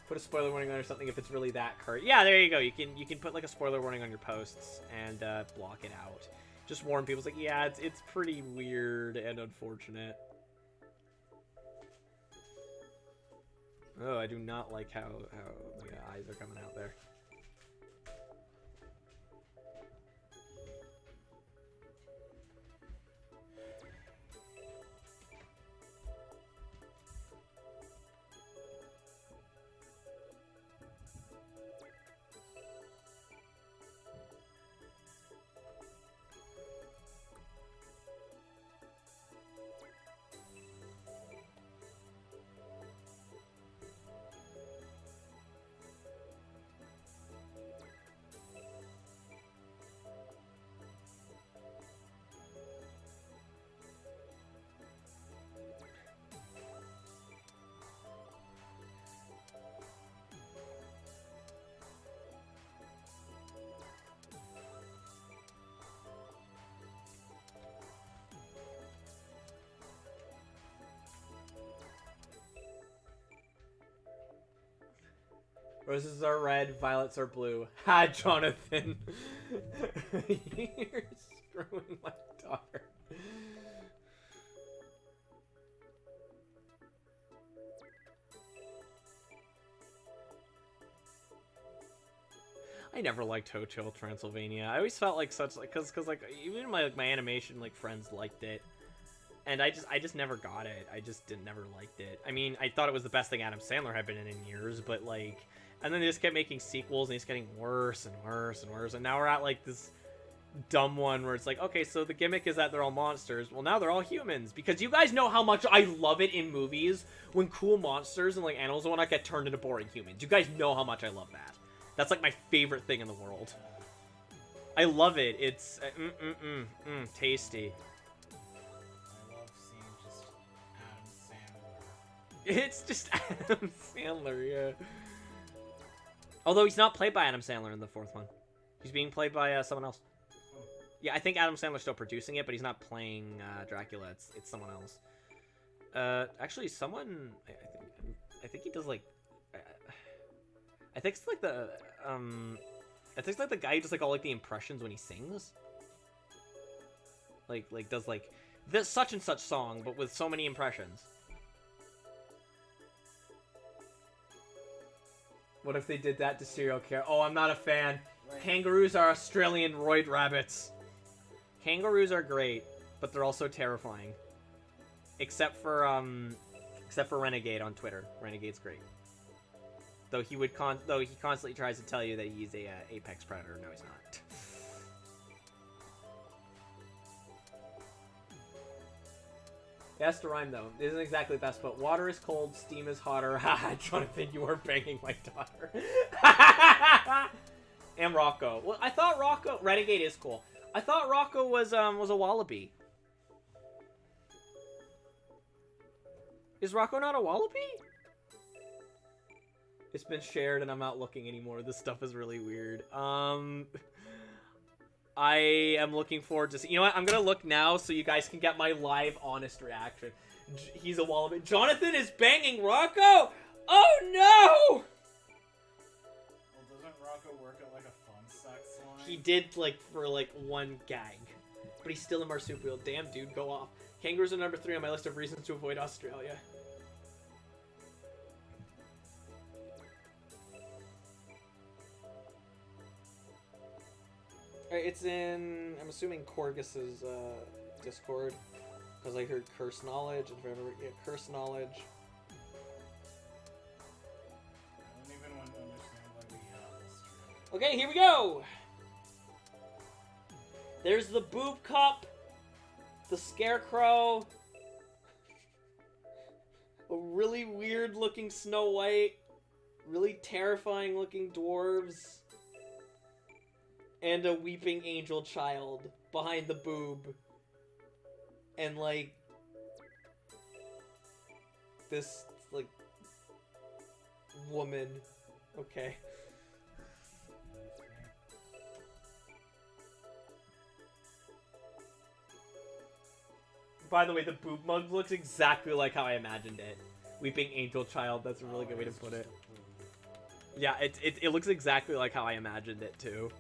Put a spoiler warning on or something if it's really that current. Yeah, there you go. You can put like a spoiler warning on your posts and block it out. Just warn people. It's like, yeah, it's pretty weird and unfortunate. Oh, I do not like how my eyes are coming out there. Roses are red, violets are blue. Ha, Johnathan. You're screwing my daughter. I never liked Hotel Transylvania. I always felt like such like cause like even my animation like friends liked it. And I just never got it. I just never liked it. I mean, I thought it was the best thing Adam Sandler had been in years, but like, and then they just kept making sequels, and he's getting worse and worse and worse. And now we're at like this dumb one where it's like, okay, so the gimmick is that they're all monsters. Well, now they're all humans, because you guys know how much I love it in movies when cool monsters and like animals and whatnot get turned into boring humans. You guys know how much I love that. That's like my favorite thing in the world. I love it. It's tasty. It's just Adam Sandler, yeah. Although he's not played by Adam Sandler in the fourth one. He's being played by someone else. Yeah, I think Adam Sandler's still producing it, but he's not playing Dracula. It's someone else. Actually, someone I think he does like I think it's like the I think it's like the guy who does like all like the impressions when he sings. Like does like this such and such song, but with so many impressions. What if they did that to serial killer? Oh, I'm not a fan. Right. Kangaroos are Australian roid rabbits. Kangaroos are great, but they're also terrifying. Except for Renegade on Twitter. Renegade's great. Though he constantly tries to tell you that he's a apex predator. No, he's not. It has to rhyme though. It isn't exactly the best, but water is cold, steam is hotter. Haha, Jonathan, you are banging my daughter. And Rocco. Well, I thought Renegade is cool. I thought Rocco was a wallaby. Is Rocco not a wallaby? It's been shared and I'm not looking anymore. This stuff is really weird. I am looking forward to see. You know what? I'm gonna look now so you guys can get my live, honest reaction. He's a wallaby. Jonathan is banging Rocco. Oh no! Well, doesn't Rocco work at like a fun sex line? He did like for like one gag, but he's still a marsupial. Damn, dude, go off. Kangaroos are number 3 on my list of reasons to avoid Australia. It's in, I'm assuming Corgus's Discord, because I heard curse knowledge, and forever, yeah, curse knowledge. I don't even want to understand why we have Australia. Okay, here we go! There's the boob cup, the scarecrow, a really weird looking Snow White, really terrifying looking dwarves, and a weeping angel child behind the boob. And, like, this, like, woman. Okay. By the way, the boob mug looks exactly like how I imagined it. Weeping angel child, that's a really good way to put it. Yeah, it looks exactly like how I imagined it, too.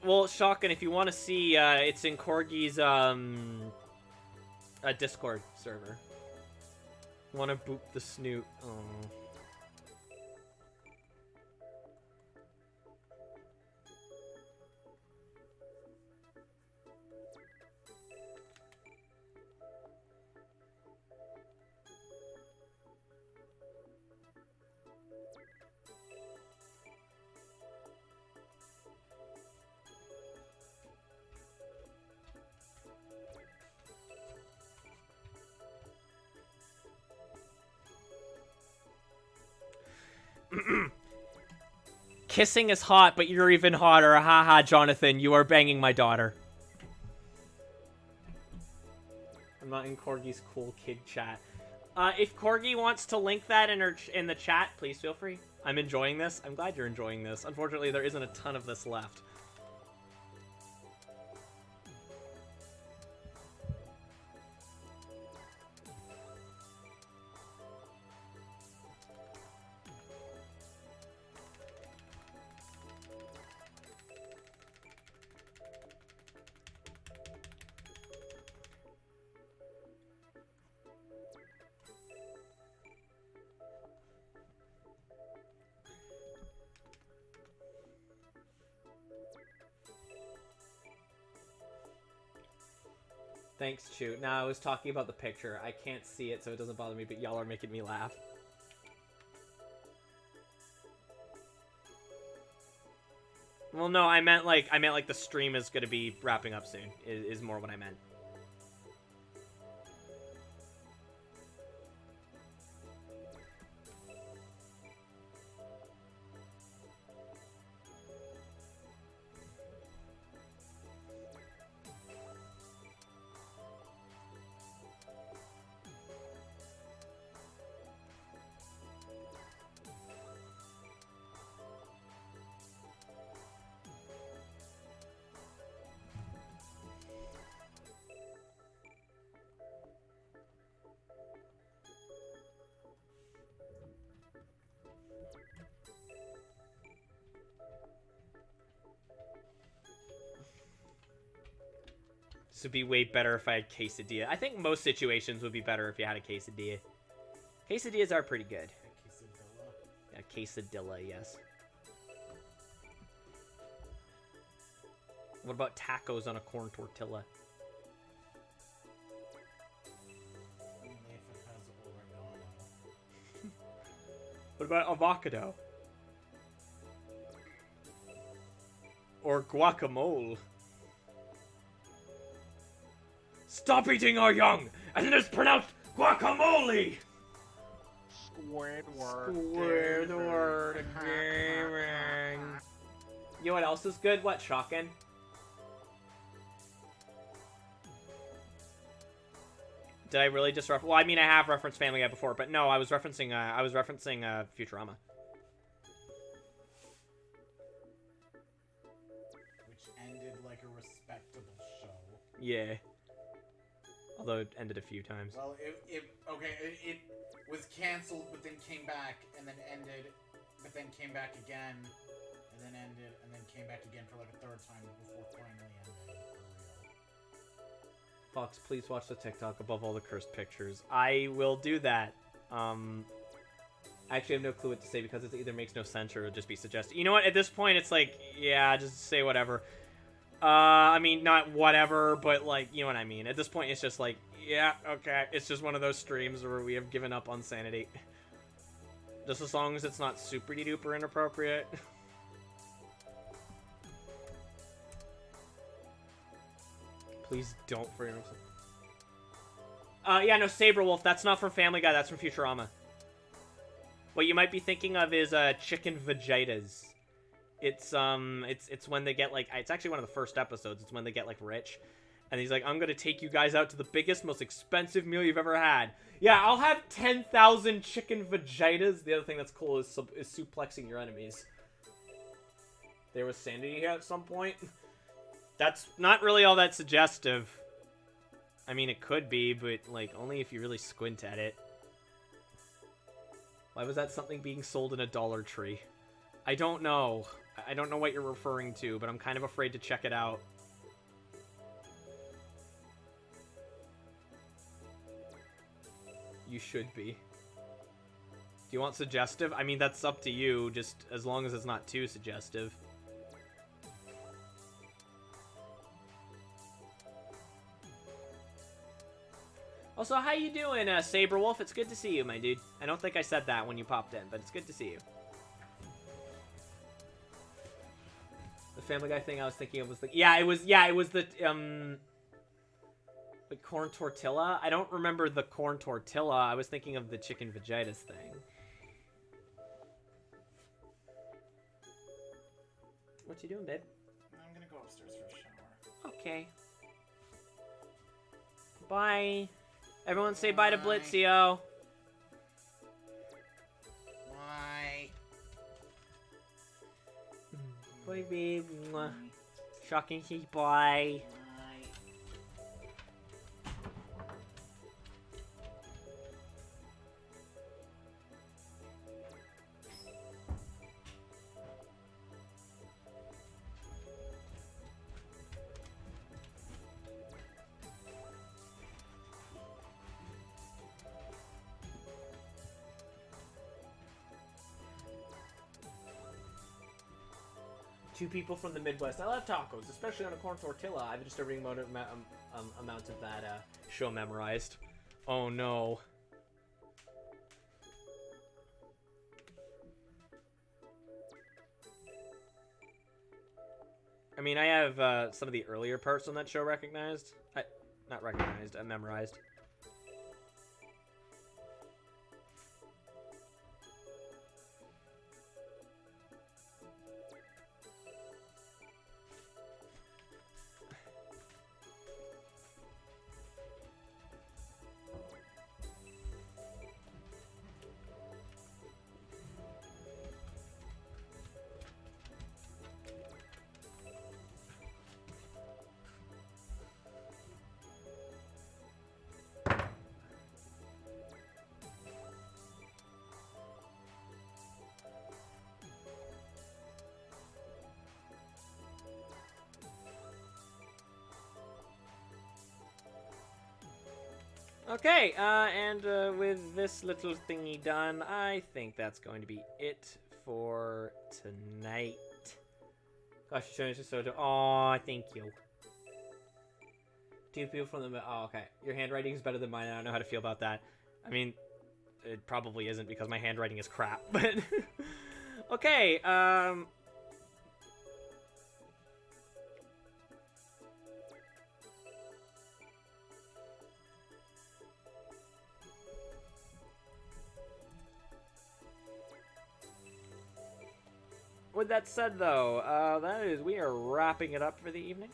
Well, Shotgun, if you want to see, it's in Corgi's Discord server. Want to boop the snoot? Oh. Kissing is hot, but you're even hotter. Haha, Jonathan, you are banging my daughter. I'm not in Corgi's cool kid chat. If Corgi wants to link that in the chat, please feel free. I'm enjoying this. I'm glad you're enjoying this. Unfortunately, there isn't a ton of this left. Thanks, Chew. Now, I was talking about the picture. I can't see it, so it doesn't bother me, but y'all are making me laugh. Well, no, I meant like the stream is gonna be wrapping up soon, is more what I meant. This would be way better if I had quesadilla. I think most situations would be better if you had a quesadilla. Quesadillas are pretty good. Quesadilla. Yeah, quesadilla, yes. What about tacos on a corn tortilla? Only if it has oregano. What about avocado? Or guacamole? Stop eating our young! And it's pronounced guacamole! Squidward. gaming. You know what else is good? What, Shotgun? Did I really just reference? Well, I mean, I have referenced Family Guy before, but no, I was referencing Futurama. Which ended like a respectable show. Yeah. Although it ended a few times. Well, it was canceled, but then came back, and then ended, but then came back again, and then ended, and then came back again for like a third time before finally ending for real. Fox, please watch the TikTok above all the cursed pictures. I will do that. I actually have no clue what to say because it either makes no sense or it'll just be suggested. You know what? At this point, it's like, yeah, just say whatever. I mean, not whatever, but like, you know what I mean. At this point, it's just like, yeah, okay. It's just one of those streams where we have given up on sanity. Just as long as it's not super duper inappropriate. Please don't for yourself. Yeah, no, Saberwolf, that's not from Family Guy, that's from Futurama. What you might be thinking of is chicken vagitas. It's when they get like, it's actually one of the first episodes. It's when they get like rich, and he's like, I'm gonna take you guys out to the biggest, most expensive meal you've ever had. Yeah, I'll have 10,000 chicken vagitas. The other thing that's cool is suplexing your enemies. There was Sandy here at some point. That's not really all that suggestive. I mean, it could be, but like only if you really squint at it. Why was that something being sold in a Dollar Tree? I don't know. I don't know what you're referring to, but I'm kind of afraid to check it out. You should be. Do you want suggestive? I mean, that's up to you, just as long as it's not too suggestive. Also, how you doing, Saberwolf? It's good to see you, my dude. I don't think I said that when you popped in, but it's good to see you. The Family Guy thing I was thinking of was the... it was the, the corn tortilla. I don't remember the corn tortilla. I was thinking of the chicken vagitas thing. What you doing, babe? I'm gonna go upstairs for a shower. Okay. Bye. Everyone say bye to Blitzio. Bye. Bye, babe. Mwah. Shocking, say bye. Two people from the Midwest. I love tacos, especially on a corn tortilla. I have a disturbing amount of that Show memorized. Oh no. I mean, I have some of the earlier parts on that show recognized. Not recognized, memorized. Okay, and with this little thingy done, I think that's going to be it for tonight. Gosh, you're showing us so. Oh, thank you. Two people from the. Oh, okay. Your handwriting is better than mine. I don't know how to feel about that. I mean, it probably isn't because my handwriting is crap. But okay. With that said, though, that is, we are wrapping it up for the evening.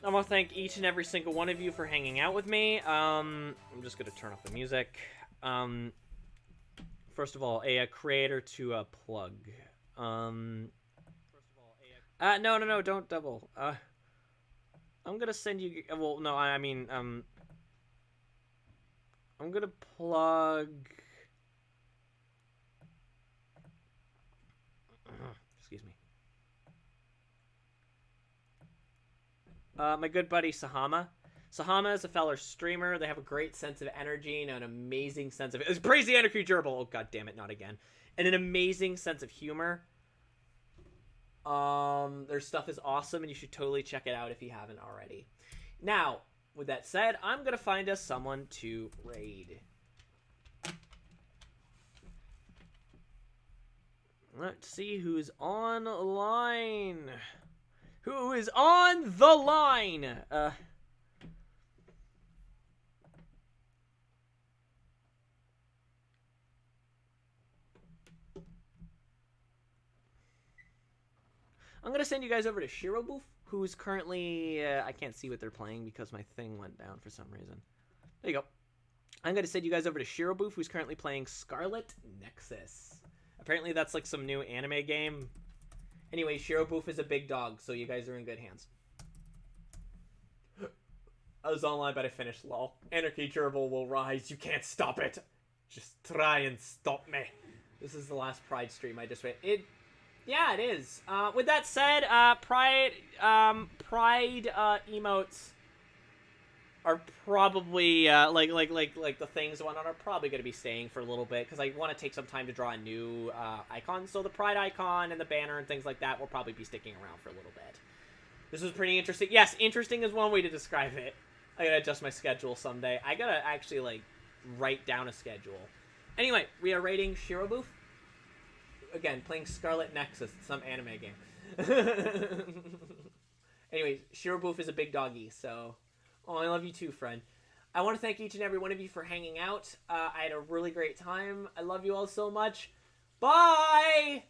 I want to thank each and every single one of you for hanging out with me. I'm just going to turn off the music. First of all, a creator to plug. No, don't double. I'm gonna send you. Well, no, I mean, I'm gonna plug. Excuse me. My good buddy Sahama. Sahama is a fellow streamer. They have a great sense of energy and an amazing sense of. Praise the Anarchy Gerbil. Oh god damn it, not again. And an amazing sense of humor. Their stuff is awesome, and you should totally check it out if you haven't already. Now, with that said, I'm gonna find us someone to raid. Let's see who's online. Who is on the line? I'm going to send you guys over to Shiroboof, who's currently... I can't see what they're playing because my thing went down for some reason. There you go. I'm going to send you guys over to Shiroboof, who's currently playing Scarlet Nexus. Apparently that's like some new anime game. Anyway, Shiroboof is a big dog, so you guys are in good hands. I was online, but I finished, lol. Anarchy Gerbil will rise. You can't stop it. Just try and stop me. This is the last Pride stream I just read. Yeah, it is. With that said, Pride emotes are probably, like the things and whatnot are probably going to be staying for a little bit, because I want to take some time to draw a new, icon. So the Pride icon and the banner and things like that will probably be sticking around for a little bit. This was pretty interesting. Yes, interesting is one way to describe it. I gotta adjust my schedule someday. I gotta actually, like, write down a schedule. Anyway, we are rating Shiroboof. Again, playing Scarlet Nexus, some anime game. Anyway, Shiroboof is a big doggy, so... Oh, I love you too, friend. I want to thank each and every one of you for hanging out. I had a really great time. I love you all so much. Bye!